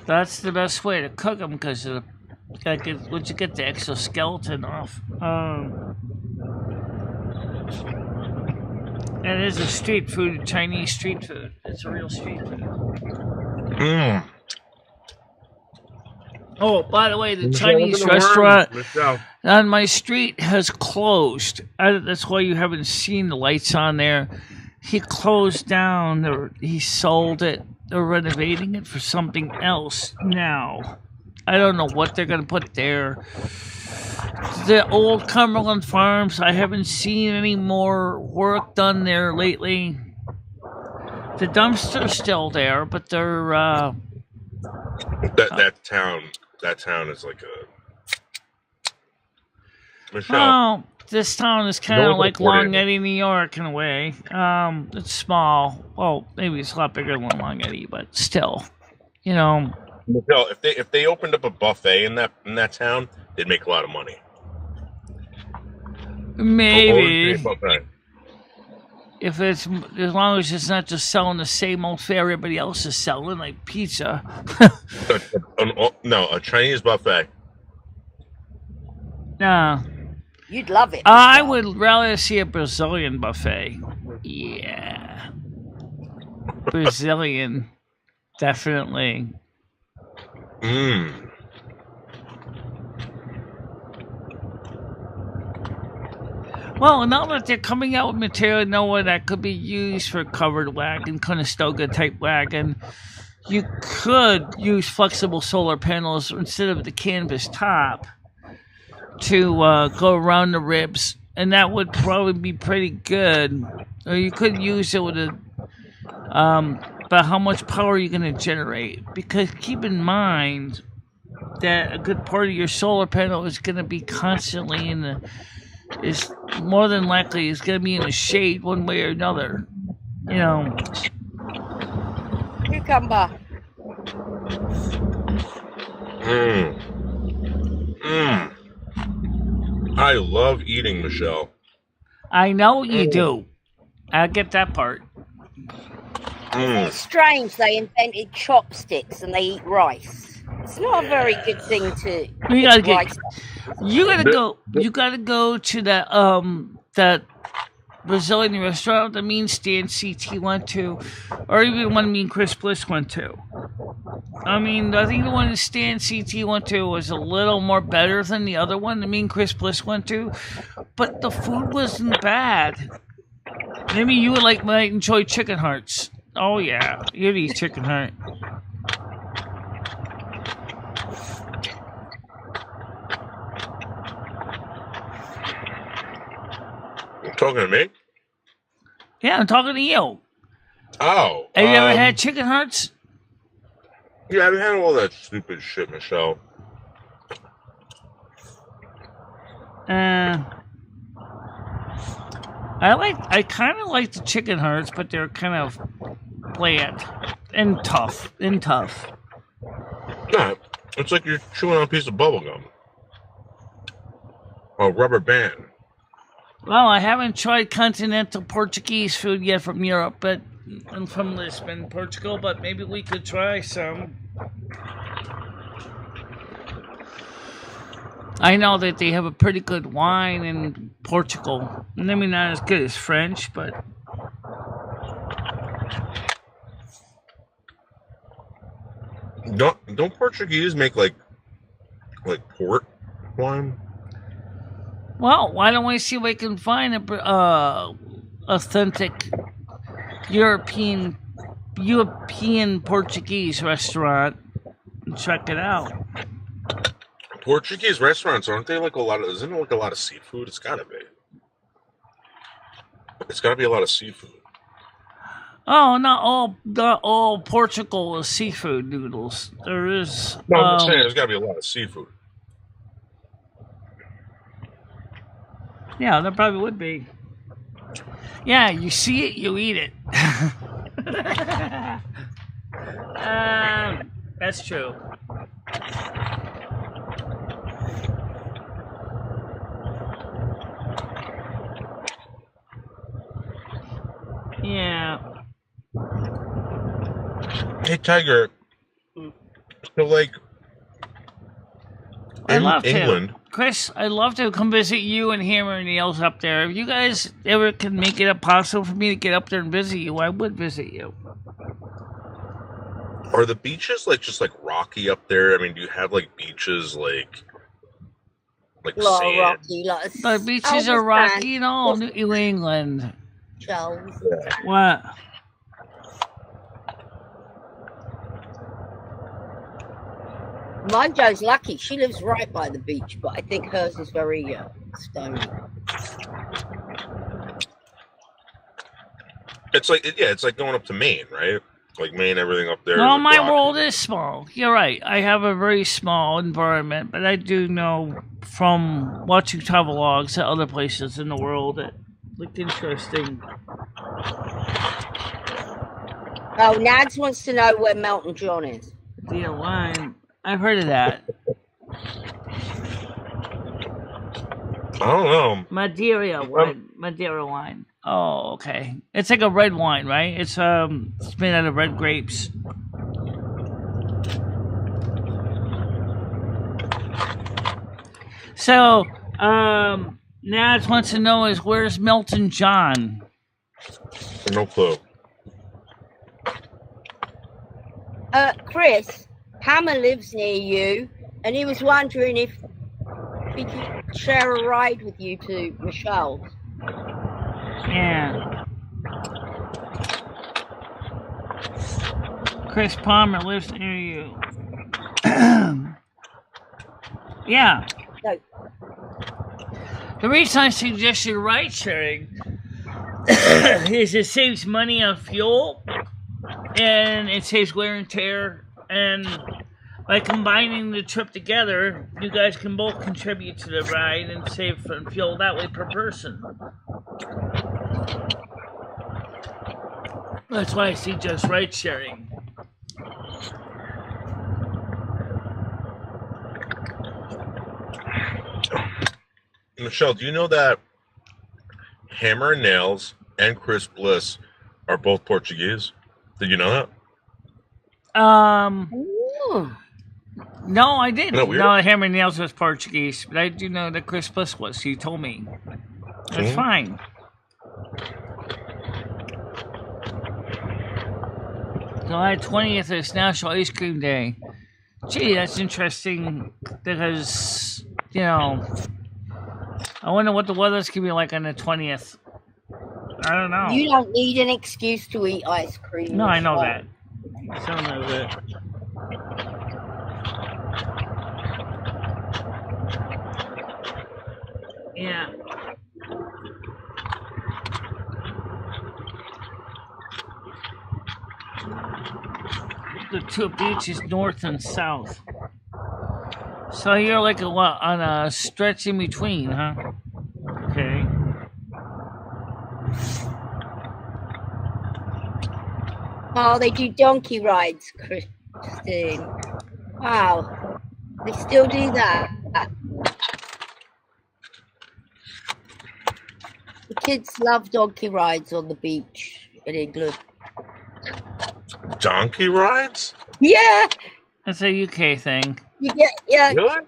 That's the best way to cook them because once you get the exoskeleton off. It is a street food, Chinese street food. It's a real street food. Mmm. Oh, by the way, the Chinese restaurant on my street has closed. That's why you haven't seen the lights on there. He closed down, or he sold it. They're renovating it for something else now. I don't know what they're going to put there. The old Cumberland Farms, I haven't seen any more work done there lately. The dumpster's still there, but they're... That town is like a... Michelle. Well, this town is kind of North like Florida. Long Eddy, New York, in a way. It's small. Well, maybe it's a lot bigger than Long Eddy, but still, you know. Michelle, if they opened up a buffet in that town, they'd make a lot of money. Maybe. Buffet. If it's as long as it's not just selling the same old fare everybody else is selling, like pizza. No, a Chinese buffet. No. You'd love it. I Michelle. would rather see a Brazilian buffet. Yeah. Brazilian. Definitely. Mmm. Well, now that they're coming out with material, Noah, that could be used for covered wagon, Conestoga type wagon, you could use flexible solar panels instead of the canvas top to go around the ribs, and that would probably be pretty good. Or you could use it with a, but how much power are you going to generate? Because keep in mind that a good part of your solar panel is going to be constantly is more than likely is going to be in the shade one way or another. You know. Cucumber. I love eating, Michelle. I know you do. I get that part. It's strange they invented chopsticks and they eat rice. It's not a very good thing to You gotta eat rice. You gotta go to that Brazilian restaurant that me and Stan CT went to, or even one me and Chris Bliss went to. I mean, I think the one that Stan CT went to was a little more better than the other one that me and Chris Bliss went to, but the food wasn't bad. Maybe you might enjoy chicken hearts. Oh yeah, you'd eat chicken heart. Talking to me? Yeah, I'm talking to you. Oh. Have you ever had chicken hearts? Yeah, I've had all that stupid shit, Michelle. I kind of like the chicken hearts, but they're kind of bland and tough. Yeah, it's like you're chewing on a piece of bubble gum. Or rubber band. Well, I haven't tried continental Portuguese food yet from Europe, but I'm from Lisbon, Portugal, but maybe we could try some. I know that they have a pretty good wine in Portugal. Maybe not as good as French, but Don't Portuguese make like port wine? well, why don't we see if we can find a authentic European Portuguese restaurant and check it out. Portuguese restaurants, aren't they like a lot of? Isn't it like a lot of seafood? It's gotta be. It's gotta be a lot of seafood. Oh, not all Portugal is seafood noodles. There is. No, I'm just saying there's gotta be a lot of seafood. Yeah, there probably would be. Yeah, you see it, you eat it. That's true. Yeah. Hey, Tiger. So, like, I'd in love England, to. Chris, I'd love to come visit you and Hammer and Nails up there. If you guys ever can make it possible for me to get up there and visit you, I would visit you. are the beaches like just like rocky up there? I mean, do you have like beaches like Lot sand? rocky, like The beaches are rocky and all New England. shells. What? Mine Jo's lucky. She lives right by the beach, but I think hers is very stony. It's like it's like going up to Maine, right? Like Maine, everything up there. No, is my rocky. world is small. You're right. I have a very small environment, but I do know from watching travelogues at other places in the world that look interesting. Oh, Nads wants to know where Melton John is. Dear wine. I've heard of that. I don't know. Madeira wine. Madeira wine. Oh, okay. It's like a red wine, right? It's made out of red grapes. So, Naz wants to know is where's Milton John? No clue. Chris, Hammer lives near you, and he was wondering if he could share a ride with you to Michelle. Yeah. Chris Palmer lives near you. Yeah. No. The reason I suggested ride sharing is it saves money on fuel and it saves wear and tear. And by combining the trip together, you guys can both contribute to the ride and save on fuel that way per person. That's why I suggest ride sharing. Michelle, do you know that Hammer and Nails and Chris Bliss are both Portuguese? Did you know that? Ooh. No, I didn't. Isn't that weird? No, Hammer and Nails was Portuguese, but I do know that Chris Bliss was. He told me. That's fine. July 20th is National Ice Cream Day. Gee, that's interesting because, you know, I wonder what the weather's going to be like on the 20th. I don't know. You don't need an excuse to eat ice cream. No, I know Michelle. that. So knows it. Yeah. The two beaches, north and south. So you're like on a stretch in between, huh? Okay. Oh, they do donkey rides, Christine. Wow. They still do that. The kids love donkey rides on the beach in England. Donkey rides? Yeah. That's a UK thing. You get, yeah. Really?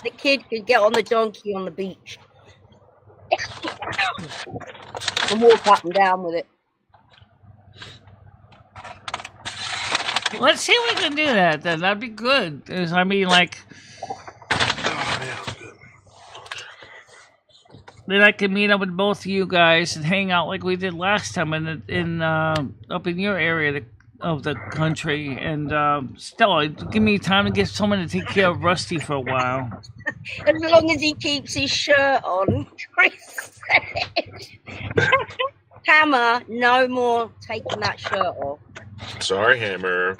The kid could get on the donkey on the beach and walk up and down with it. Let's see if we can do that then. That'd be good. I mean, like, then I can meet up with both of you guys and hang out like we did last time in up in your area of the country. And Stella, give me time to get someone to take care of Rusty for a while. As long as he keeps his shirt on, Chris said. Hammer, no more taking that shirt off. Sorry, Hammer.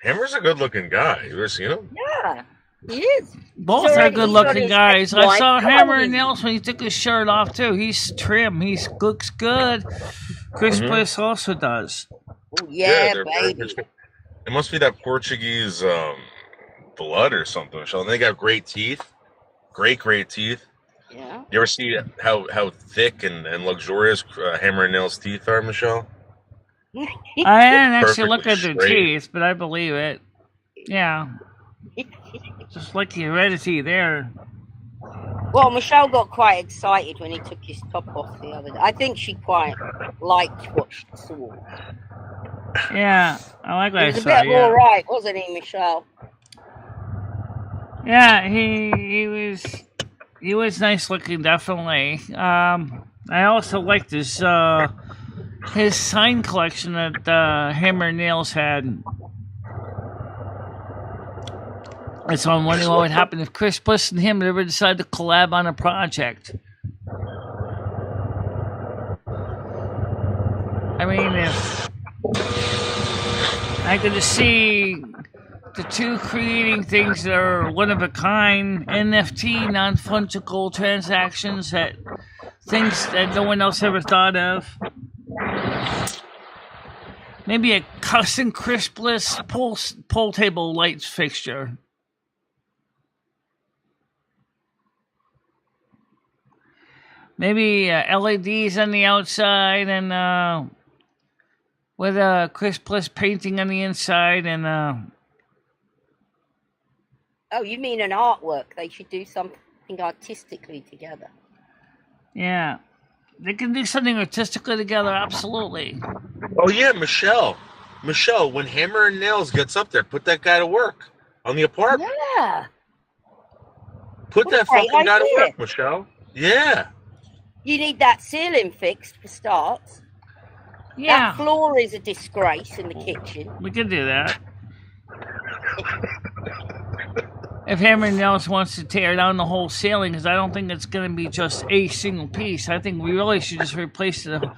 Hammer's a good-looking guy. You ever seen him? Yeah, he is. Both He's are already- good-looking he's guys. got his I saw wife. Hammer and Nails when he took his shirt off too. He's trim. He looks good. Chris Bliss also does. Oh, yeah, they're very baby. good. It must be that Portuguese blood or something, Michelle. And they got great teeth. Great teeth. Yeah. You ever see how thick and luxurious Hammer and Nails teeth are, Michelle? I didn't actually look Perfectly at their straight. teeth, but I believe it. Yeah. Just like the heredity there. Well, Michelle got quite excited when he took his top off the other day. I think she quite liked what she saw. Yeah, I like what He I was a saw. bit more Yeah, right, wasn't he, Michelle? yeah, he was nice looking, definitely. I also liked his sign collection that Hammer and Nails had. And so I'm wondering what would happen if Chris Bliss and him ever decided to collab on a project. I mean, if I could just see the two creating things that are one of a kind, NFT, non-fungible transactions, that things that no one else ever thought of. Maybe a custom Chris Bliss pull table lights fixture. Maybe LEDs on the outside and with Chris Plus painting on the inside and Oh, you mean an artwork? They should do something artistically together. yeah. They can do something artistically together, absolutely. Oh yeah, Michelle, when Hammer and Nails gets up there, put that guy to work on the apartment. Yeah. Put What that a great fucking guy to idea. work, Michelle. Yeah. You need that ceiling fixed for starts. Yeah, That floor is a disgrace in the kitchen. we could do that. If Hammer and Nails wants to tear down the whole ceiling, because I don't think it's going to be just a single piece. I think we really should just replace the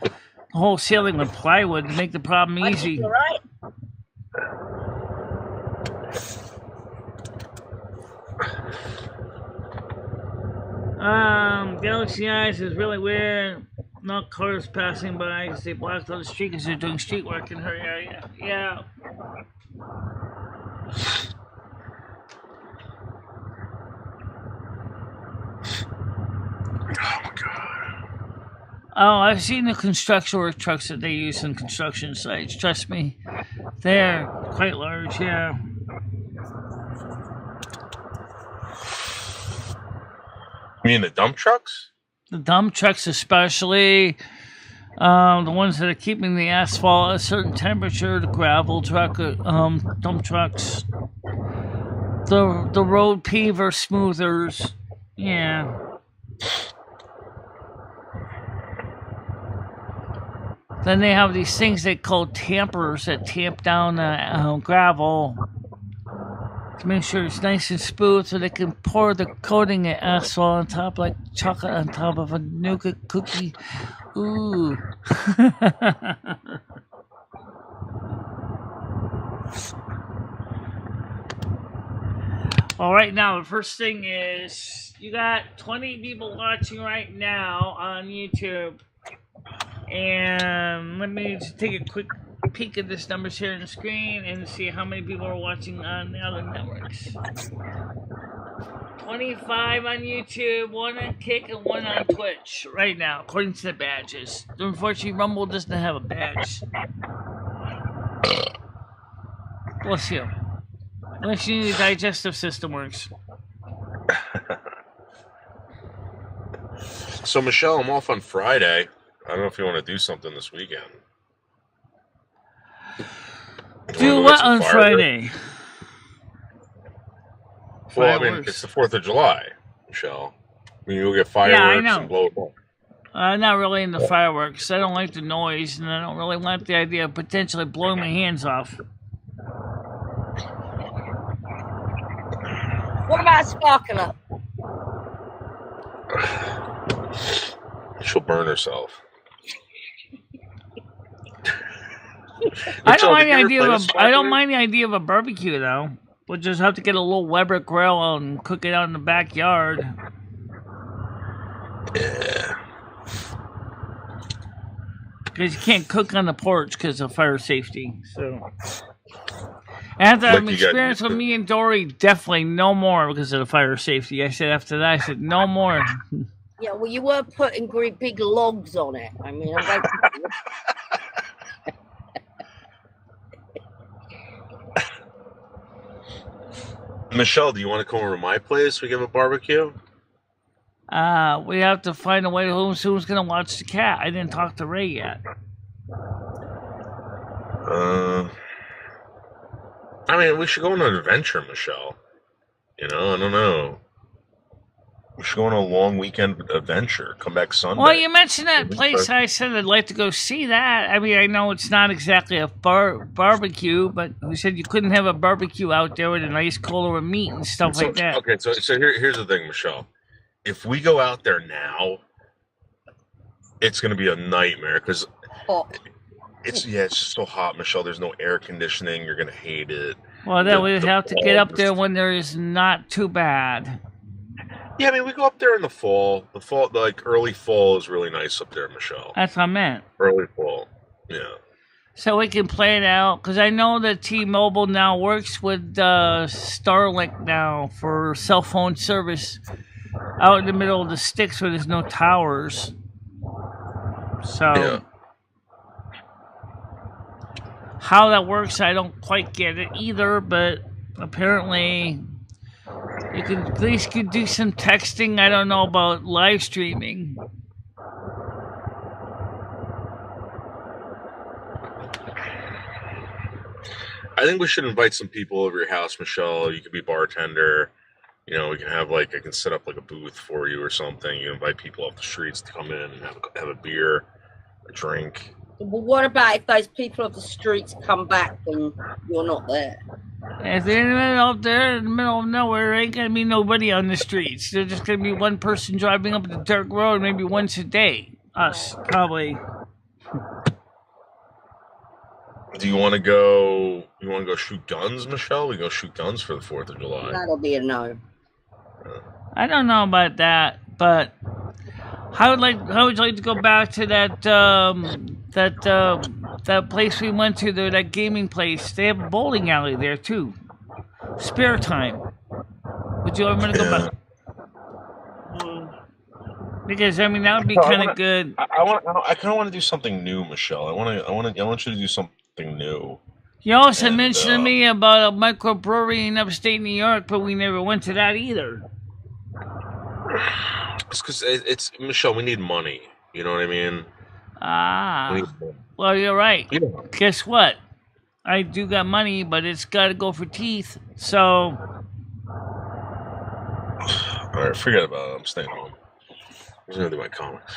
whole ceiling with plywood to make the problem I think easy. you're right. Galaxy Eyes is really weird. Not cars passing by because they blocked on the street because they're doing street work in her area. Yeah. Oh my god. Oh, I've seen the construction work trucks that they use in construction sites. Trust me, they're quite large. Yeah. You mean the dump trucks? The dump trucks, especially the ones that are keeping the asphalt at a certain temperature. The gravel truck, dump trucks. The road paver smoothers. Yeah. Then they have these things they call tampers that tamp down the gravel to make sure it's nice and smooth so they can pour the coating of asphalt on top like chocolate on top of a nougat cookie. Ooh. Well, right now, the first thing is you got 20 people watching right now on YouTube. And let me just take a quick peek at this numbers here on the screen and see how many people are watching on the other networks. 25 on YouTube, 1 on Kick, and 1 on Twitch right now, according to the badges. Unfortunately, Rumble doesn't have a badge. Bless you. Unless your digestive system works. So Michelle, I'm off on Friday. I don't know if you want to do something this weekend. Do what on Friday? Well, I mean, it's the 4th of July, Michelle. I mean, you'll get fireworks and blow it up. I'm not really into fireworks. I don't like the noise, and I don't really like the idea of potentially blowing my hands off. What about a sparkler? She'll burn herself. I don't mind the idea of a barbecue though. We'll just have to get a little Weber grill and cook it out in the backyard. Yeah. Because you can't cook on the porch because of fire safety. So after I've experienced with me and Dory, definitely no more because of the fire safety. I said after that, I said no more. Yeah, well, you were putting great big logs on it. I mean, I'm Michelle, do you want to come over to my place? We give a barbecue. We have to find a way to who's going to watch the cat. I didn't talk to Ray yet. I mean, we should go on an adventure, Michelle. You know, I don't know. We should go on a long weekend adventure. Come back Sunday. Well, you mentioned that place. I said I'd like to go see that. I mean, I know it's not exactly a barbecue, but you said you couldn't have a barbecue out there with a nice cooler of meat and stuff like that. Okay, so here's the thing, Michelle. If we go out there now, it's going to be a nightmare because it's so hot, Michelle. There's no air conditioning. You're going to hate it. Well, then we'd have to get up there when there is not too bad. Yeah, I mean, we go up there in the fall. The fall, like early fall, is really nice up there, Michelle. That's what I meant. Early fall, yeah. So we can play it out because I know that T-Mobile now works with Starlink now for cell phone service. out in the middle of the sticks where there's no towers. So Yeah. how that works, I don't quite get it either, but apparently you can at least do some texting. I don't know about live streaming. I think we should invite some people over your house, Michelle. You could be bartender. You know, we can have like, I can set up like a booth for you or something. You invite people off the streets to come in and have a beer, a drink. Well, what about if those people off the streets come back and you're not there? If they're out there in the middle of nowhere, there ain't gonna be nobody on the streets. There's just gonna be one person driving up the dirt road maybe once a day. Us, probably. Do you want to go? You want to go shoot guns, Michelle? We go shoot guns for the 4th of July. That'll be a no. I don't know about that, but how would you like to go back to that that place we went to, that gaming place? They have a bowling alley there too. Spare time. Would you ever want to go back? Because I mean that would be kind of good. I kind of want to do something new, Michelle. I want you to do something new. You also mentioned to me about a microbrewery in upstate New York, but we never went to that either. It's because it's Michelle. We need money. You know what I mean? Well, you're right. Yeah. Guess what? I do got money, but it's got to go for teeth. So, all right, forget about it. I'm staying home. I'm just gonna do my comics.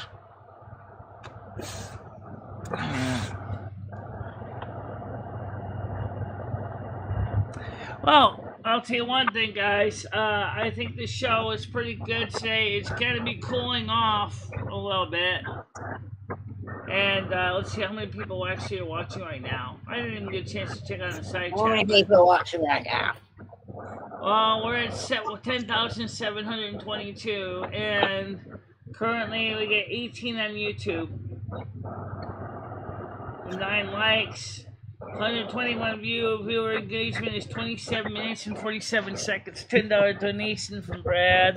Well, I'll tell you one thing, guys. I think the show is pretty good today. It's going to be cooling off a little bit. And let's see how many people actually are watching right now. I didn't even get a chance to check on the side How many chat. people are watching right now? Well, we're at 10,722, and currently we get 18 on YouTube, 9 likes, 121 viewer engagement is 27 minutes and 47 seconds. $10 donation from Brad.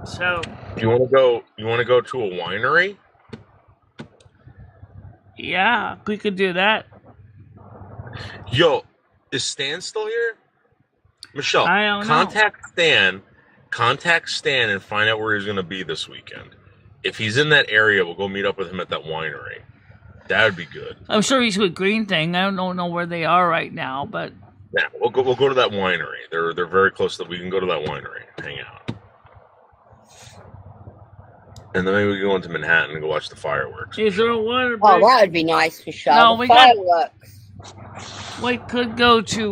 So You want to go to a winery? yeah, we could do that. Yo, is Stan still here? Michelle, I don't know. Contact Stan and find out where he's going to be this weekend. If he's in that area, we'll go meet up with him at that winery. That would be good. I'm sure he's with Green Thing. I don't know where they are right now, but Yeah, we'll go to that winery. They're very close to. We can go to that winery, hang out, and then maybe we can go into Manhattan and go watch the fireworks. is there a water Oh, break? that would be nice for sure. No, The we got- fireworks. We could go to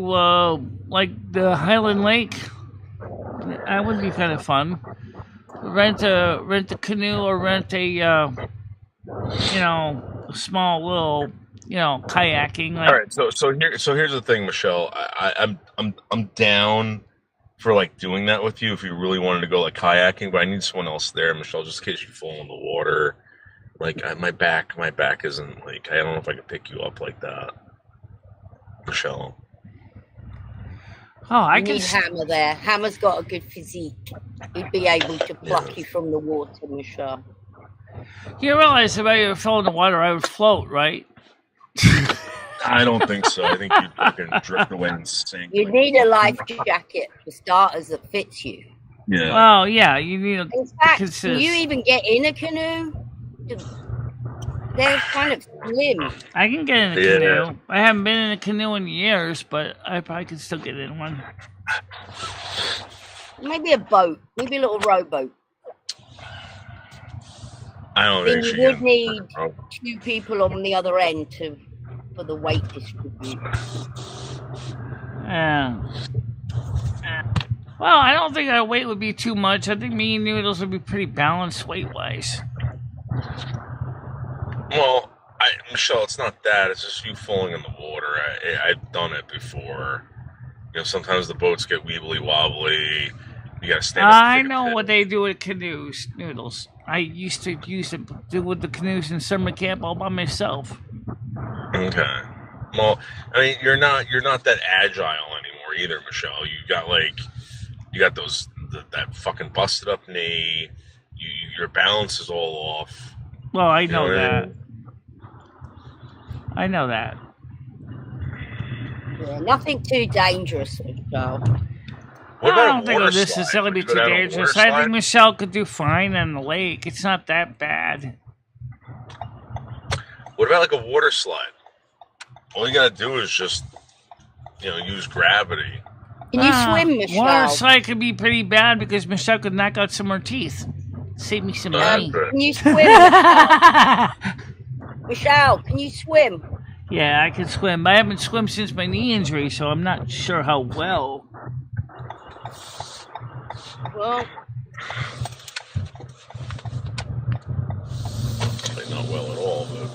like the Highland Lake. That would be kind of fun. Rent a canoe or rent a small little kayaking. Like, All right, so here's the thing, Michelle. I'm down for like doing that with you if you really wanted to go like kayaking, but I need someone else there, Michelle, just in case you fall in the water. Like my back isn't like I don't know if I can pick you up like that, Michelle. oh, I You can. need Hammer there. Hammer's got a good physique. He'd be able to pluck you from the water, Michelle. You realize if I ever fell in the water, I would float, right? I don't think so. I think you'd fucking drift away and sink. You need a life jacket for starters that fits you. Yeah. Well, yeah, you need a. In fact, Consist. can you even get in a canoe? They're kind of slim. I can get in a Yeah. canoe. I haven't been in a canoe in years, but I probably could still get in one. Maybe a boat. Maybe a little rowboat. I don't Then think you she would can. need 2 people on the other end for the weight distribution. Yeah. Well, I don't think our weight would be too much. I think me and Noodles would be pretty balanced weight-wise. Well, Michelle, it's not that. It's just you falling in the water. I've done it before. You know, sometimes the boats get weebly wobbly. You gotta stand up. I know what they do with canoes, Noodles. I used to do with the canoes in summer camp all by myself. Okay. Well, I mean, you're not that agile anymore either, Michelle. You got those that fucking busted up knee. Your balance is all off. Well, I You know know what I that. mean? I know that. Yeah, nothing too dangerous, Michelle. What I about don't a think water it'll necessarily slide? be Would you too go down a water dangerous. I think slide? Michelle could do fine in the lake. It's not that bad. What about like a water slide? All you gotta do is just, use gravity. Can you swim, Water Michelle? slide could be pretty bad because Michelle could knock out some of her teeth. Save me some No, money. that's Can you swim, Michelle? Michelle, can you swim? Yeah, I can swim. But I haven't swum since my knee injury, so I'm not sure how well. Well, like not well at all, but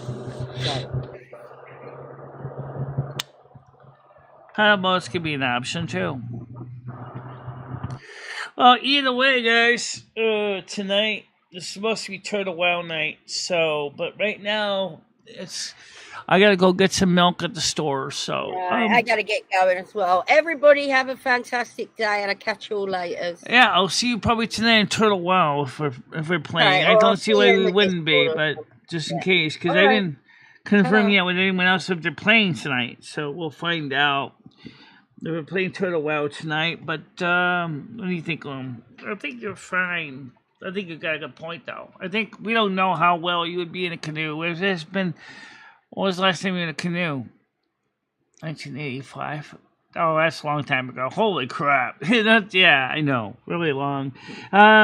Paddleboats could be an option too. Well, either way, guys, tonight is supposed to be Turtle Wow night. So, but right now I gotta go get some milk at the store. So I got to get going as well. Everybody have a fantastic day, and I'll catch you all later. Yeah, I'll see you probably tonight in Turtle Wow if we're playing. Right, I or I'll don't see see why you in we the wouldn't be, Discord. but just in case, because All I right. didn't confirm Ta-da. yet with anyone else if they're playing tonight. So we'll find out. They were playing Turtle Wow tonight, but what do you think, I think you're fine. I think you got a good point, though. I think we don't know how well you would be in a canoe. What was the last time you were in a canoe? 1985. Oh, that's a long time ago. Holy crap. Yeah, I know. Really long.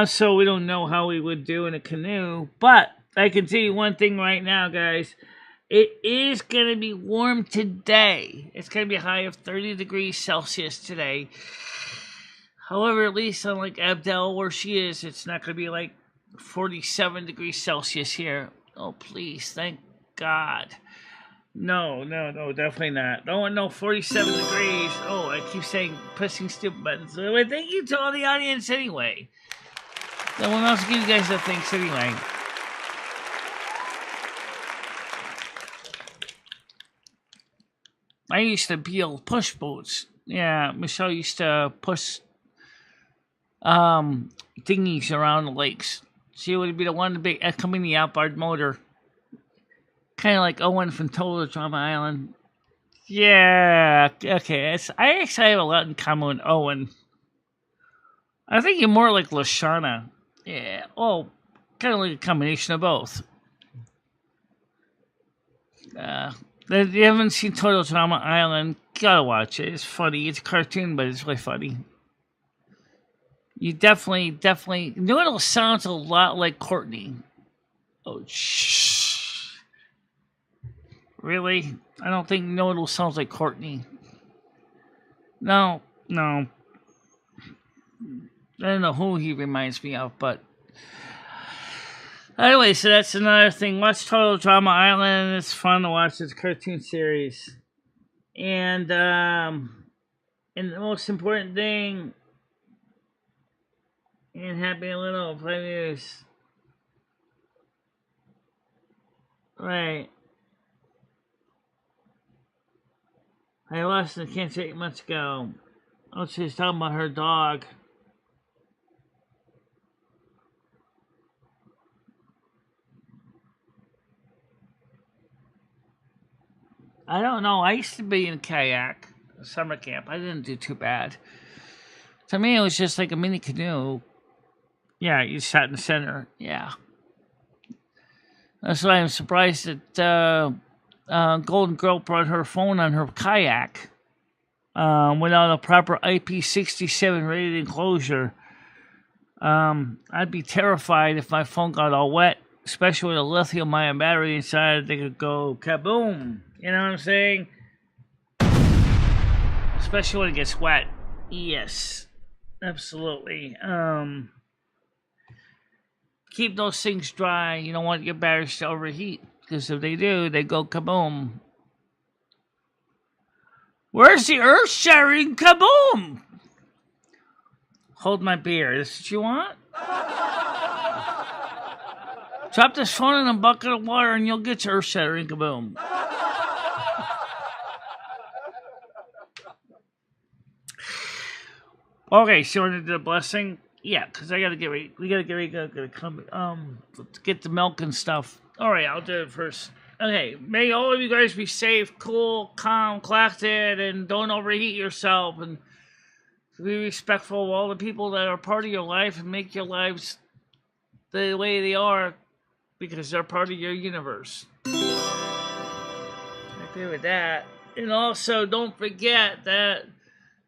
So we don't know how we would do in a canoe. But I can tell you one thing right now, guys. It is going to be warm today. It's going to be a high of 30 degrees Celsius today. However, at least unlike Abdel, where she is, it's not going to be like 47 degrees Celsius here. Oh, please. Thank God. No, definitely not. No, 47 degrees. Oh, I keep saying pressing stupid buttons. Well, thank you to all the audience anyway. No one else give you guys the thanks anyway. I used to build push boats. Yeah, Michelle used to push dinghies around the lakes. She would be the one to be coming the outboard motor. Kind of like Owen from Total Drama Island. Yeah, okay. I actually have a lot in common with Owen. I think you're more like Lashana. Yeah, kind of like a combination of both. If you haven't seen Total Drama Island, gotta watch it. It's funny. It's a cartoon, but it's really funny. You definitely... Noodle sounds a lot like Courtney. Oh, shh. Really? I don't think Noodle sounds like Courtney. No. I don't know who he reminds me of, but... Anyway, so that's another thing. Watch Total Drama Island. It's fun to watch this cartoon series. And the most important thing... And happy little play news. Right. I lost it, can't say 8 months ago. Oh, she's talking about her dog. I don't know. I used to be in kayak, summer camp. I didn't do too bad. To me, it was just like a mini canoe. Yeah, you sat in the center. Yeah. That's why I'm surprised that Golden Girl brought her phone on her kayak without a proper IP67 rated enclosure. I'd be terrified if my phone got all wet, especially with a lithium-ion battery inside. They could go kaboom. You know what I'm saying? Especially when it gets wet. Yes, absolutely. Keep those things dry. You don't want your batteries to overheat, because if they do, they go kaboom. Where's the earth-shattering kaboom? Hold my beer. This what you want? Drop this phone in a bucket of water and you'll get your earth-shattering kaboom. Okay, so we're into the blessing. Yeah, because I gotta get ready. We gotta get ready. Gotta come. To get the milk and stuff. All right, I'll do it first. Okay, may all of you guys be safe, cool, calm, collected, and don't overheat yourself. And be respectful of all the people that are part of your life and make your lives the way they are because they're part of your universe. I agree with that. And also, don't forget that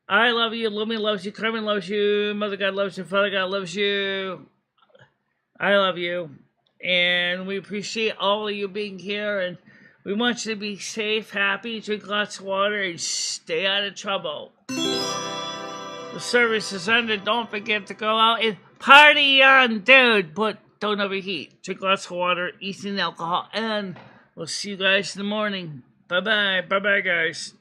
I love you, Lumi loves you, Carmen loves you, Mother God loves you, Father God loves you. I love you. And we appreciate all of you being here. And we want you to be safe, happy, drink lots of water, and stay out of trouble. The service is ended. Don't forget to go out and party on, dude. But don't overheat. Drink lots of water, eat some alcohol, and we'll see you guys in the morning. Bye-bye. Bye-bye, guys.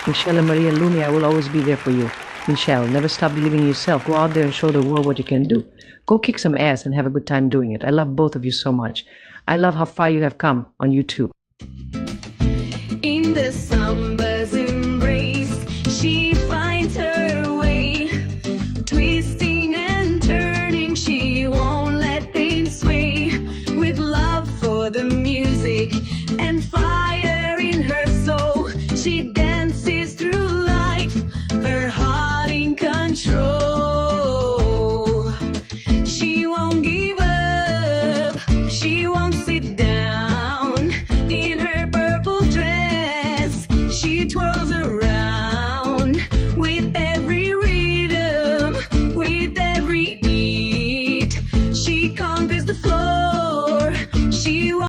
MicheleMarieDalene, I will always be there for you. Michelle, never stop believing in yourself. Go out there and show the world what you can do. Go kick some ass and have a good time doing it. I love both of you so much. I love how far you have come on YouTube. In the summer's embrace, she finds her way, twisting and turning, she won't let things sway. With love for the music and fire in her soul, she dances through life, her heart in control. She won't give up, she won't sit down. In her purple dress, she twirls around.